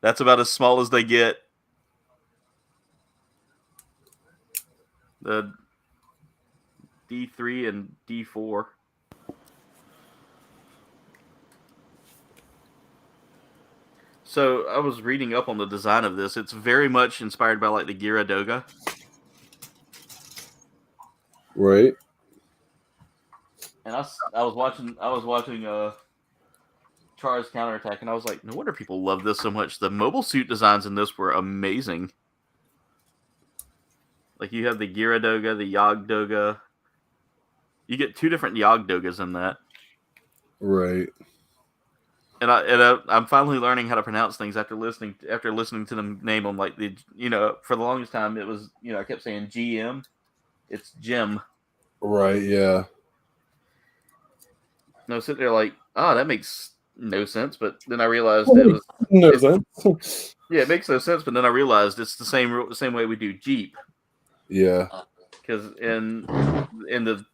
That's about as small as they get. The D3 and D4. So I was reading up on the design of this. It's very much inspired by like the Gyaradoga. Right. And I was watching Char's counterattack, and I was like, no wonder people love this so much. The mobile suit designs in this were amazing. Like you have the Gyaradoga, the Yogdoga. You get 2 different Yogdogas in that. Right. And I'm finally learning how to pronounce things after listening to them name them. Like for the longest time it was I kept saying GM. It's Jim. Right. Yeah. And I was sitting there like, that makes no sense. But then I realized it was No sense. yeah, it makes no sense. But then I realized it's the same way we do Jeep. Yeah. Because in the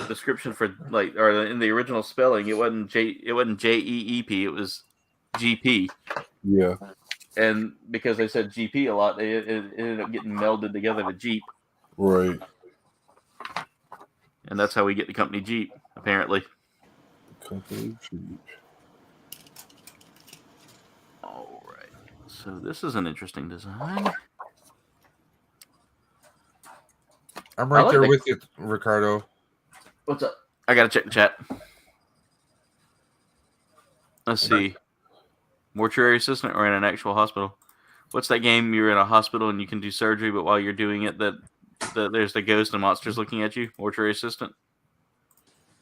description for or in the original spelling, it wasn't JEEP, it was GP. Yeah. And because they said GP a lot, it ended up getting melded together to Jeep. Right. And that's how we get the company Jeep, apparently. Company Jeep. All right. So this is an interesting design. I'm right like there the- with you, Ricardo. What's up? I gotta check the chat. Let's see. Mortuary assistant or in an actual hospital? What's that game? You're in a hospital and you can do surgery, but while you're doing it, there's the ghost and monsters looking at you. Mortuary assistant.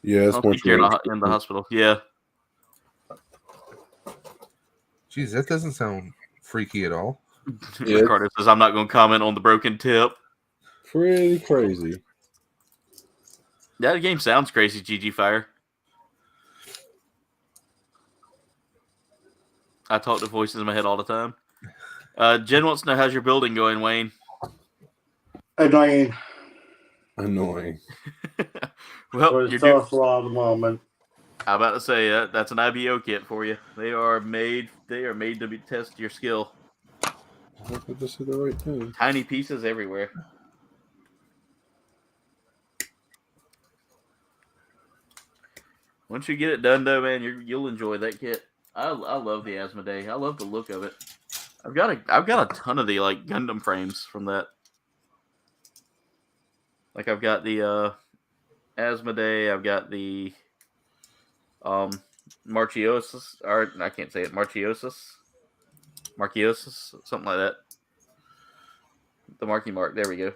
Yeah, it's I don't think you're more in the hospital. Yeah. Jeez, that doesn't sound freaky at all. Yeah. Ricardo says, I'm not going to comment on the broken tip. pretty crazy. That game sounds crazy, GG Fire. I talk to voices in my head all the time. Jen wants to know, how's your building going, Wayne? Annoying. Annoying. Well, But it's so slow at the moment. I'm about to say that's an IBO kit for you. They are made to test your skill. I hope I just said the right thing. Tiny pieces everywhere. Once you get it done, though, man, you'll enjoy that kit. I love the Asmodee. I love the look of it. I've got a ton of the Gundam frames from that. Like I've got the Asmodee. I've got the Marchiosis, or I can't say it. Marchiosis, something like that. The Marky Mark. There we go.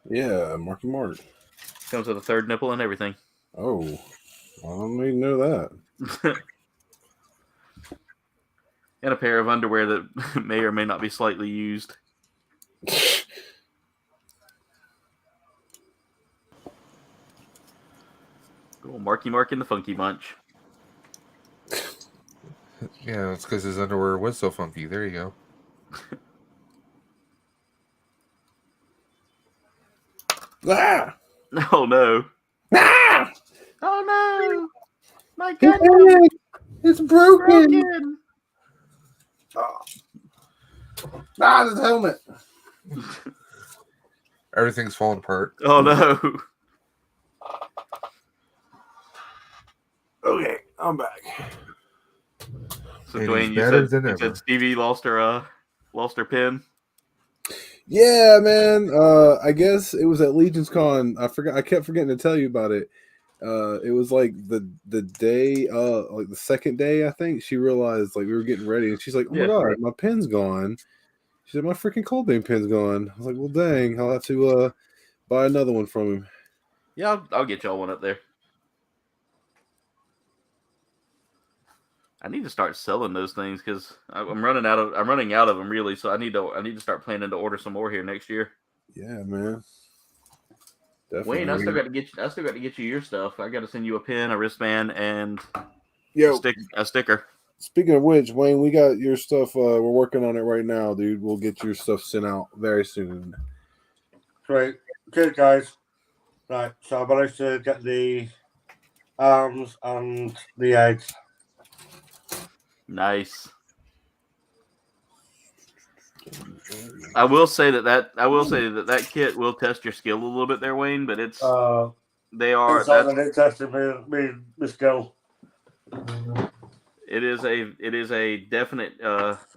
Yeah, Marky Mark. Comes with a third nipple and everything. Oh, I don't even know that. And a pair of underwear that may or may not be slightly used. Little Marky Mark and the Funky Bunch. Yeah, it's because his underwear was so funky. There you go. Ah! Oh no. Ah! Oh no. My goodness. It's broken. Broken. Ah, this helmet. All Everything's falling apart. Oh no. Okay, I'm back. So It is Dwayne, better you than said ever. Stevie lost her pin. Yeah, man. I guess it was at Legion's Con. I forgot. I kept forgetting to tell you about it. It was like the day, like the second day, I think. She realized like we were getting ready, and she's like, "Oh my Yeah. god, my pin's gone." She said, "My freaking Kouldbayne pin's gone." I was like, "Well, dang, I'll have to buy another one from him." Yeah, I'll get y'all one up there. I need to start selling those things because I'm running out of them really. So I need to start planning to order some more here next year. Yeah, man. Definitely. Wayne, I still got to get you your stuff. I got to send you a pin, a wristband, and a sticker. Speaking of which, Wayne, we got your stuff. We're working on it right now, dude. We'll get your stuff sent out very soon. Great. Cheers, guys. Right, so I managed to get the arms and the eggs. Nice. I will say that kit will test your skill a little bit there, Wayne. But it's testing me skill. It is a definite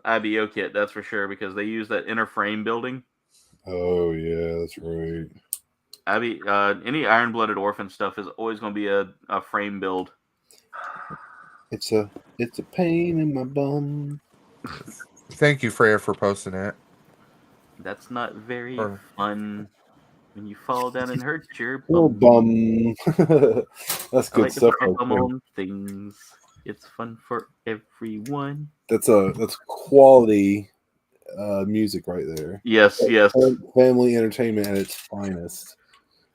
IBO kit, that's for sure, because they use that inner frame building. Oh yeah, that's right. Any iron-blooded orphan stuff is always going to be a frame build. It's a pain in my bum. Thank you, Freya, for posting that. That's not very fun when you fall down and hurt your Oh, bum. That's I good like stuff. to put them on things. It's fun for everyone. That's quality music right there. Yes. Family entertainment at its finest.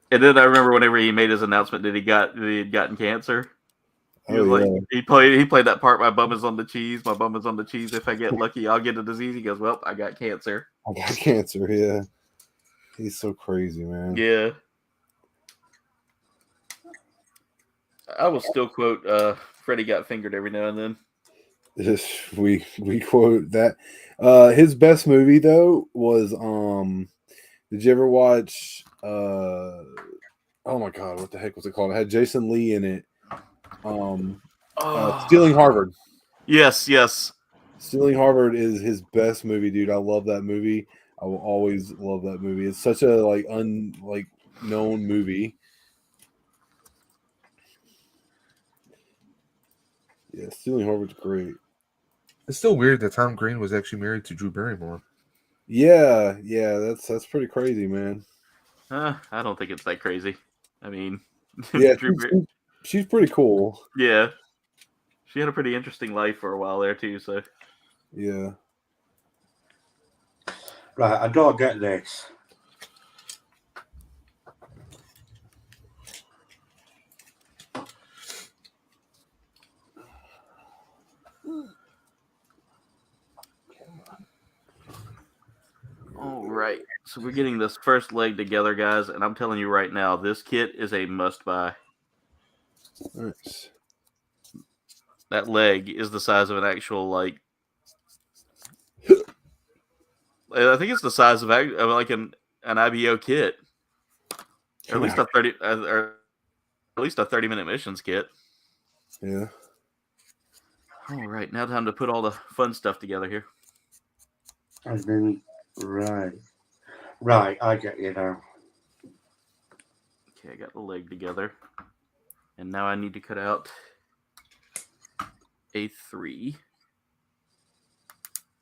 And then I remember whenever he made his announcement that he had gotten cancer. He was like, he played that part. My bum is on the cheese. My bum is on the cheese. If I get lucky, I'll get a disease. He goes, well, I got cancer. I got cancer. Yeah, he's so crazy, man. Yeah. I will still quote Freddie got fingered every now and then. We quote that. His best movie though was did you ever watch oh my god, what the heck was it called? It had Jason Lee in it. Stealing Harvard. Yes. Stealing Harvard is his best movie, dude. I love that movie. I will always love that movie. It's such a known movie. Yeah, Stealing Harvard's great. It's still weird that Tom Green was actually married to Drew Barrymore. Yeah, that's pretty crazy, man. I don't think it's that crazy. I mean, yeah, she's pretty cool. Yeah, she had a pretty interesting life for a while there too. So yeah. Right, I don't get this. All right, so we're getting this first leg together, guys, and I'm telling you right now, this kit is a must-buy. Nice. That leg is the size of an actual I think it's the size of like an IBO kit, or at least a 30-minute missions kit. Yeah. All right, now time to put all the fun stuff together here. And then right, I get you now. Okay, I got the leg together, and now I need to cut out A3,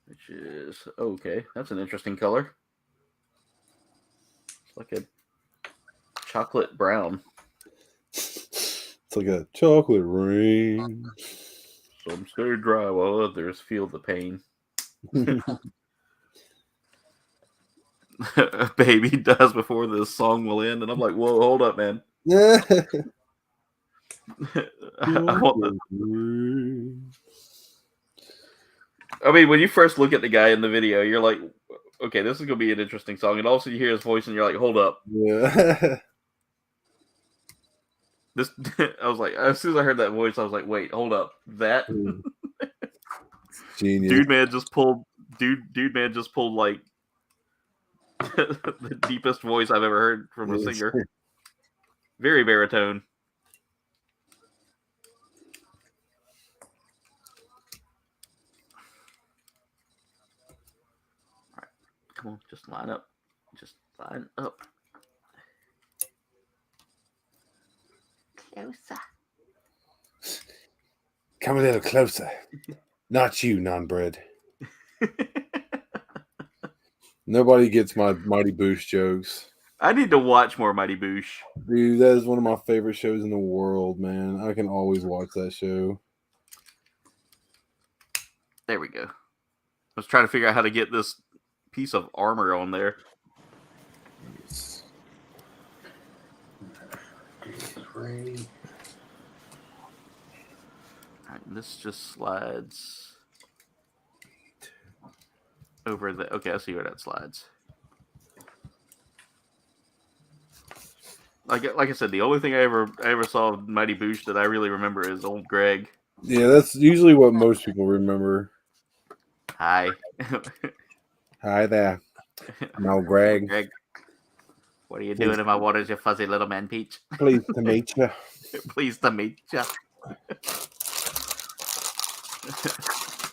which is okay. That's an interesting color. It's like a chocolate brown. It's like a chocolate rain. Some stay dry while others feel the pain. A baby dies before this song will end, and I'm like, whoa, hold up, man. Yeah. I mean, when you first look at the guy in the video, you're like, okay, this is gonna be an interesting song, and all of a sudden you hear his voice, and you're like, hold up. Yeah. I was like, as soon as I heard that voice, I was like, wait, hold up, that Genius. dude man just pulled like The deepest voice I've ever heard from a singer. Very baritone. All right, come on, just line up. Just line up. Closer. Come a little closer. Not you, non-bread. Nobody gets my Mighty Boosh jokes. I need to watch more Mighty Boosh. Dude, that is one of my favorite shows in the world, man. I can always watch that show. There we go. I was trying to figure out how to get this piece of armor on there. Great. Alright, this just slides over the. Okay, I see where that slides. Like I said, the only thing I ever saw of Mighty Boosh that I really remember is old Greg. Yeah, that's usually what most people remember. Hi. Hi there. No, Greg. Greg. What are you doing in my waters, you fuzzy little man peach? Pleased to meet you. Pleased to meet you.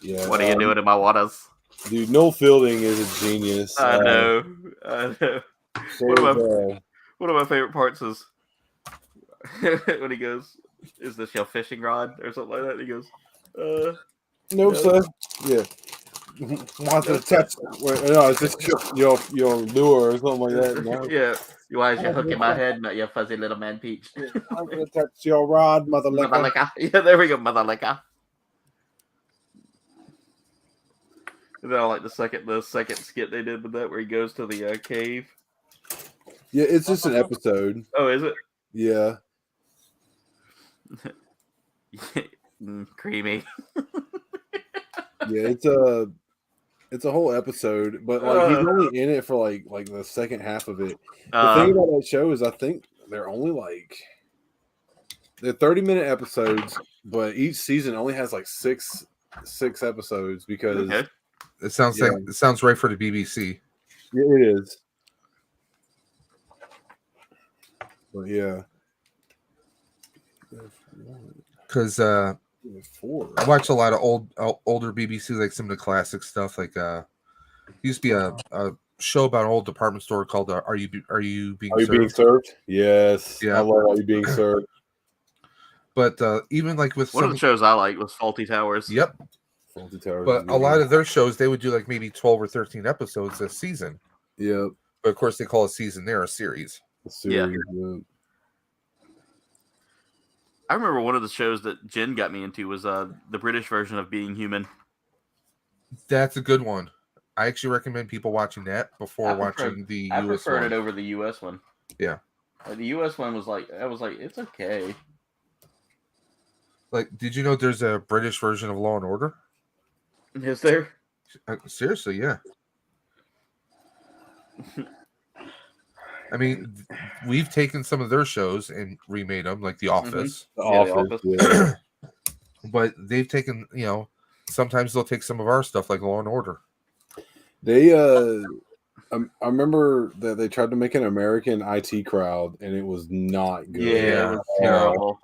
Yeah. What are you doing in my waters? Dude, Noel Fielding is a genius. I know. So, One of my favorite parts is when he goes, "Is this your fishing rod?" or something like that. And he goes, no, no. sir. Yeah. Want to touch? No, it's just your lure or something like that. No. "Yeah, why is your hook in my head, not your fuzzy little man peach?" I'm gonna touch your rod, mother licker. Mother licker. Yeah, there we go, mother licker. And then I like the second skit they did with that, where he goes to the cave. Yeah, it's just an episode. Oh, is it? Yeah. Creamy. Yeah, it's a whole episode, but like he's only in it for like the second half of it. The thing about that show is I think they're only they're 30-minute episodes, but each season only has like six episodes because it sounds like it sounds right for the BBC. Yeah, it is. But yeah. Because I watch a lot of older BBC, like some of the classic stuff. Like used to be a show about an old department store called "Are You Being Served?" Yes, yeah, I love "Are You Being Served?" But even like with one of the shows I like was Faulty Towers. Yep, Faulty Towers. But a lot of their shows they would do like maybe 12 or 13 episodes a season. Yep. But of course they call a season there a series. Yeah. I remember one of the shows that Jen got me into was the British version of Being Human. That's a good one. I actually recommend people watching that before watching the US one. I preferred it over the US one. Yeah. The US one was like, it's okay. Like, did you know there's a British version of Law and Order? Is there? Seriously, yeah. I mean, we've taken some of their shows and remade them, like The Office. The Office. But they've taken, sometimes they'll take some of our stuff, like Law and Order. They, I remember that they tried to make an American IT crowd, and it was not good. Yeah, it was terrible.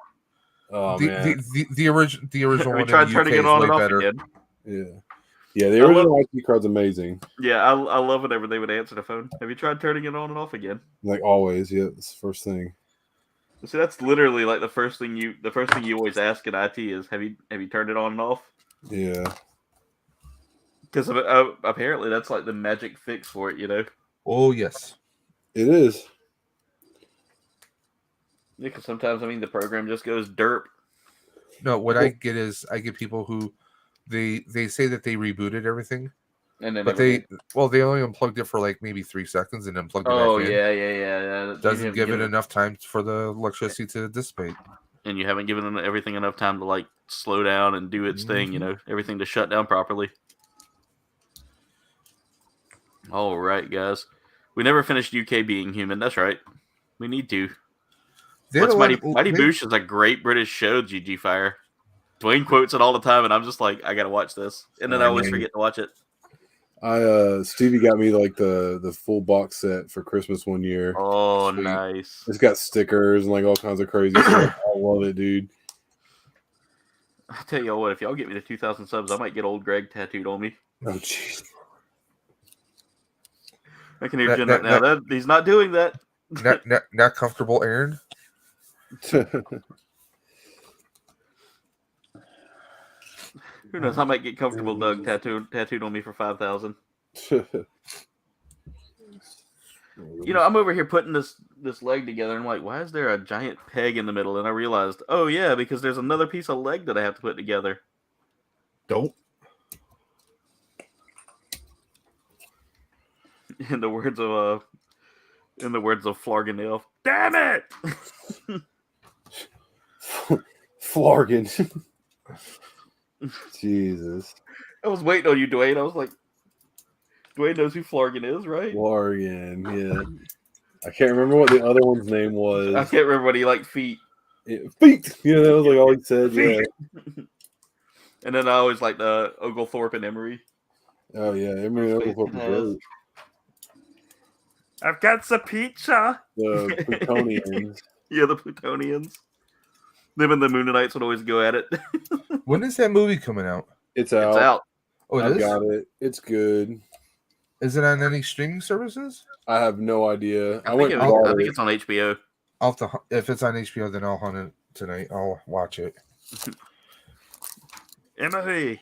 Oh man, the original we one tried in the turning UK it on is and way off better. again. Yeah, the original IT crowd's amazing. Yeah, I love whenever they would answer the phone. Have you tried turning it on and off again? Like always, yeah, it's the first thing. See, that's literally like the first thing you always ask in IT is have you turned it on and off? Yeah. Because apparently that's like the magic fix for it, Oh yes, it is. Yeah, because sometimes the program just goes derp. No, what I get is I get people who they say that they rebooted everything, And then but they only unplugged it for like maybe 3 seconds and then plugged it back in. Yeah. Doesn't give it enough time for the electricity to dissipate. And you haven't given everything enough time to like slow down and do its thing, everything to shut down properly. All right, guys. We never finished UK Being Human. That's right. We need to. Mighty Boosh is a great British show, GG Fire. Dwayne quotes it all the time, and I'm just like, I gotta watch this. And then I always forget to watch it. Stevie got me like the full box set for Christmas one year. Oh, Sweet. nice. It's got stickers and like all kinds of crazy stuff. I love it, dude. I tell you what, if y'all get me to 2,000 subs, I might get old Greg tattooed on me. Oh jeez. I can hear Jen right now. That he's not doing that. Not comfortable, Aaron. Who knows? I might get comfortable Doug tattooed on me for 5,000. You know, I'm over here putting this leg together, and I'm like, why is there a giant peg in the middle? And I realized, oh yeah, because there's another piece of leg that I have to put together. Don't. In the words of Flargan Elf, damn it! Flargan. Jesus. I was waiting on you, Dwayne. I was like, Dwayne knows who Flargan is, right? Flargan, yeah. I can't remember what the other one's name was. I can't remember what he liked, feet. Yeah, feet! Yeah, that was like all he said, yeah. And then I always liked Oglethorpe and Emery. Oh, yeah, Emery and Oglethorpe was great. I've got some pizza. The Plutonians. Yeah, the Plutonians. Them and the Moonanites would always go at it. When is that movie coming out? It's out. It's out. Oh, I got it. It's good. Is it on any streaming services? I have no idea. I think it's on HBO. I'll have to, if it's on HBO, then I'll hunt it tonight. I'll watch it. Emery.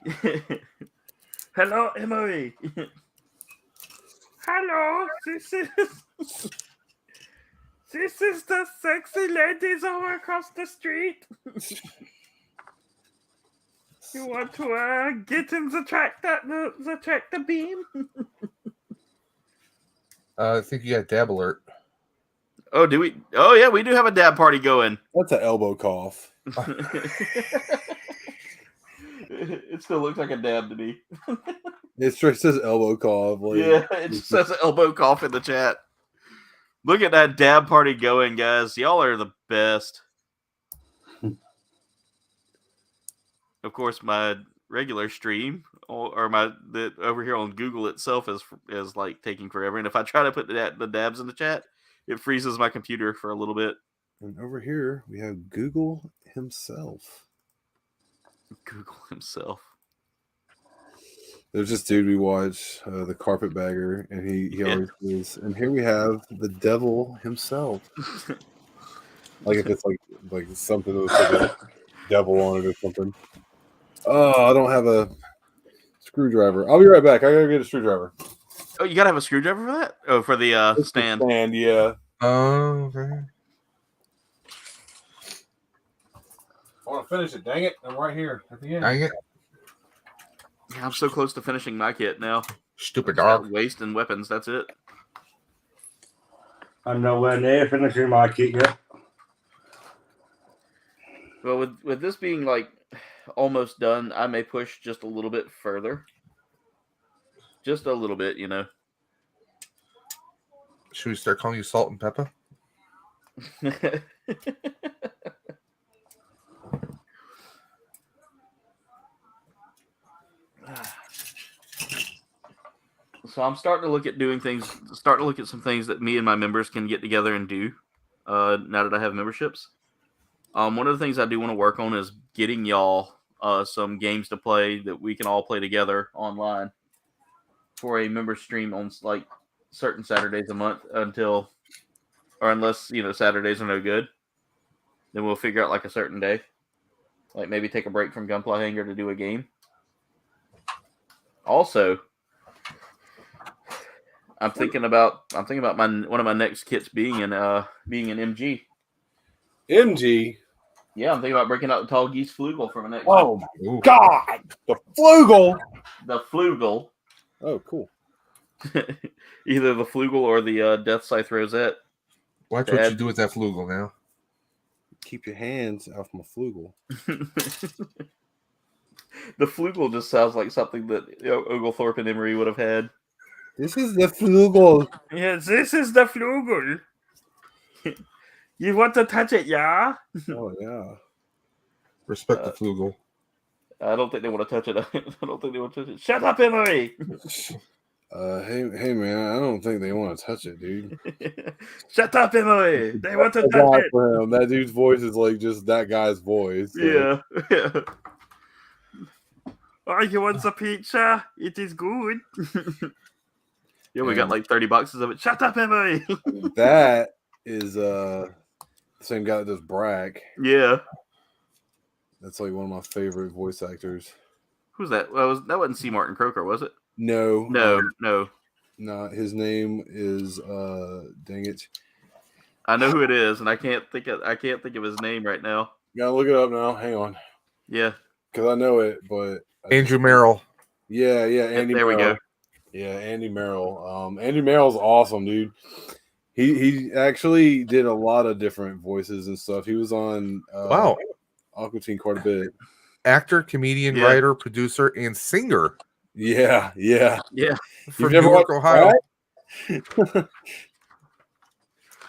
Hello, Emery. Hello, this is the sexy ladies over across the street. You want to get in the tractor beam? I think you got Dab Alert. Oh, do we? Oh, yeah, we do have a dab party going. That's an elbow cough. It still looks like a dab to me. It straight says elbow cough. Like, Yeah, it just says elbow cough in the chat. Look at that dab party going, guys. Y'all are the best. Of course, my regular stream or over here on Google itself is like taking forever. And if I try to put the dabs in the chat, it freezes my computer for a little bit. And over here we have Google himself. Google himself. There's this dude we watch, the Carpetbagger, and he always is. And here we have the devil himself. Like if it's like something that looks like a devil on it or something. Oh, I don't have a screwdriver. I'll be right back. I gotta get a screwdriver. Oh, you gotta have a screwdriver for that? Oh, for the stand. Stand, yeah. Oh, okay. I want to finish it. Dang it! I'm right here at the end. Dang it. Yeah, I'm so close to finishing my kit now. Stupid dog. Waste and weapons. That's it. I'm nowhere near finishing my kit yet. Well, with this being like almost done, I may push just a little bit further. Just a little bit, you know. Should we start calling you Salt and Pepper? So I'm starting to look at some things that me and my members can get together and do. Now that I have memberships, one of the things I do want to work on is getting y'all some games to play that we can all play together online for a member stream on like certain Saturdays a month unless Saturdays are no good. Then we'll figure out like a certain day, like maybe take a break from Gunpla Hangar to do a game. Also, I'm thinking about one of my next kits being an MG. MG. Yeah, I'm thinking about breaking out the tall geese flugel for my next. Oh my god, the flugel. The flugel. Oh, cool. Either the flugel or the Death Scythe Rosette. Watch what you do with that flugel now. Keep your hands off my flugel. The flugel just sounds like something that Oglethorpe and Emery would have had. This is the flugel. Yeah, this is the flugel. You want to touch it, yeah? Oh, yeah. Respect the flugel. I don't think they want to touch it. I don't think they want to touch it. Shut up, Emery! Hey, man, I don't think they want to touch it, dude. Shut up, Emily. They want to I touch got it. for him. That dude's voice is like just that guy's voice. So. Yeah. Oh, you want the pizza? It is good. Yeah, we got And like 30 boxes of it. Shut up, Emily. that is the same guy that does Brack. Yeah. That's like one of my favorite voice actors. Who's that? Well, that wasn't C. Martin Croker, was it? No, No. no. His name is dang it. I know who it is, and I can't think of his name right now. Gotta look it up now. Hang on, Yeah. because I know it, but Andrew Merrill. Yeah, Andy. There we go. Yeah, Andy Merrill. Andy Merrill's awesome, dude. He actually did a lot of different voices and stuff. He was on Wow. Aqua Teen quite a bit. Actor, comedian, Yeah. writer, producer, and singer Yeah. from never Newark, watched Ohio.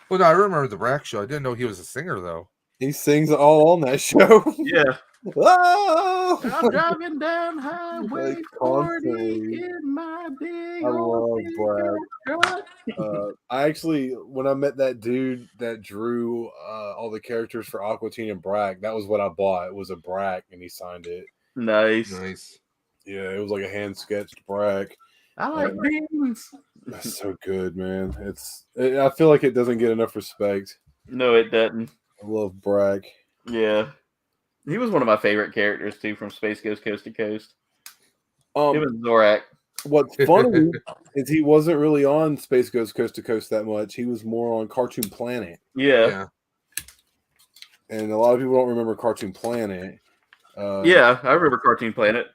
Well, no, I remember the Brack show. I didn't know he was a singer, though. He sings all on that show. Yeah. Oh! I'm driving down Highway Like 40 constantly. in my big I old love Brack. truck. I actually, when I met that dude that drew all the characters for Aqua Teen and Brack, that was what I bought. It was a Brack, and he signed it. Nice. Nice. Yeah, it was like a hand sketched Brack. I like beans. That's so good, man. I feel like it doesn't get enough respect. No, it doesn't. I love Brack. Yeah. He was one of my favorite characters, too, from Space Ghost Coast to Coast. Him and Zorak. What's funny is he wasn't really on Space Ghost Coast to Coast that much. He was more on Cartoon Planet. Yeah. And a lot of people don't remember Cartoon Planet. Yeah, I remember Cartoon Planet.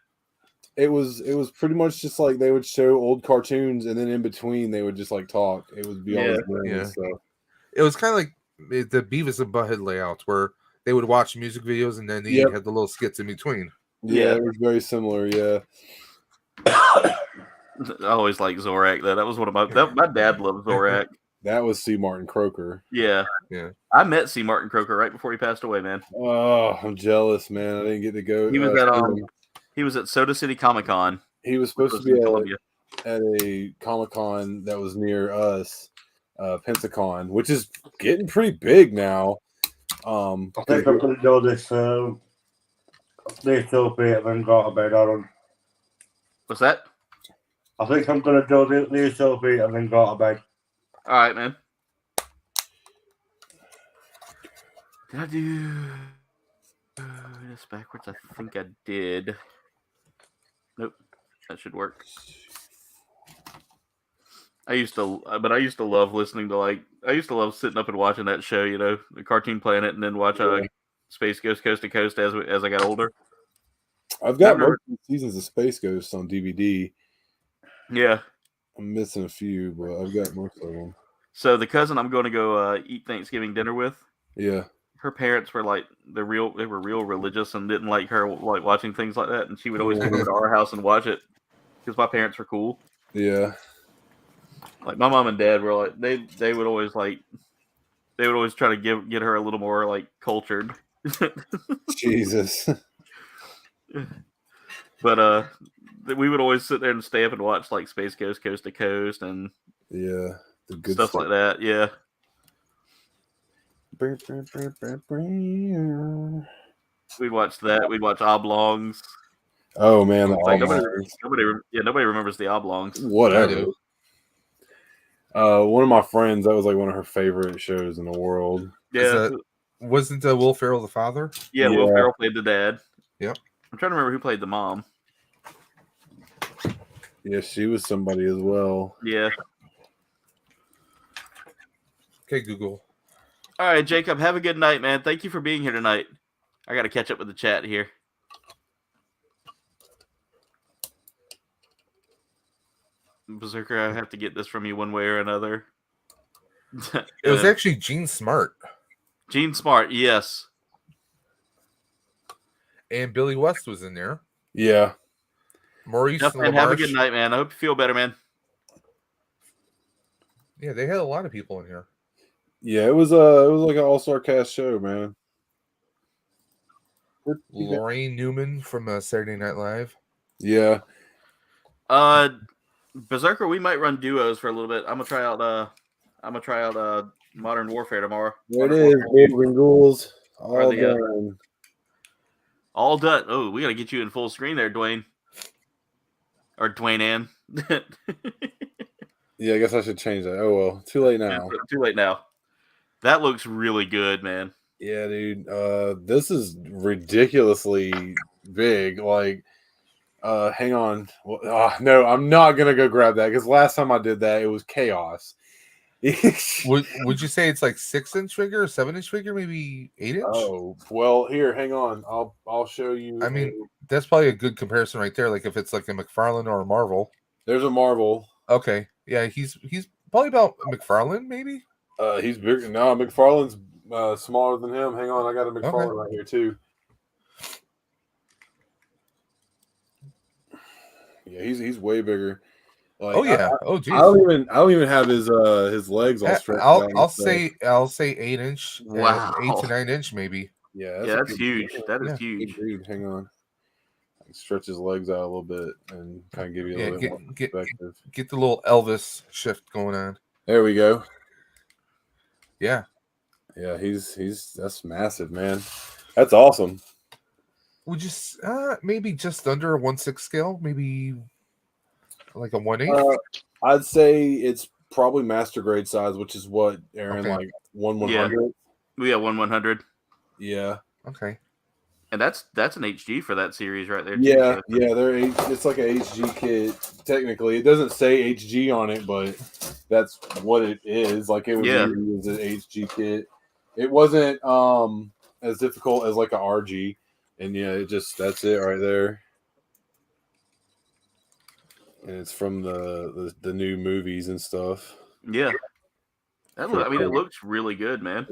It was pretty much just like they would show old cartoons, and then in between they would just like talk. It would be all this random stuff. It was kind of like the Beavis and Butthead layouts, where they would watch music videos and then they had the little skits in between. Yeah, it was very similar. Yeah. I always liked Zorak, though. That was one of my dad loved Zorak. That was C. Martin Croker. Yeah. I met C. Martin Croker right before he passed away, man. Oh, I'm jealous, man. I didn't get to go. He was at Soda City Comic Con. He was supposed to be at a Comic Con that was near us, Pensacon, which is getting pretty big now. I think I'm going to do this Theater and got a bed on. What's that? I think I'm going to do the Theater and then got a bed. All right, man. Did I do this backwards? I think I did. Nope. That should work. I used to love listening to I used to love sitting up and watching that show, the Cartoon Planet, and then watch Space Ghost Coast to Coast as I got older. I've got most of the seasons of Space Ghost on DVD. Yeah. I'm missing a few, but I've got most of them. So the cousin I'm going to go eat Thanksgiving dinner with. Yeah. Her parents were they were real religious and didn't like her watching things like that, and she would always come over to our house and watch it because my parents were cool. Yeah. Like my mom and dad were they would always try to get her a little more cultured. Jesus. But we would always sit there and stay up and watch Space Ghost Coast to Coast and the good stuff like that. Yeah. We'd watch that. We'd watch Oblongs. Oh man, nobody remembers the Oblongs. Whatever. One of my friends, that was one of her favorite shows in the world. Yeah. Wasn't Will Ferrell the father? Yeah, Will Ferrell played the dad. Yep. I'm trying to remember who played the mom. Yeah, she was somebody as well. Yeah. Okay, Google. All right, Jacob, have a good night, man. Thank you for being here tonight. I got to catch up with the chat here. Berserker, I have to get this from you one way or another. It was actually Gene Smart. Gene Smart, yes. And Billy West was in there. Yeah. Maurice man, have a good night, man. I hope you feel better, man. Yeah, they had a lot of people in here. Yeah, it was like an all-star cast show, man. Lorraine Newman from Saturday Night Live. Yeah. Berserker, we might run duos for a little bit. I'm gonna try out Modern Warfare tomorrow. There it Modern is, Warfare. big ghouls. All the, done. All done. Oh, we gotta get you in full screen there, Dwayne. Or Dwayne Ann. Yeah, I guess I should change that. Oh well, too late now. Too late now. That looks really good, man. Yeah, dude. This is ridiculously big. Like, hang on. No, I'm not gonna go grab that because last time I did that, it was chaos. Would you say it's like 6-inch figure, 7-inch figure, maybe 8-inch? Oh well, here, hang on. I'll show you. I mean, that's probably a good comparison right there. Like if it's like a McFarlane or a Marvel. There's a Marvel. Okay, yeah, he's probably about McFarlane, maybe. He's bigger. No, McFarlane's smaller than him. Hang on, I got a McFarlane right here too. Yeah, he's way bigger. Like, oh yeah. Geez. I don't even have his legs all stretched out. I'll say 8-inch. Wow. 8 to 9-inch maybe. Yeah, that's huge. That is Yeah. huge. Dude, hang on. I can stretch his legs out a little bit and kind of give you a little bit more perspective. Get the little Elvis shift going on. There we go. Yeah. Yeah, that's massive, man. That's awesome. Would you maybe just under a 1/6 scale, maybe like a 1/8? I'd say it's probably master grade size, which is what Aaron like 1/100. We got 1/100. Yeah. Okay. And that's an HG for that series right there. Yeah, it's like a HG kit. Technically, it doesn't say HG on it, but that's what it is. Like it was used as an HG kit. It wasn't as difficult as like a RG, and yeah, that's it right there. And it's from the new movies and stuff. Yeah, it looks really good, man.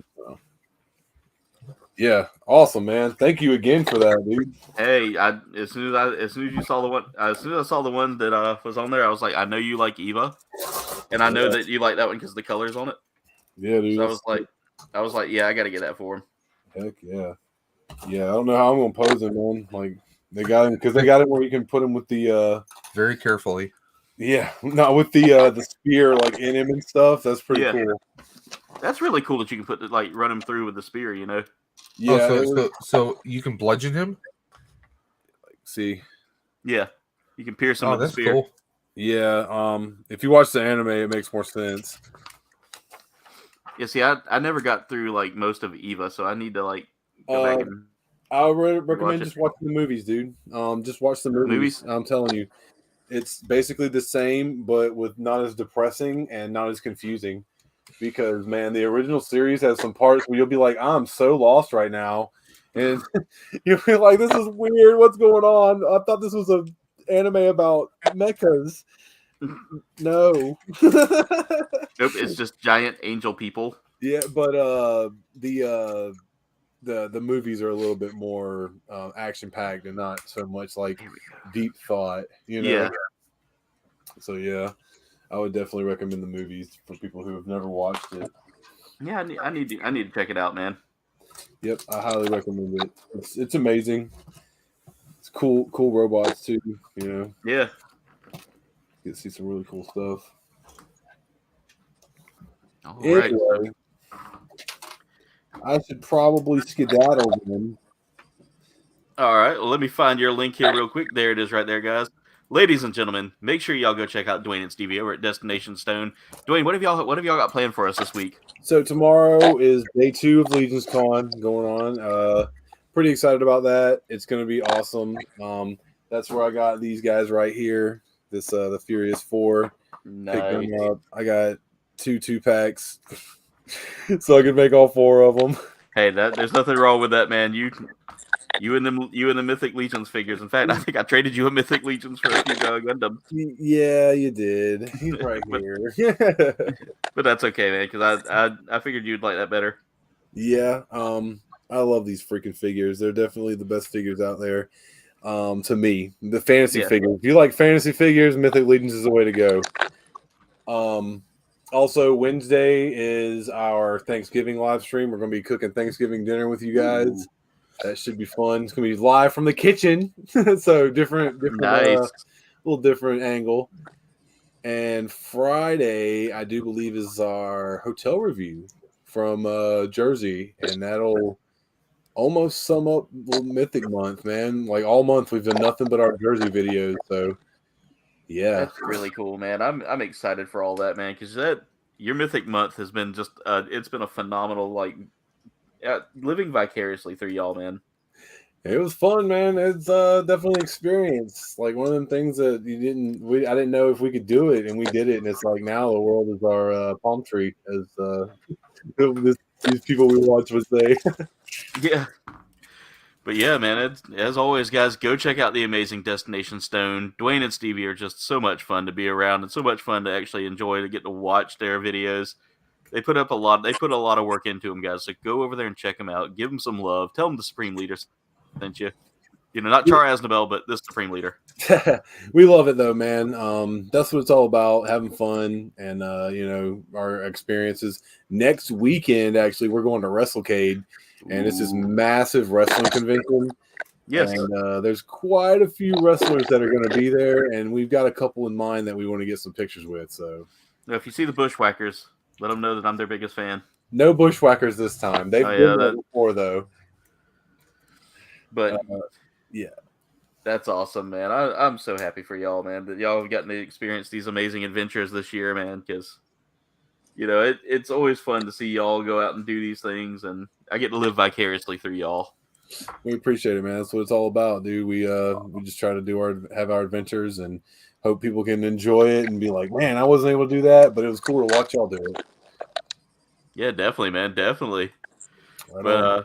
Yeah, awesome, man. Thank you again for that, dude. Hey, as soon as you saw the one, as soon as I saw the one that was on there, I was like, I know you like Eva, and I know that you like that one because the colors on it. Yeah, dude. So I was like, yeah, I got to get that for him. Heck yeah, yeah. I don't know how I'm gonna pose him, man. Like they got him because they got it where you can put him with the very carefully. Yeah, not with the spear like in him and stuff. That's pretty cool. That's really cool that you can run him through with the spear, you know. Yeah. So you can bludgeon him. Like, see. Yeah, you can pierce him with the that's spear. Cool. Yeah. If you watch the anime, it makes more sense. Yeah. See, I never got through like most of Eva, so I need to like go back and. I would recommend just watching the movies, dude. Just watch the movies. I'm telling you, it's basically the same, but with not as depressing and not as confusing. Because man, the original series has some parts where you'll be like, I'm so lost right now, and you'll be like, this is weird. What's going on? I thought this was an anime about mechas. No. Nope, it's just giant angel people. Yeah, but the movies are a little bit more action packed and not so much like deep thought, you know. Yeah. So yeah, I would definitely recommend the movies for people who have never watched it. Yeah, I need to check it out, man. Yep, I highly recommend it. It's amazing. It's cool robots too, you know. Yeah. You get to see some really cool stuff. All anyway, right. I should probably skedaddle then. All right. Well, let me find your link here real quick. There it is right there, guys. Ladies and gentlemen, make sure y'all go check out Dwayne and Stevie over at Destination Stone. Dwayne, what have y'all got planned for us this week? So tomorrow is day 2 of Legion's Con going on. Pretty excited about that. It's going to be awesome. That's where I got these guys right here. This the Furious 4. Nice. Picked them up. I got 2 packs, so I could make all 4 of them. Hey, there's nothing wrong with that, man. You and the Mythic Legions figures. In fact, I think I traded you a Mythic Legions for a few Gundam. Yeah, you did. He's right here. But that's okay, man, because I figured you'd like that better. Yeah, I love these freaking figures. They're definitely the best figures out there. To me, the fantasy figures. If you like fantasy figures, Mythic Legions is the way to go. Also, Wednesday is our Thanksgiving live stream. We're going to be cooking Thanksgiving dinner with you guys. Ooh. That should be fun. It's going to be live from the kitchen. So different nice. Little different angle. And Friday, I do believe, is our hotel review from Jersey, and that'll almost sum up Mythic Month, man. Like all month, we've done nothing but our Jersey videos. So, yeah, That's really cool, man. I'm excited for all that, man, because your Mythic Month has been just it's been a phenomenal living vicariously through y'all, man. it was fun, man. It's definitely an experience. Like one of them things that I didn't know if we could do it, and we did it. And it's like now the world is our palm tree, as these people we watch would say. Yeah. But yeah, man, as always, guys, go check out the amazing Destination Stone. Dwayne and Stevie are just so much fun to be around and so much fun to actually enjoy, to get to watch their videos. They put a lot of work into them, guys. So go over there and check them out. Give them some love. Tell them the Supreme Leader sent you. You know, not Char Aznabel, but this Supreme Leader. We love it though, man. That's what it's all about, having fun and our experiences. Next weekend, actually, we're going to WrestleCade, and it's this massive wrestling convention. Yes. And there's quite a few wrestlers that are going to be there, and we've got a couple in mind that we want to get some pictures with. So, if you see the Bushwhackers, let them know that I'm their biggest fan. No Bushwhackers this time. They've been there before, though. But yeah, that's awesome, man. I'm so happy for y'all, man, that y'all have gotten to experience these amazing adventures this year, man. Because it's always fun to see y'all go out and do these things, and I get to live vicariously through y'all. We appreciate it, man. That's what it's all about, dude. We just try to have our adventures and hope people can enjoy it and be like, man, I wasn't able to do that, but it was cool to watch y'all do it. Yeah, definitely, man, definitely. Right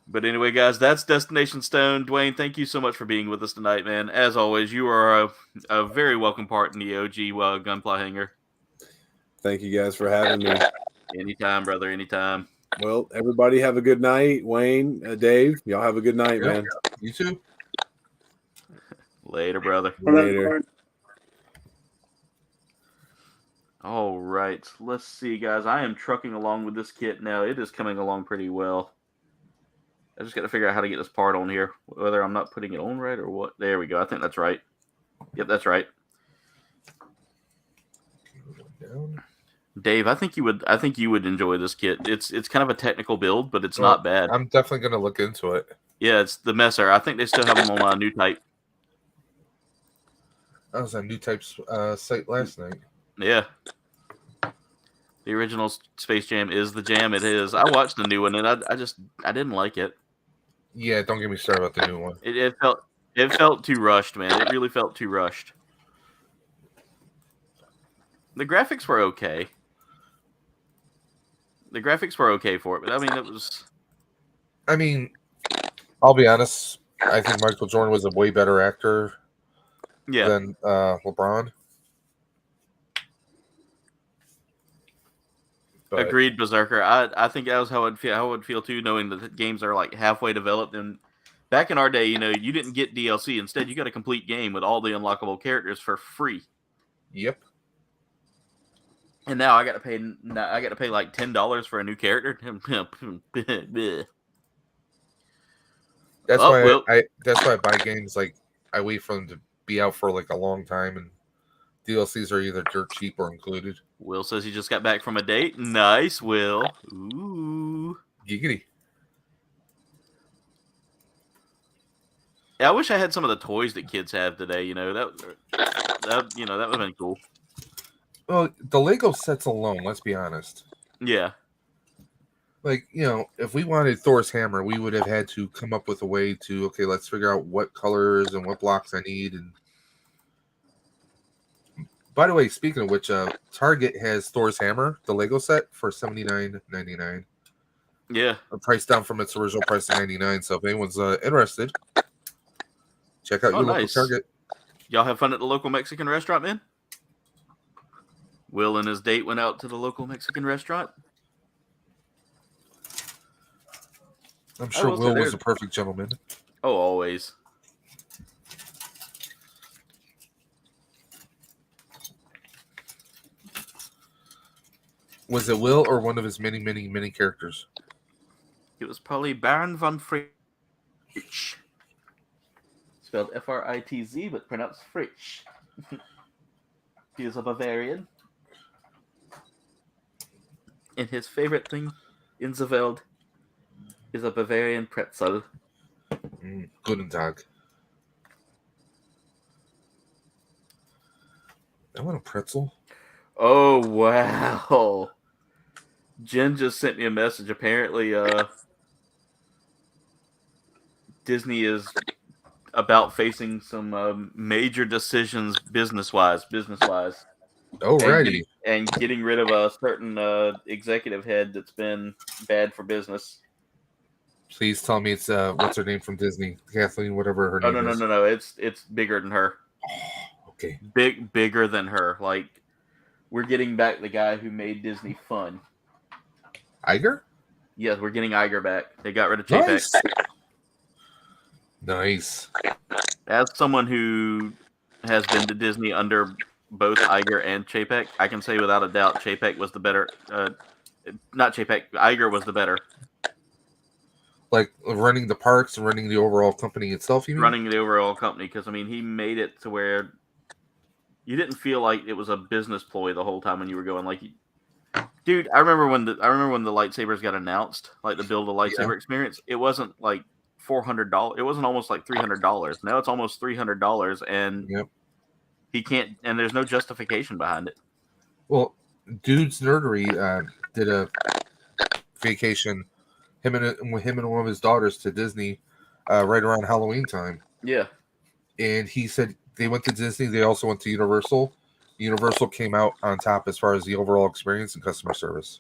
But anyway, guys, that's Destination Stone. Dwayne, thank you so much for being with us tonight, man. As always, you are a very welcome part in the OG Gunpla Hangar. Thank you guys for having me. Anytime, brother, anytime. Well, everybody have a good night. Wayne, Dave, y'all have a good night, man. You too. Later, brother. Later. All right. Let's see, guys. I am trucking along with this kit now. It is coming along pretty well. I just got to figure out how to get this part on here, whether I'm not putting it on right or what. There we go. I think that's right. Yep, that's right. Dave, I think you would enjoy this kit. It's kind of a technical build, but it's not bad. I'm definitely going to look into it. Yeah, it's the Messer. I think they still have them on New Type. I was on New Type's site last night. Yeah. The original Space Jam is the jam. It is. I watched the new one, and I didn't like it. Yeah, don't get me started about the new one. It felt too rushed, man. It really felt too rushed. The graphics were okay. The graphics were okay for it, but I mean, it was. I mean, I'll be honest. I think Michael Jordan was a way better actor than LeBron. But agreed, Berserker. I think that was how I would feel too, knowing that the games are like halfway developed. And back in our day, you didn't get DLC. Instead, you got a complete game with all the unlockable characters for free. Yep. And now I got to pay like $10 for a new character. That's why I buy games. Like I wait for them to be out for like a long time, and DLCs are either dirt cheap or included. Will says he just got back from a date. Nice, Will. Ooh. Giggity. Yeah, I wish I had some of the toys that kids have today. That would have been cool. Well, the Lego sets alone, let's be honest. Yeah. Like, if we wanted Thor's hammer, we would have had to come up with a way to, okay, let's figure out what colors and what blocks I need. And by the way, speaking of which, Target has Thor's hammer, the Lego set, for $79.99. Yeah. A price down from its original price of $99. So if anyone's interested, check out your local Target. Y'all have fun at the local Mexican restaurant, man? Will and his date went out to the local Mexican restaurant. I'm sure Will was a perfect gentleman. Oh, always. Was it Will or one of his many, many, many characters? It was probably Baron von Fritz. Spelled Fritz, but pronounced Fritz. He is a Bavarian. And his favorite thing in the world is a Bavarian pretzel. Guten Tag. I want a pretzel. Oh, wow. Jen just sent me a message. Apparently, Disney is about facing some major decisions business-wise. Alrighty. And getting rid of a certain executive head that's been bad for business. Please tell me it's what's her name from Disney, Kathleen, whatever her Oh, name is. no. It's bigger than her. Okay. Bigger than her. Like, we're getting back the guy who made Disney fun. Iger? Yes, we're getting Iger back. They got rid of Chapek. Nice. As someone who has been to Disney under both Iger and Chapek, I can say without a doubt Chapek was the better. Not Chapek, Iger was the better. Like running the parks and running the overall company itself, you mean? Running the overall company, because, I mean, he made it to where you didn't feel like it was a business ploy the whole time when you were going. Like, dude, I remember when the lightsabers got announced, like the build a lightsaber experience. It wasn't like $400. It wasn't almost like $300. Now it's almost $300, and he can't. And there's no justification behind it. Well, Dude's Nerdery did a vacation, him and one of his daughters, to Disney right around Halloween time. Yeah. And he said they went to Disney. They also went to Universal. Universal came out on top as far as the overall experience and customer service.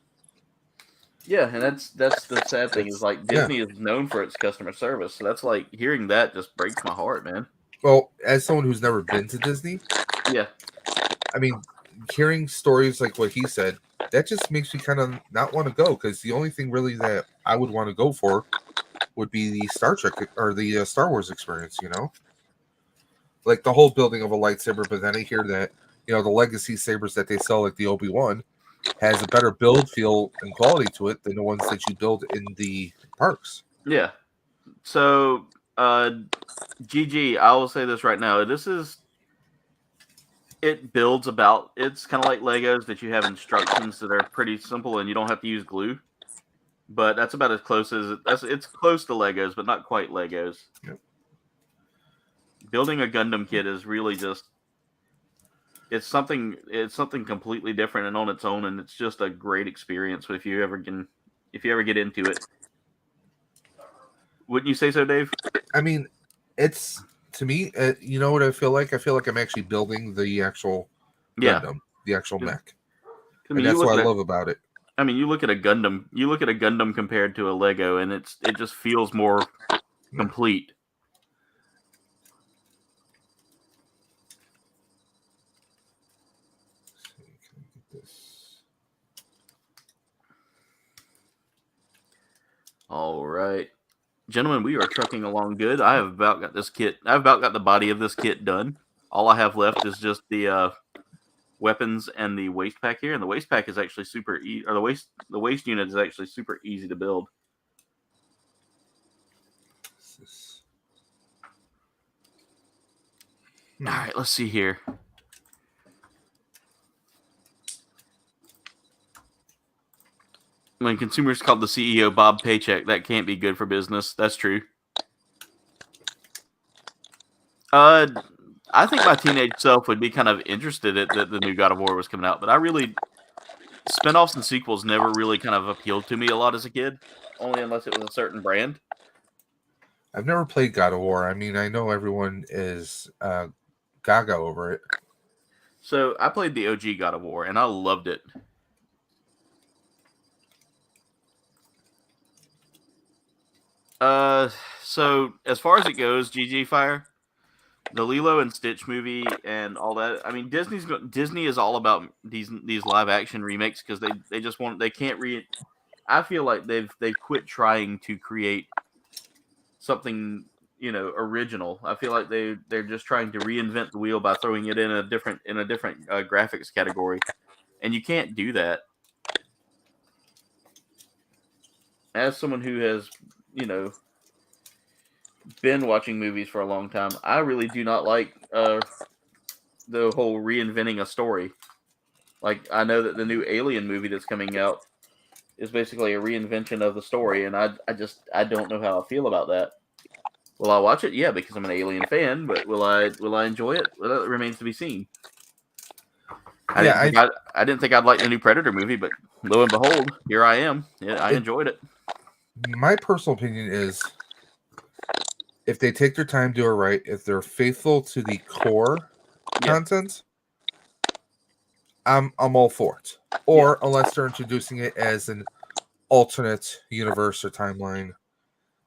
Yeah, and that's the sad thing is, like, Disney is known for its customer service. So that's like, hearing that just breaks my heart, man. Well, as someone who's never been to Disney, yeah, I mean, hearing stories like what he said, that just makes me kind of not want to go, because the only thing really that I would want to go for would be the Star Trek or the Star Wars experience, you know? Like the whole building of a lightsaber, but then I hear that, you know, the legacy sabers that they sell, like the Obi-Wan, has a better build, feel, and quality to it than the ones that you build in the parks. Yeah. So, GG, I will say this right now. It builds about, it's kind of like Legos, that you have instructions that are pretty simple and you don't have to use glue. But that's about as close as, it's close to Legos, but not quite Legos. Yep. Building a Gundam kit is really just, it's something completely different and on its own, and it's just a great experience if you ever get into it. Wouldn't you say so, Dave? I mean, it's, to me, you know what I feel like? I feel like I'm actually building the actual Gundam, the actual mech. I mean, and that's what I love about it. I mean, you look at a Gundam compared to a Lego, and it just feels more complete. All right, gentlemen, we are trucking along good. I have about got this kit. I've about got the body of this kit done. All I have left is just the weapons and the waist pack here, and the waist pack is actually super easy. Or the waist unit is actually super easy to build. All right, let's see here. When consumers called the CEO Bob Paycheck, that can't be good for business. That's true. I think my teenage self would be kind of interested that the new God of War was coming out, but spinoffs and sequels never really kind of appealed to me a lot as a kid, only unless it was a certain brand. I've never played God of War. I mean, I know everyone is gaga over it. So I played the OG God of War, and I loved it. So as far as it goes, GG Fire, the Lilo and Stitch movie and all that. I mean, Disney is all about these live action remakes because they can't I feel like they've quit trying to create something, you know, original. I feel like they're just trying to reinvent the wheel by throwing it in a different graphics category, and you can't do that. As someone who has, you know, been watching movies for a long time, I really do not like the the whole reinventing a story. Like, I know that the new Alien movie that's coming out is basically a reinvention of the story, and I don't know how I feel about that. Will I watch it? Yeah, because I'm an Alien fan, but will I enjoy it? Well, that remains to be seen. I didn't think I'd like the new Predator movie, but lo and behold, here I am. Yeah, I enjoyed it. My personal opinion is, if they take their time, do it right, if they're faithful to the core content, I'm all for it. Or unless they're introducing it as an alternate universe or timeline.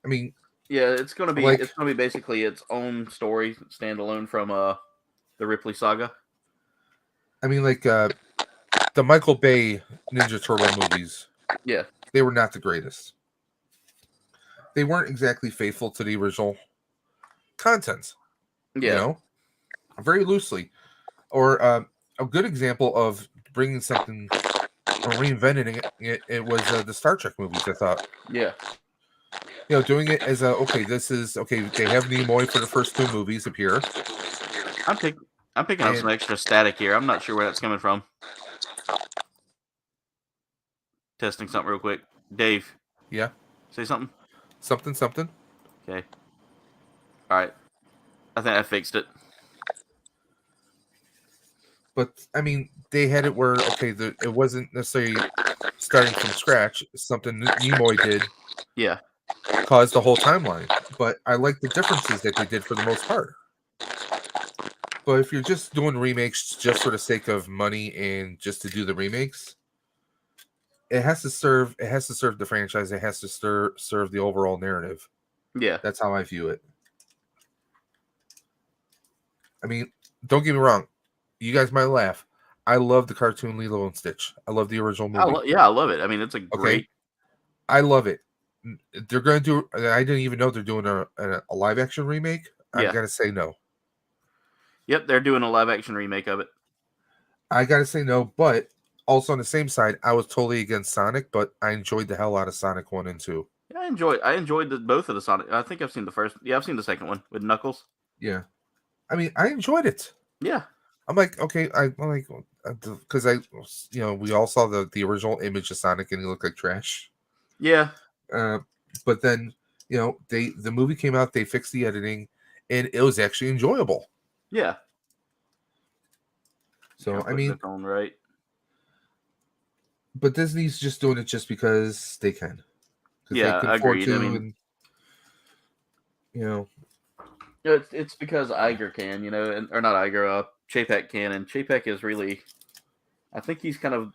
I mean, yeah, it's gonna be basically its own story, standalone from the Ripley saga. I mean, like the Michael Bay Ninja Turtle movies. Yeah, they were not the greatest. They weren't exactly faithful to the original content. Yeah, you know, very loosely. Or a good example of bringing something or reinventing it was the Star Trek movies. I thought. Yeah. Doing it as this is okay. They have Nimoy for the first two movies appear. I'm picking up some extra static here. I'm not sure where that's coming from. Testing something real quick. Dave. Yeah. Say something. Something. Okay. All right. I think I fixed it. But I mean, they had it where it wasn't necessarily starting from scratch. Something Nimoy did. Yeah. Caused the whole timeline. But I like the differences that they did for the most part. But if you're just doing remakes just for the sake of money and just to do the remakes, it has to serve the franchise. It has to serve the overall narrative. Yeah. That's how I view it. I mean, don't get me wrong. You guys might laugh. I love the cartoon Lilo and Stitch. I love the original movie. I love it. I mean, it's a great. I love it. They're going to do. I didn't even know they're doing a live action remake. I gotta say no. Yep, they're doing a live action remake of it. I gotta say no, but also on the same side, I was totally against Sonic, but I enjoyed the hell out of Sonic 1 and 2. Yeah, I enjoyed both of the Sonic. I think I've seen the first. Yeah, I've seen the second one with Knuckles. Yeah, I mean, I enjoyed it. Yeah, I'm like, okay, I'm like, because we all saw the original image of Sonic and he looked like trash. Yeah. But then the movie came out, they fixed the editing, and it was actually enjoyable. Yeah. So I mean, right. But Disney's just doing it just because they can. Yeah, they can afford to, and it's because Iger can, or not Iger, Chapek can, and Chapek is really, I think he's kind of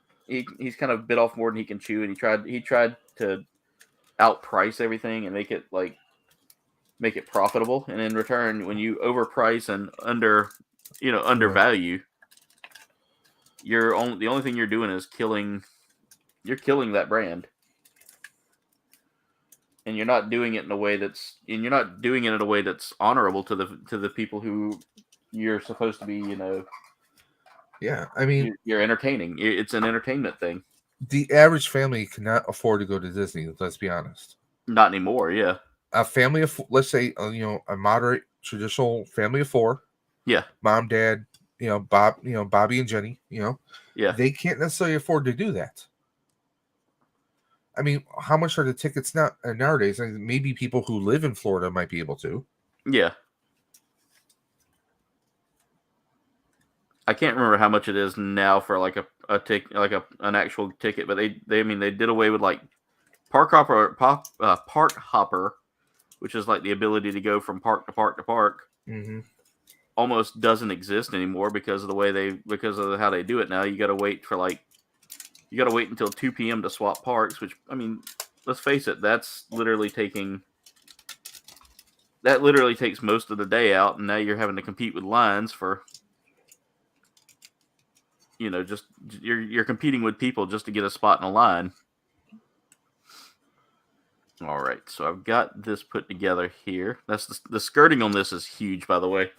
bit off more than he can chew, and he tried to outprice everything and make it profitable, and in return, when you overprice and undervalue, the only thing you're doing is killing that brand. And you're not doing it in a way that's honorable to the people who you're supposed to be, Yeah, I mean, you're entertaining. It's an entertainment thing. The average family cannot afford to go to Disney. Let's be honest. Not anymore. Yeah. A family of, let's say, a moderate traditional family of 4. Yeah. Mom, dad, Bobby and Jenny. Yeah. They can't necessarily afford to do that. I mean, how much are the tickets now nowadays? I mean, maybe people who live in Florida might be able to. Yeah. I can't remember how much it is now for like an actual ticket, but they did away with like Park Hopper, which is like the ability to go from park to park to park. Mm-hmm. Almost doesn't exist anymore because of how they do it now. You got to wait until 2 p.m. to swap parks, which, I mean, let's face it, that literally takes most of the day out, and now you're having to compete with lines for, just you're competing with people just to get a spot in a line. All right, so I've got this put together here. That's the skirting on this is huge, by the way.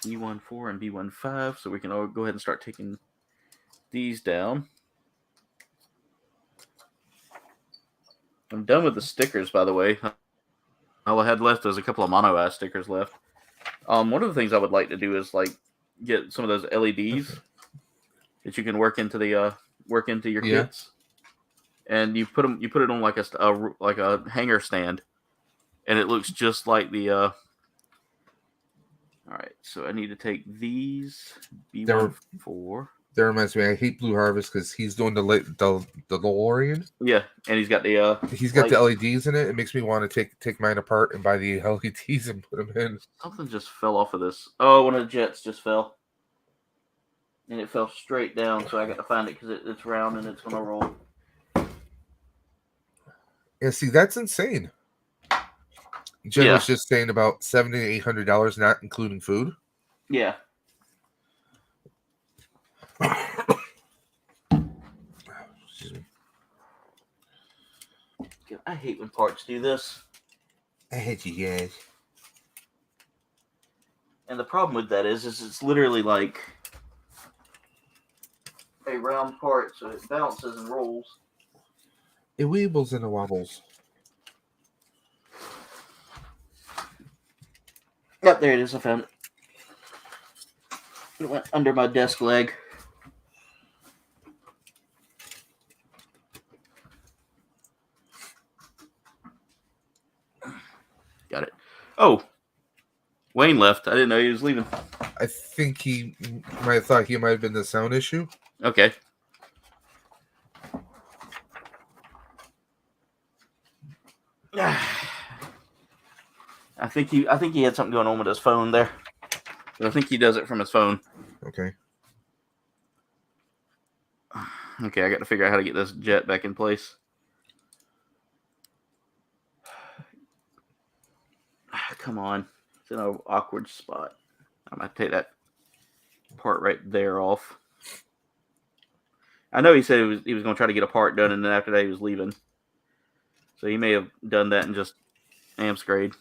B14 and B15, so we can all go ahead and start taking these down. I'm done with the stickers, by the way. All I had left was a couple of mono eye stickers left. One of the things I would like to do is like get some of those LEDs that you can work into the your kits, and you put it on like a hanger stand, and it looks just like the. All right, so I need to take these B14. That reminds me, I hate Blue Harvest because he's doing the DeLorean. Yeah, and he's got the he's got the LEDs in it. It makes me want to take mine apart and buy the LEDs and put them in. Something just fell off of this. Oh, one of the jets just fell, and it fell straight down. So I got to find it because it's round and it's gonna roll. Yeah, see, that's insane. Jen was just saying about $700 to $800, not including food. Yeah. Excuse me. I hate when parts do this. I hate you guys. And the problem with that is it's literally like a round part, so it bounces and rolls. It weebles and it wobbles. Yep, there it is. I found it. It went under my desk leg. Got it. Oh, Wayne left. I didn't know he was leaving. I think he might have thought he might have been the sound issue. Okay. I think he had something going on with his phone there. But I think he does it from his phone. Okay. Okay, I got to figure out how to get this jet back in place. Come on. It's in an awkward spot. I'm going to take that part right there off. I know he said he was going to try to get a part done, and then after that he was leaving. So he may have done that and just amps grade.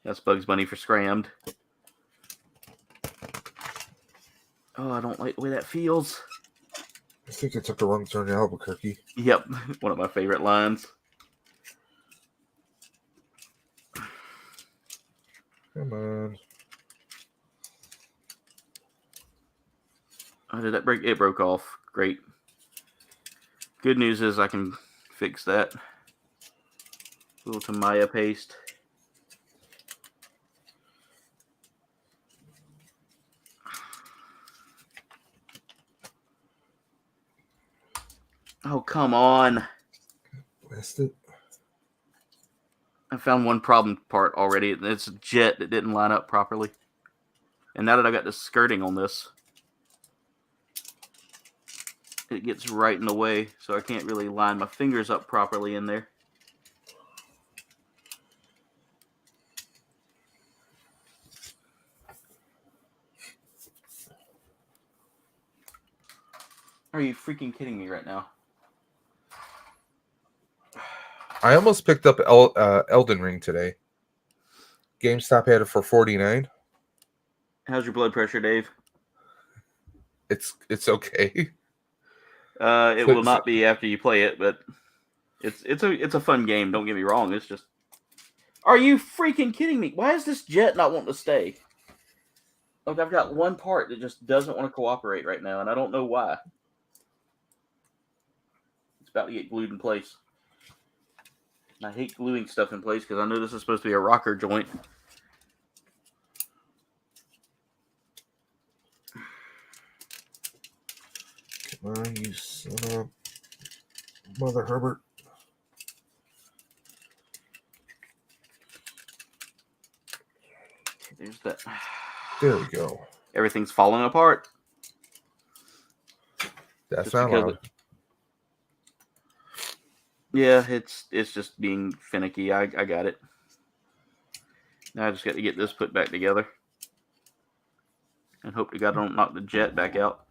That's Bugs Bunny for scrammed. Oh, I don't like the way that feels. I think I took the wrong turn to Albuquerque. Yep, one of my favorite lines. Come on. Oh, did that break? It broke off. Great. Good news is I can fix that. A little Tamiya paste. Oh, come on. Blast it. I found one problem part already. It's a jet that didn't line up properly. And now that I got the skirting on this, it gets right in the way, so I can't really line my fingers up properly in there. Are you freaking kidding me right now? I almost picked up Elden Ring today. GameStop had it for $49. How's your blood pressure, Dave? It's okay. It will not be after you play it, but it's a fun game. Don't get me wrong. It's just, are you freaking kidding me? Why is this jet not wanting to stay? Look, I've got one part that just doesn't want to cooperate right now, and I don't know why. It's about to get glued in place. And I hate gluing stuff in place because I know this is supposed to be a rocker joint. Come on, you son of Mother Herbert. There's that. There we go. Everything's falling apart. That's Just not loud. Yeah, it's just being finicky. I got it. Now I just got to get this put back together. And hope to God I don't knock the jet back out.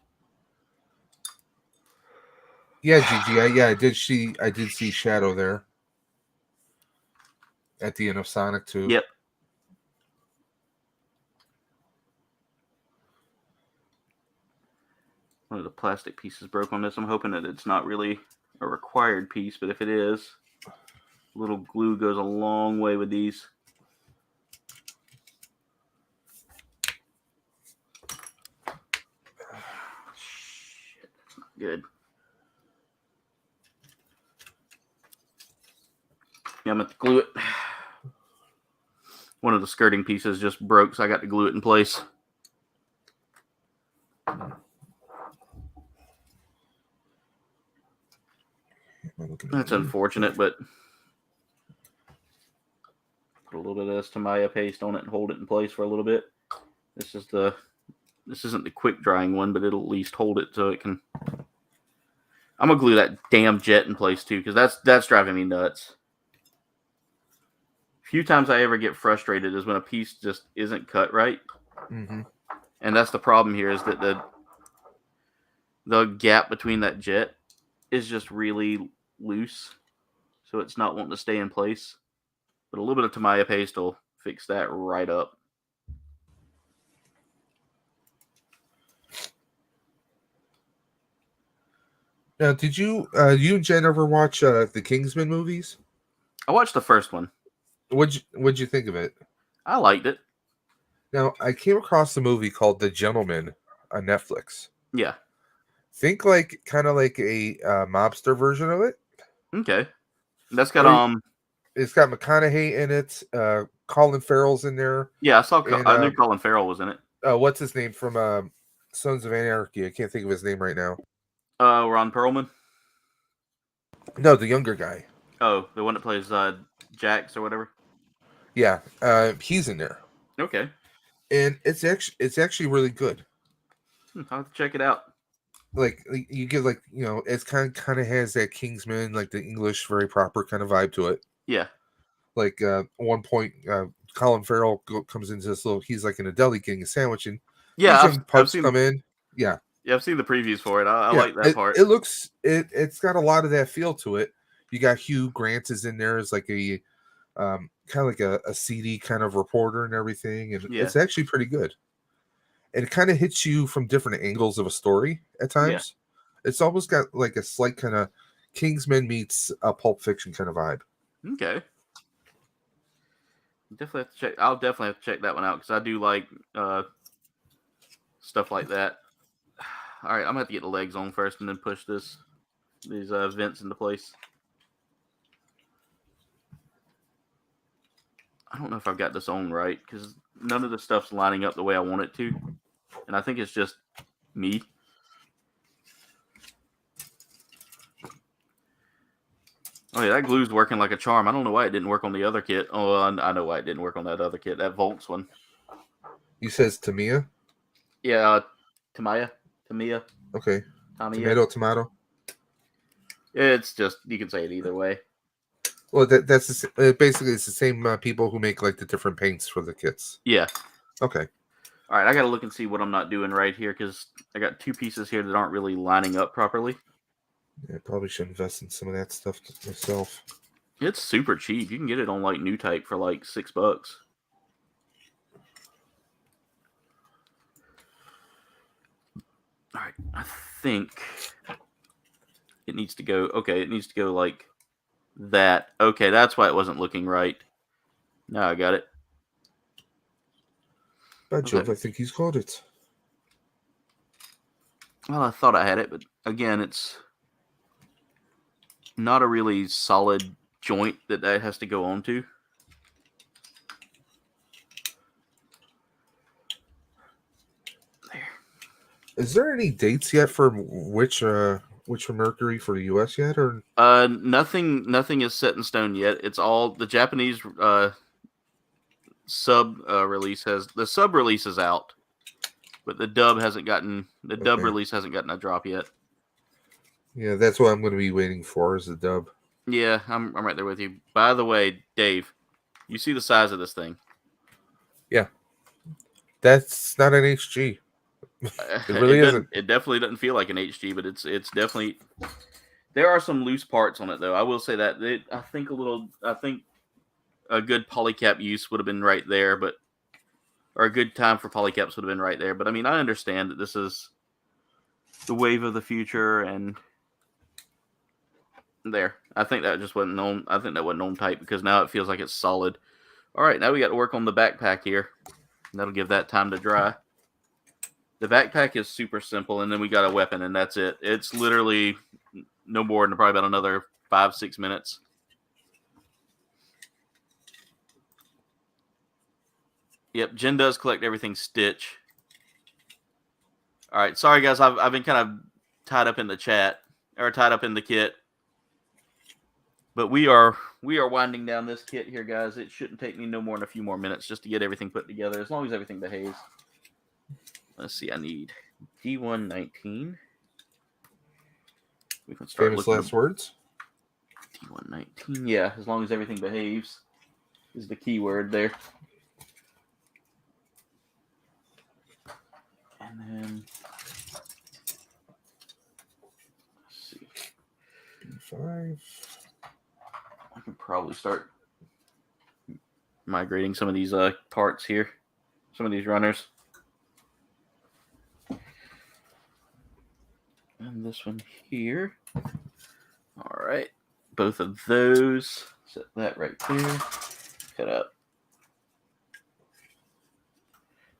Yeah, GG. I did see Shadow there. At the end of Sonic 2. Yep. One of the plastic pieces broke on this. I'm hoping that it's not really a required piece, but if it is, a little glue goes a long way with these. Good. Yeah, I'm going to glue it. One of the skirting pieces just broke, so I got to glue it in place. That's unfortunate, but put a little bit of this Tamiya paste on it and hold it in place for a little bit. This isn't the quick drying one, but it'll at least hold it so it can. I'm gonna glue that damn jet in place too, because that's driving me nuts. Few times I ever get frustrated is when a piece just isn't cut right, and that's the problem here. Is that the gap between that jet is just really loose, so it's not wanting to stay in place. But a little bit of Tamiya paste will fix that right up. Now, did you and Jen ever watch the Kingsman movies? I watched the first one. What'd you think of it? I liked it. Now, I came across a movie called The Gentleman on Netflix. Yeah. Think kind of like a mobster version of it. Okay. That's got It's got McConaughey in it. Colin Farrell's in there. Yeah, I knew Colin Farrell was in it. What's his name from Sons of Anarchy? I can't think of his name right now. Ron Perlman. No, the younger guy. Oh, the one that plays Jax or whatever. Yeah, he's in there. Okay. And it's actually really good. I'll have to check it out. Like you get it's kind of has that Kingsman, like the English very proper kind of vibe to it. Yeah. Like one point, Colin Farrell comes into this he's like in a deli getting a sandwich, and I've seen come in. Yeah, I've seen the previews for it. I like that part. It's got a lot of that feel to it. You got Hugh Grant is in there as like a kind of like a seedy kind of reporter and everything, and it's actually pretty good. And it kind of hits you from different angles of a story at times. Yeah. It's almost got like a slight kind of Kingsman meets a Pulp Fiction kind of vibe. Okay. Definitely have to check. I'll definitely have to check that one out because I do like stuff like that. All right, I'm gonna have to get the legs on first and then push these vents into place. I don't know if I've got this on right because none of the stuff's lining up the way I want it to. And I think it's just me. Oh, yeah, that glue's working like a charm. I don't know why it didn't work on the other kit. Oh, I know why it didn't work on that other kit, that Volks one. You says Tamiya? Yeah, Tamiya. Okay. Tamiya. Tomato. It's just, you can say it either way. Well, that's basically it's the same people who make like the different paints for the kits. Yeah. Okay. All right, I got to look and see what I'm not doing right here because I got two pieces here that aren't really lining up properly. Yeah, I probably should invest in some of that stuff myself. It's super cheap. You can get it on like New Type for like $6. All right, I think it needs to go. Okay, it needs to go like that. Okay, that's why it wasn't looking right. Now I got it. By Jove, I think he's got it. Well, I thought I had it, but again, it's not a really solid joint that has to go onto. There. Is there any dates yet for which Mercury for the US yet, or nothing is set in stone yet. It's all the Japanese sub release is out, but the dub hasn't gotten release hasn't gotten a drop yet. Yeah, that's what I'm going to be waiting for is the dub. Yeah, I'm right there with you. By the way, Dave, you see the size of this thing? Yeah, that's not an HG. It really isn't. It definitely doesn't feel like an HG, but it's definitely. There are some loose parts on it, though. I will say that. I think a good polycap use would have been right there, or a good time for polycaps would have been right there. But I mean, I understand that this is the wave of the future, and there. I think that just wasn't on. I think that wasn't on tight because now it feels like it's solid. All right, now we got to work on the backpack here. That'll give that time to dry. The backpack is super simple, and then we got a weapon, and that's it. It's literally no more than probably about another 5-6 minutes. Yep, Jen does collect everything Stitch. All right, sorry guys, I've been kind of tied up in the chat or tied up in the kit, but we are winding down this kit here, guys. It shouldn't take me no more than a few more minutes just to get everything put together, as long as everything behaves. Let's see, I need D119. We can start Famous looking last words. D119, yeah, as long as everything behaves is the key word there. And then let's see. D5. I can probably start migrating some of these parts here, some of these runners. And this one here. All right, both of those. Set that right there. Cut up.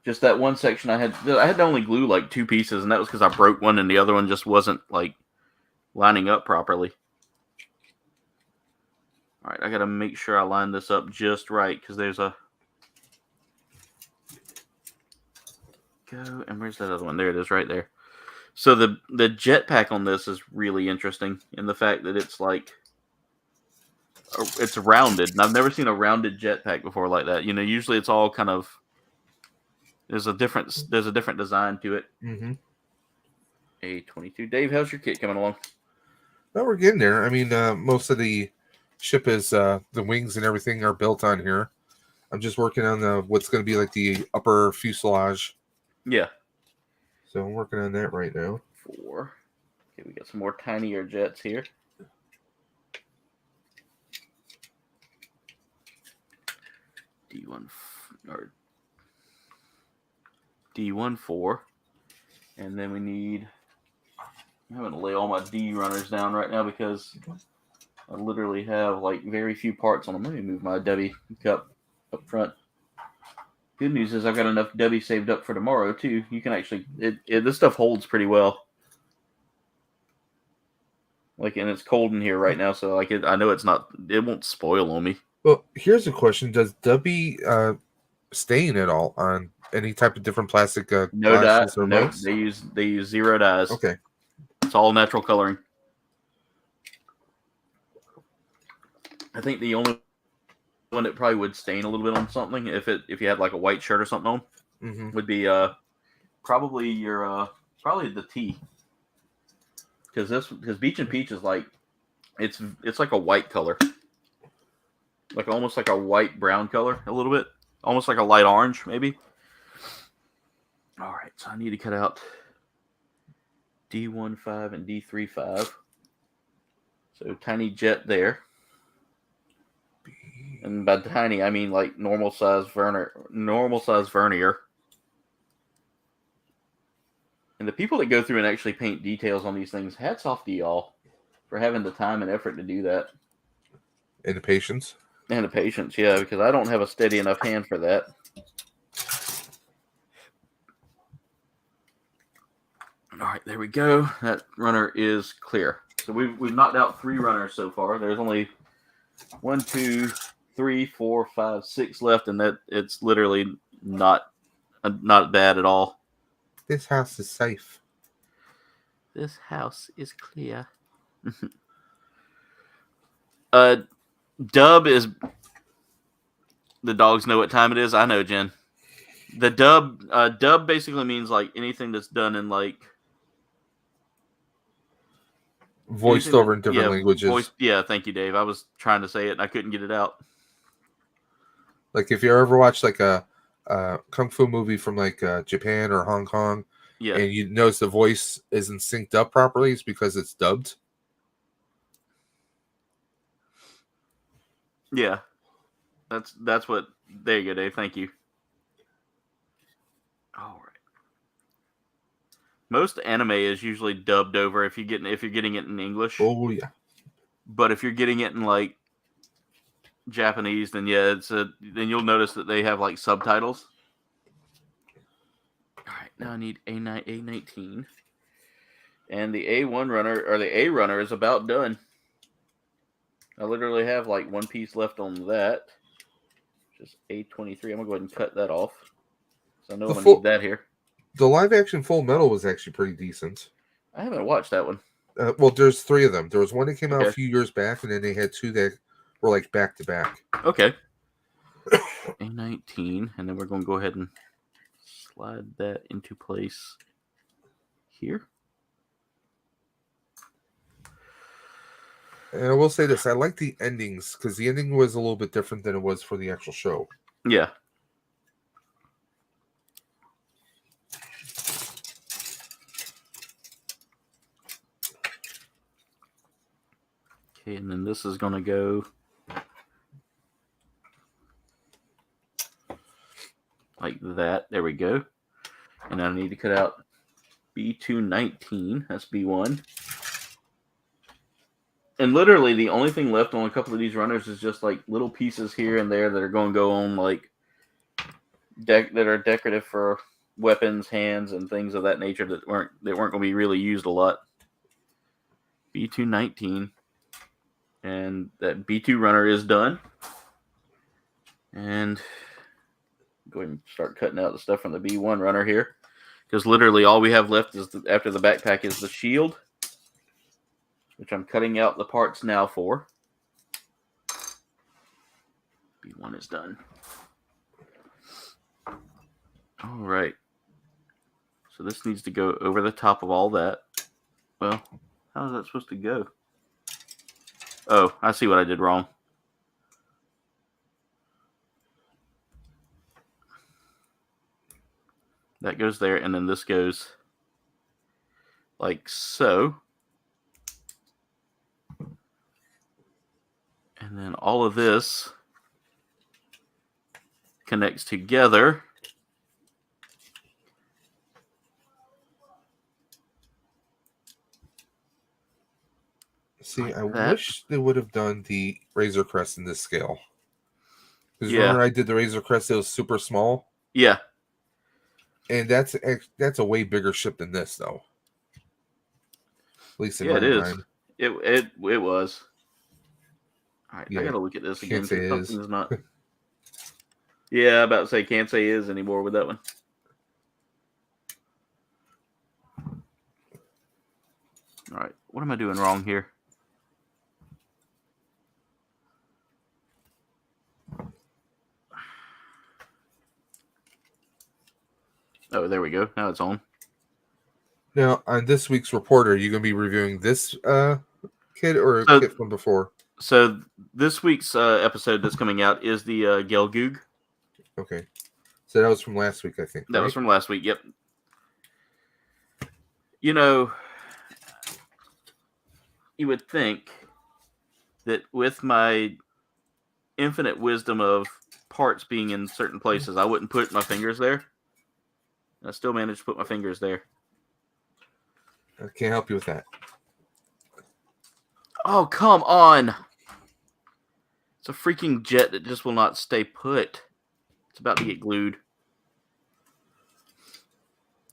Just that one section I had to only glue like 2 pieces, and that was because I broke one and the other one just wasn't like lining up properly. All right, I got to make sure I line this up just right because there's a go. And where's that other one? There it is, right there. So the jetpack on this is really interesting in the fact that it's like it's rounded, and I've never seen a rounded jetpack before like that. You know, usually it's all kind of there's a different design to it. Mm-hmm. A22. Dave, how's your kit coming along? Well, we're getting there. I mean, most of the ship is the wings and everything are built on here. I'm just working on what's going to be like the upper fuselage. Yeah. So I'm working on that right now. 4. Okay, we got some more tinier jets here. D1 or D14, and then we need. I'm having to lay all my D runners down right now because I literally have like very few parts on them. Let me move my W cup up front. Good news is I've got enough W saved up for tomorrow too. You can actually this stuff holds pretty well. Like, and it's cold in here right now, so like I know it won't spoil on me. Well, here's a question: does W stain at all on any type of different plastic No dye. glasses or No, mugs? they use 0 dyes. Okay. It's all natural coloring. I think the only one that probably would stain a little bit on something if you had like a white shirt or something on would be probably the T, because Beach and Peach is like it's like a white color, like almost like a white brown color, a little bit, almost like a light orange maybe. All right, so I need to cut out D15 and D35. So tiny jet there. And by tiny, I mean like normal size vernier. And the people that go through and actually paint details on these things, hats off to y'all for having the time and effort to do that. And the patience. And the patience, yeah, because I don't have a steady enough hand for that. All right, there we go. That runner is clear. So we've knocked out 3 runners so far. There's only 1, 2, 3, 4, 5, 6 left, and that it's literally not bad at all. This house is safe. This house is clear. Dub is the dogs know what time it is. I know, Jen. The dub basically means like anything that's done in like voiced over in different languages. Thank you, Dave. I was trying to say it and I couldn't get it out. Like if you ever watch like a kung fu movie from like Japan or Hong Kong, and you notice the voice isn't synced up properly, it's because it's dubbed. Yeah, that's what. There you go, Dave. Thank you. All right. Most anime is usually dubbed over if you're getting it in English. Oh yeah. But if you're getting it in like Japanese, then then you'll notice that they have like subtitles. All right, Now I need A19. And the A1 runner, or the A runner, is about done. I literally have like one piece left on that. Just A23. I'm going to go ahead and cut that off. So I know I'm going to need that here. The live action Full Metal was actually pretty decent. I haven't watched that one. Well, there's 3 of them. There was one that came out Okay. a few years back, and then they had 2 that were like back to back. Okay. A19, and then we're going to go ahead and slide that into place here. And I will say this, I like the endings, because the ending was a little bit different than it was for the actual show. Yeah. Okay, and then this is going to go like that. There we go. And I need to cut out B219. That's B1. And literally the only thing left on a couple of these runners is just like little pieces here and there that are going to go on like that are decorative for weapons, hands, and things of that nature that weren't going to be really used a lot. B219. And that B2 runner is done. And go ahead and start cutting out the stuff from the B1 runner here. Because literally all we have left is after the backpack is the shield, which I'm cutting out the parts now for. B1 is done. All right. So this needs to go over the top of all that. Well, how is that supposed to go? Oh, I see what I did wrong. That goes there, and then this goes like so. And then all of this connects together. See, like I that. wish they would have done the Razor Crest in this scale. Because Yeah. remember I did the Razor Crest, it was super small. Yeah. And that's a way bigger ship than this, though. At least in Yeah, my it is. mind. It was. All right, Yeah, I gotta look at this again. can't say is. Something's not. Yeah, I'm about to say can't say is anymore with that one. All right, what am I doing wrong here? Oh, there we go. Now it's on. Now, on this week's report, are you going to be reviewing this kit or a kit from before? So this week's episode that's coming out is the Gelgoog. Okay. So that was from last week, I think. That was from last week, yep. You know, you would think that with my infinite wisdom of parts being in certain places, I wouldn't put my fingers there. I still managed to put my fingers there. I can't help you with that. Oh, come on. It's a freaking jet that just will not stay put. It's about to get glued.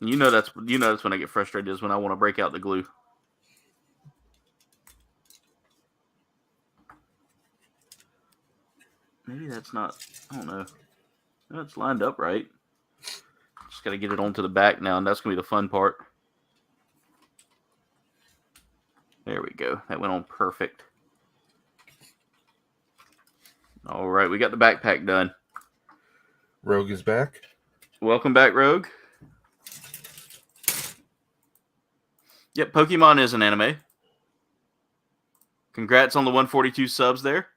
You know that's when I get frustrated, is when I want to break out the glue. Maybe that's not, I don't know. No, it's lined up right. Just got to get it onto the back now, and that's going to be the fun part. There we go. That went on perfect. All right, we got the backpack done. Rogue is back. Welcome back, Rogue. Yep, Pokemon is an anime. Congrats on the 142 subs there.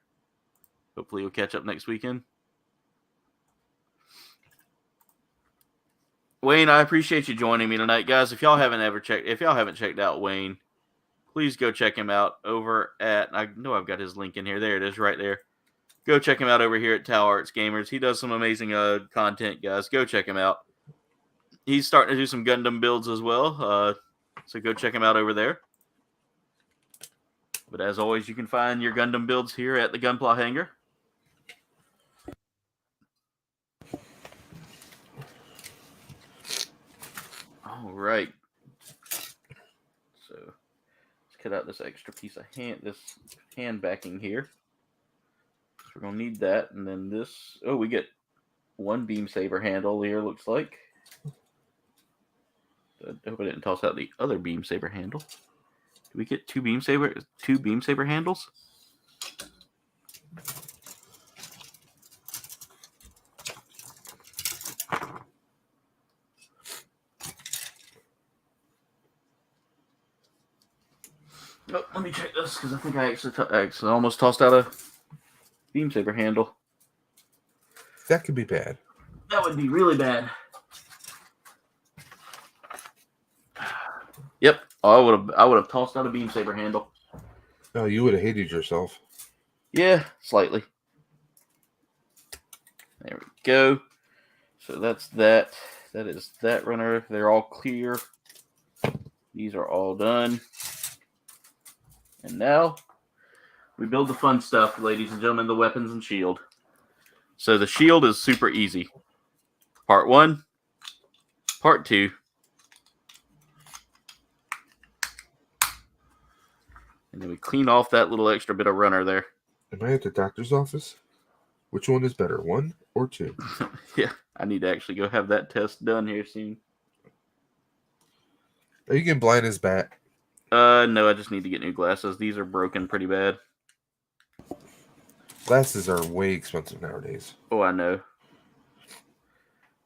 Hopefully you'll catch up next weekend. Wayne, I appreciate you joining me tonight, guys. If y'all haven't checked out Wayne, please go check him out over at, I know I've got his link in here. There it is right there. Go check him out over here at Tau Arts Gamers. He does some amazing content, guys. Go check him out. He's starting to do some Gundam builds as well. So go check him out over there. But as always, you can find your Gundam builds here at the Gunpla Hangar. cut out this extra piece of hand backing here. So we're gonna need that, and then this. Oh, we get one beam saber handle here. Looks like. I hope I didn't toss out the other beam saber handle. Do we get two beam saber handles? Oh, let me check this because I think I actually almost tossed out a beam saber handle. That could be bad. That would be really bad. Yep, I would have tossed out a beam saber handle. No, you would have hated yourself. Yeah, slightly. There we go. So that's that. That is that runner. They're all clear. These are all done. And now we build the fun stuff, ladies and gentlemen, the weapons and shield. So the shield is super easy. Part 1, Part 2. And then we clean off that little extra bit of runner there. Am I at the doctor's office? Which one is better, 1 or 2? Yeah, I need to actually go have that test done here soon. Are you getting blind as bat? No, I just need to get new glasses. These are broken pretty bad. Glasses are way expensive nowadays. Oh, I know. All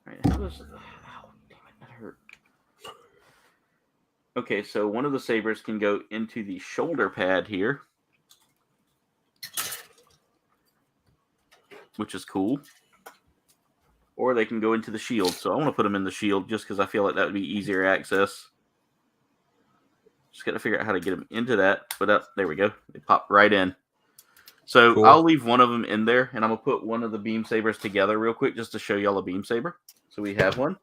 right, how does... Oh, damn it, that hurt. Okay, so one of the sabers can go into the shoulder pad here, which is cool. Or they can go into the shield. So I want to put them in the shield just because I feel like that would be easier access. Just got to figure out how to get them into that. But there we go. They pop right in. So Cool. I'll leave one of them in there, and I'm going to put one of the beam sabers together real quick just to show y'all a beam saber. So we have one.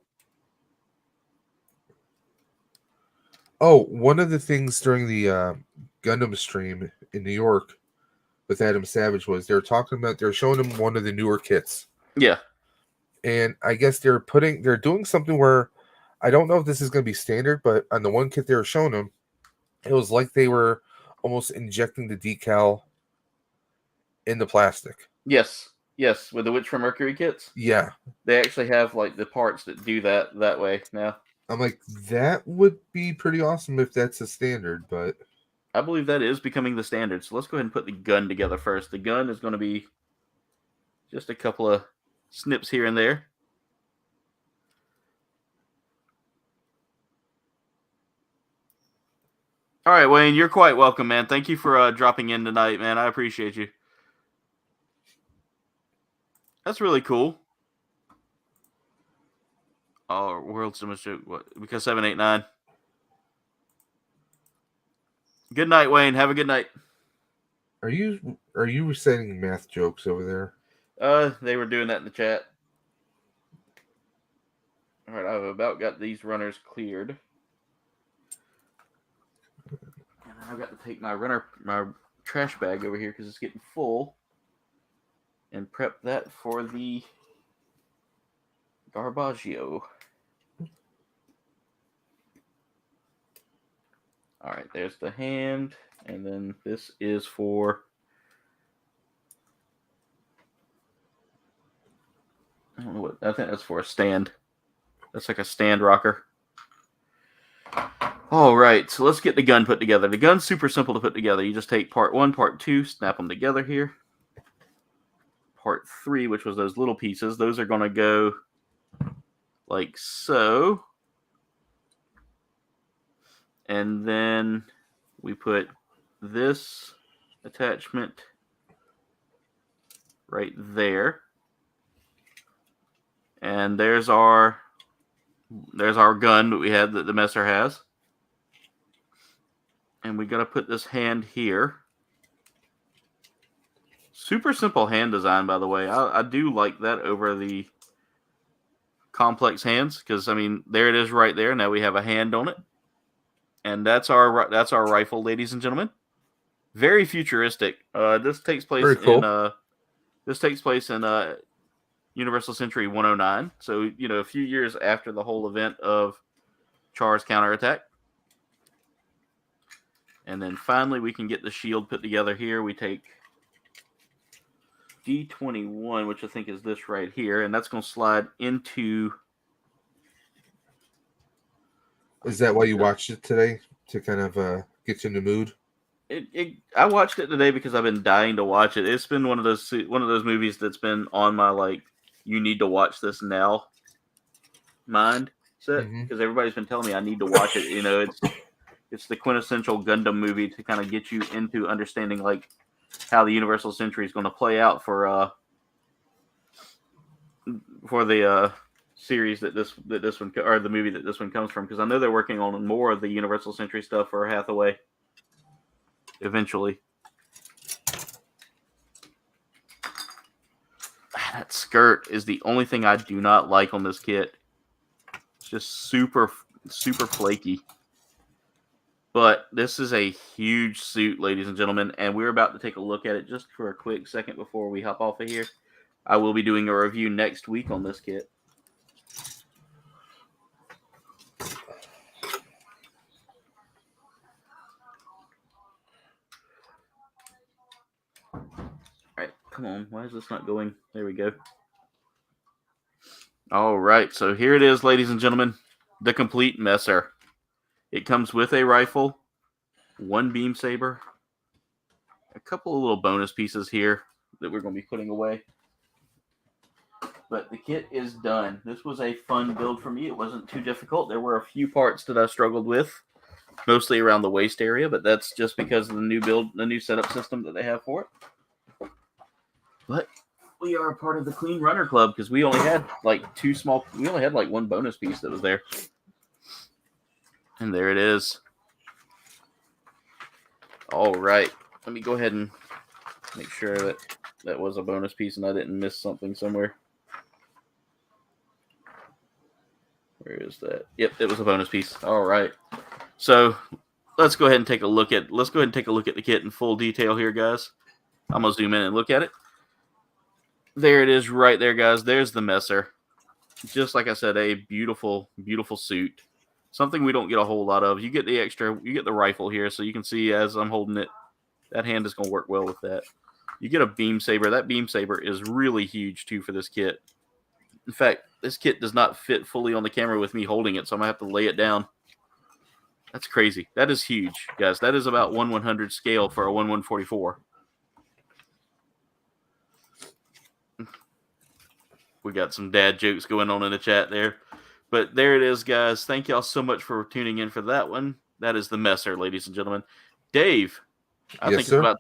Oh, one of the things during the Gundam stream in New York with Adam Savage was they're showing him one of the newer kits. Yeah. And I guess they're doing something where I don't know if this is going to be standard, but on the one kit they were showing him, it was like they were almost injecting the decal in the plastic. Yes. With the Witch from Mercury kits. Yeah. They actually have like the parts that do that way now. I'm like, that would be pretty awesome if that's a standard, but I believe that is becoming the standard. So let's go ahead and put the gun together first. The gun is going to be just a couple of snips here and there. All right, Wayne, you're quite welcome, man. Thank you for dropping in tonight, man. I appreciate you. That's really cool. Oh, World Semester, what? Because 789. Good night, Wayne. Have a good night. are you reciting math jokes over there? They were doing that in the chat. All right, I've about got these runners cleared. And I've got to take my trash bag over here because it's getting full. And prep that for the Garbaggio. All right, there's the hand. And then this is for... I don't know what... I think that's for a stand. That's like a stand rocker. All right, so let's get the gun put together. The gun's super simple to put together. You just take part 1, part 2, snap them together here. Part 3, which was those little pieces, those are going to go like so. And then we put this attachment right there. And there's our gun that we had that the Messer has. And we got to put this hand here. Super simple hand design, by the way. I do like that over the complex hands because, I mean, there it is right there. Now we have a hand on it. And that's our rifle, ladies and gentlemen. Very futuristic. This takes place in Universal Century 109. So, a few years after the whole event of Char's counterattack. And then finally, we can get the shield put together here. We take D21, which I think is this right here, and that's going to slide into... Is that why you watched it today? To kind of get you in the mood? I watched it today because I've been dying to watch it. It's been one of those movies that's been on my, like, you need to watch this now mindset, because everybody's been telling me I need to watch it. You know, it's the quintessential Gundam movie to kind of get you into understanding, like, how the Universal Century is going to play out for the series that this one, or the movie that this one comes from, because I know they're working on more of the Universal Century stuff for Hathaway eventually. That skirt is the only thing I do not like on this kit. It's just super flaky. But this is a huge suit, ladies and gentlemen, and we're about to take a look at it just for a quick second before we hop off of here. I will be doing a review next week on this kit. All right, come on. Why is this not going? There we go. All right, so here it is, ladies and gentlemen. The complete Messer. It comes with a rifle, one beam saber, a couple of little bonus pieces here that we're going to be putting away. But the kit is done. This was a fun build for me. It wasn't too difficult. There were a few parts that I struggled with, mostly around the waist area, but that's just because of the new setup system that they have for it. But we are a part of the Clean Runner Club because we only had like one bonus piece that was there. And there it is. All right. Let me go ahead and make sure that that was a bonus piece and I didn't miss something somewhere. Where is that? Yep, it was a bonus piece. All right. So let's go ahead and take a look at the kit in full detail here, guys. I'm gonna zoom in and look at it. There it is right there, guys. There's the Messer. Just like I said, a beautiful, beautiful suit. Something we don't get a whole lot of. You get the rifle here, so you can see as I'm holding it, that hand is going to work well with that. You get a beam saber. That beam saber is really huge, too, for this kit. In fact, this kit does not fit fully on the camera with me holding it, so I'm going to have to lay it down. That's crazy. That is huge, guys. That is about 1/100 scale for a 1/144. We got some dad jokes going on in the chat there. But there it is, guys. Thank y'all so much for tuning in for that one. That is the Messer, ladies and gentlemen. Dave, I think it's about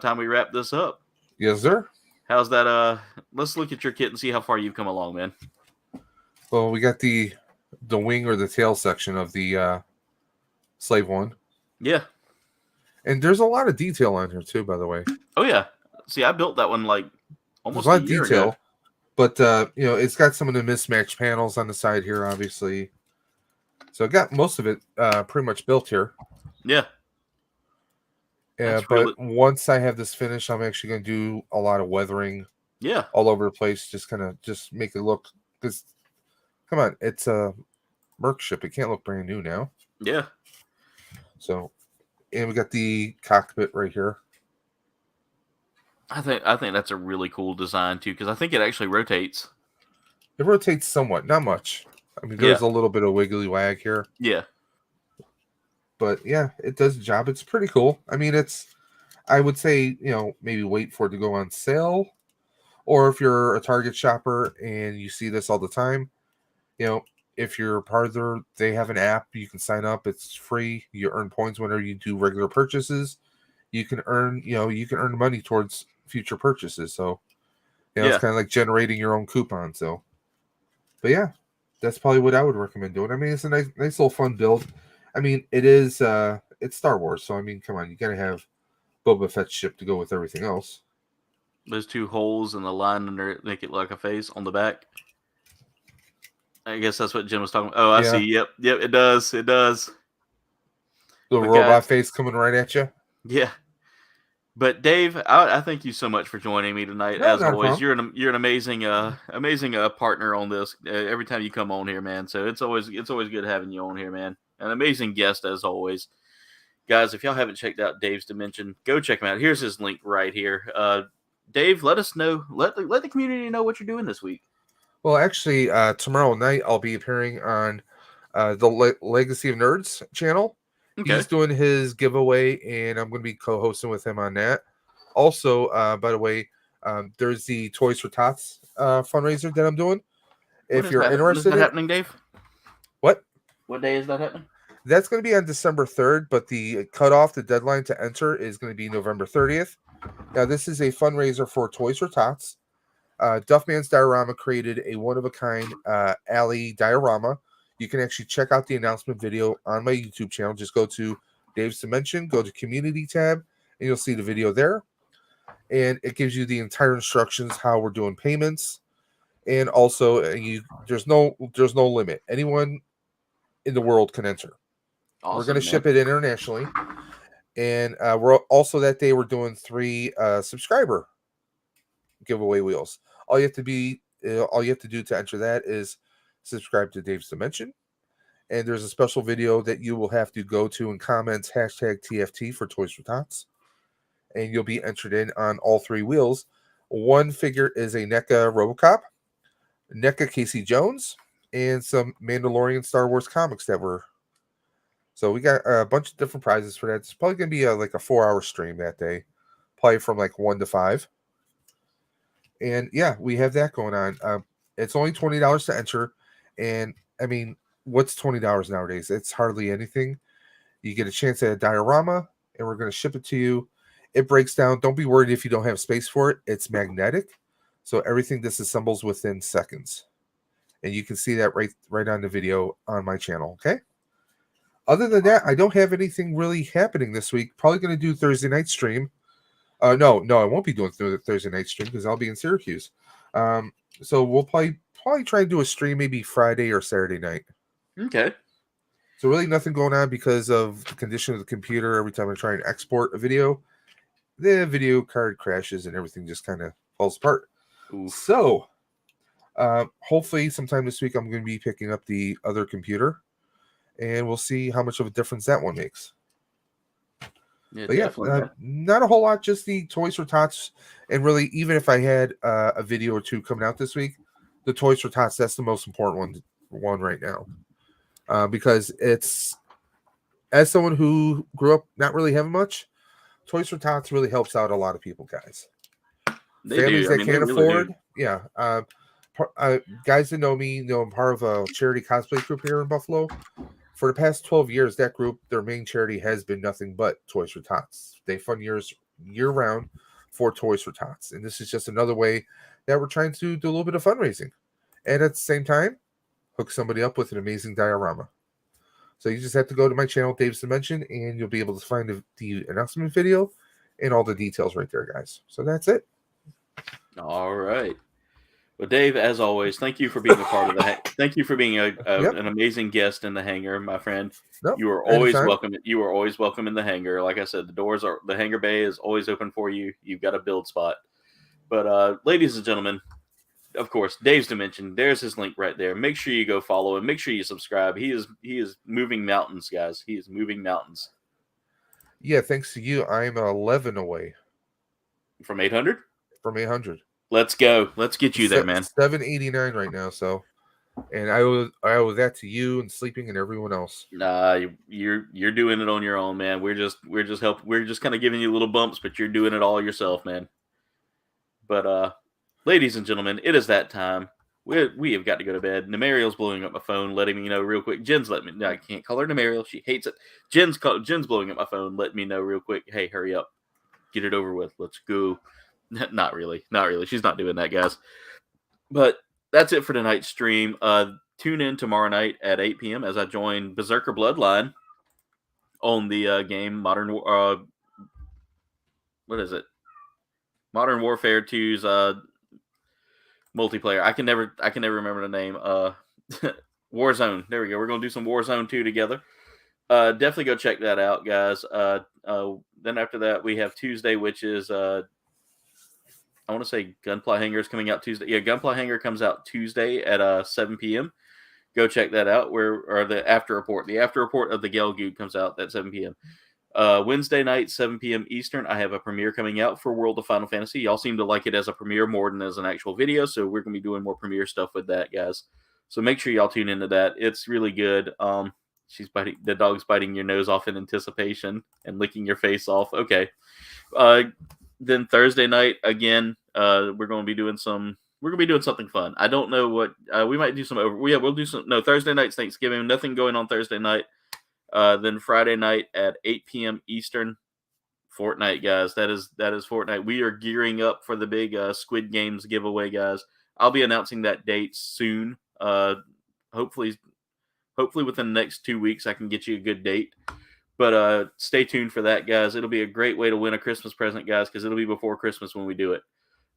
time we wrap this up. Yes, sir. How's that? Let's look at your kit and see how far you've come along, man. Well, we got the wing or the tail section of the Slave One. Yeah. And there's a lot of detail on here too, by the way. Oh yeah. See, I built that one like almost a lot a year of detail. ago. But, it's got some of the mismatched panels on the side here, obviously. So I got most of it pretty much built here. Yeah. Yeah, but once I have this finished, I'm actually going to do a lot of weathering. Yeah. All over the place. Just make it look. Because, come on, it's a Merc ship. It can't look brand new now. Yeah. So, and we got the cockpit right here. I think that's a really cool design too, because I think it actually rotates. It rotates somewhat, not much. I mean, there's a little bit of wiggly wag here. Yeah. But yeah, it does the job. It's pretty cool. I mean, I would say, maybe wait for it to go on sale. Or if you're a Target shopper and you see this all the time, if you're part of they have an app, you can sign up. It's free. You earn points whenever you do regular purchases. You can earn money towards future purchases. So, it's kind of like generating your own coupon. So, but yeah, that's probably what I would recommend doing. I mean, it's a nice little fun build. I mean, it is, it's Star Wars. So, I mean, come on, you got to have Boba Fett's ship to go with everything else. Those two holes in the line under it make it like a face on the back. I guess that's what Jim was talking about. Oh, I see. Yep, it does. It does. The robot face coming right at you. Yeah. But Dave, I thank you so much for joining me tonight. As always, you're an amazing partner on this. Every time you come on here, man. So it's always good having you on here, man. An amazing guest as always. Guys, if y'all haven't checked out Dave's Dimension, go check him out. Here's his link right here. Dave, let us know. Let the community know what you're doing this week. Well, actually, tomorrow night I'll be appearing on the Legacy of Nerds channel. Okay. He's doing his giveaway, and I'm going to be co-hosting with him on that. Also, by the way, there's the Toys for Tots fundraiser that I'm doing. If you're interested, when is that happening, Dave? What day is that happening? That's going to be on December 3rd, but the cutoff, the deadline to enter is going to be November 30th. Now, this is a fundraiser for Toys for Tots. Duffman's Diorama created a one-of-a-kind alley diorama. You can actually check out the announcement video on my YouTube channel. Just go to Dave's Dimension, go to Community tab, and you'll see the video there. And it gives you the entire instructions how we're doing payments. And also, there's no limit. Anyone in the world can enter. Awesome, we're going to ship it internationally, and we're also that day we're doing 3 subscriber giveaway wheels. All you have to do to enter that is subscribe to Dave's Dimension, and there's a special video that you will have to go to and comment #TFT for Toys for Tots, and you'll be entered in on all 3 wheels. One figure is a NECA RoboCop, NECA Casey Jones, and some Mandalorian Star Wars comics that were. So we got a bunch of different prizes for that. It's probably going to be like a 4-hour stream that day, probably from like 1 to 5. And yeah, we have that going on. It's only $20 to enter. And I mean, what's $20 nowadays? It's hardly anything. You get a chance at a diorama, and we're going to ship it to you. It breaks down. Don't be worried if you don't have space for it. It's magnetic. So everything disassembles within seconds. And you can see that right on the video on my channel. Okay. Other than that, I don't have anything really happening this week. Probably going to do Thursday night stream. No, I won't be doing Thursday night stream because I'll be in Syracuse. So we'll probably try and do a stream maybe Friday or Saturday night. Okay. So really nothing going on because of the condition of the computer. Every time I try and export a video, the video card crashes and everything just kind of falls apart. Oof. So hopefully sometime this week I'm going to be picking up the other computer. And we'll see how much of a difference that one makes. Yeah, but yeah, not a whole lot, just the Toys for Tots. And really, even if I had a video or 2 coming out this week, the Toys for Tots, that's the most important one right now. Because it's, as someone who grew up not really having much, Toys for Tots really helps out a lot of people, guys. Families that can't afford. Yeah. Guys that know me know I'm part of a charity cosplay group here in Buffalo. For the past 12 years, that group, their main charity has been nothing but Toys for Tots. They fund year-round for Toys for Tots. And this is just another way that we're trying to do a little bit of fundraising. And at the same time, hook somebody up with an amazing diorama. So you just have to go to my channel, Dave's Dimension, and you'll be able to find the announcement video and all the details right there, guys. So that's it. All right. Well, Dave, as always, thank you for being a part of thank you for being an amazing guest in the hangar, my friend. Nope, you are always welcome. You are always welcome in the hangar. Like I said, the hangar bay is always open for you. You've got a build spot. But ladies and gentlemen, of course, Dave's Dimension. There's his link right there. Make sure you go follow him. Make sure you subscribe. He is moving mountains, guys. He is moving mountains. Yeah, thanks to you, I'm 11 away from 800. From 800. Let's go. Let's get you there, man. 789 right now. So, and I owe that to you and sleeping and everyone else. Nah, you're doing it on your own, man. We're just kind of giving you little bumps, but you're doing it all yourself, man. But ladies and gentlemen, it is that time. We have got to go to bed. Nemariel's blowing up my phone, letting me know real quick. Jen's letting me. No, I can't call her Nemariel. She hates it. Jen's blowing up my phone, letting me know real quick. Hey, hurry up, get it over with. Let's go. Not really. She's not doing that, guys. But that's it for tonight's stream. Tune in tomorrow night at 8 p.m. as I join Berserker Bloodline on the game Modern what is it? Modern Warfare 2's multiplayer. I can never remember the name. Warzone. There we go. We're gonna do some Warzone 2 together. Definitely go check that out, guys. Then after that we have Tuesday, which is I want to say Gunpla Hangar is coming out Tuesday. Yeah, Gunpla Hangar comes out Tuesday at 7 p.m. Go check that out. The after report. The after report of the Gelgood comes out at 7 p.m. Wednesday night, 7 p.m. Eastern, I have a premiere coming out for World of Final Fantasy. Y'all seem to like it as a premiere more than as an actual video, so we're going to be doing more premiere stuff with that, guys. So make sure y'all tune into that. It's really good. The dog's biting your nose off in anticipation and licking your face off. Okay. Then Thursday night, again, we're going to be doing something fun. I don't know what, we might do we'll do some, no, Thursday night's Thanksgiving, nothing going on Thursday night. Then Friday night at 8 p.m. Eastern, Fortnite, guys. That is Fortnite. We are gearing up for the big Squid Games giveaway, guys. I'll be announcing that date soon. Hopefully within the next 2 weeks, I can get you a good date. But stay tuned for that, guys. It'll be a great way to win a Christmas present, guys, because it'll be before Christmas when we do it.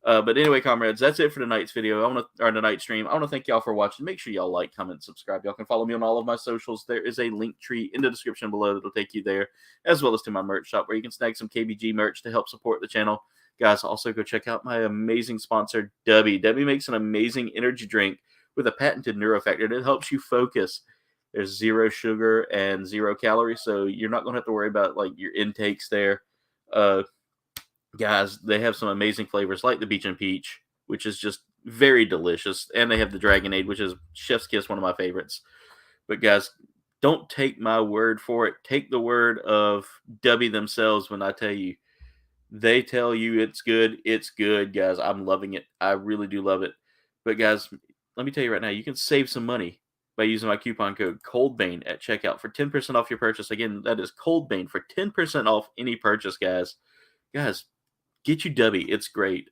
But anyway, comrades, that's it for tonight's video. Or tonight's stream. I want to thank y'all for watching. Make sure y'all like, comment, subscribe. Y'all can follow me on all of my socials. There is a link tree in the description below that'll take you there, as well as to my merch shop where you can snag some KBG merch to help support the channel. Guys, also go check out my amazing sponsor, Dubby. Dubby makes an amazing energy drink with a patented neurofactor that helps you focus. There's 0 sugar and 0 calories, so you're not going to have to worry about like your intakes there. Guys, they have some amazing flavors like the Beach and Peach, which is just very delicious. And they have the Dragonade, which is Chef's Kiss, one of my favorites. But guys, don't take my word for it. Take the word of Dubby themselves when I tell you. They tell you it's good. It's good, guys. I'm loving it. I really do love it. But guys, let me tell you right now, you can save some money by using my coupon code Kouldbayne at checkout for 10% off your purchase. Again, that is Kouldbayne for 10% off any purchase, guys. Guys, get you Dubby. It's great.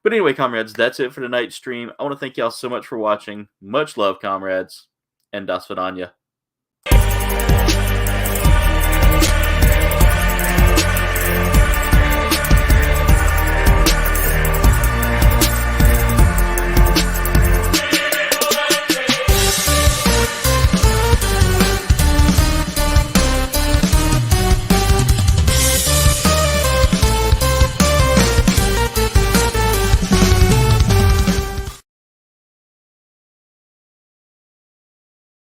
But anyway, comrades, that's it for tonight's stream. I want to thank y'all so much for watching. Much love, comrades. And das Vidanya.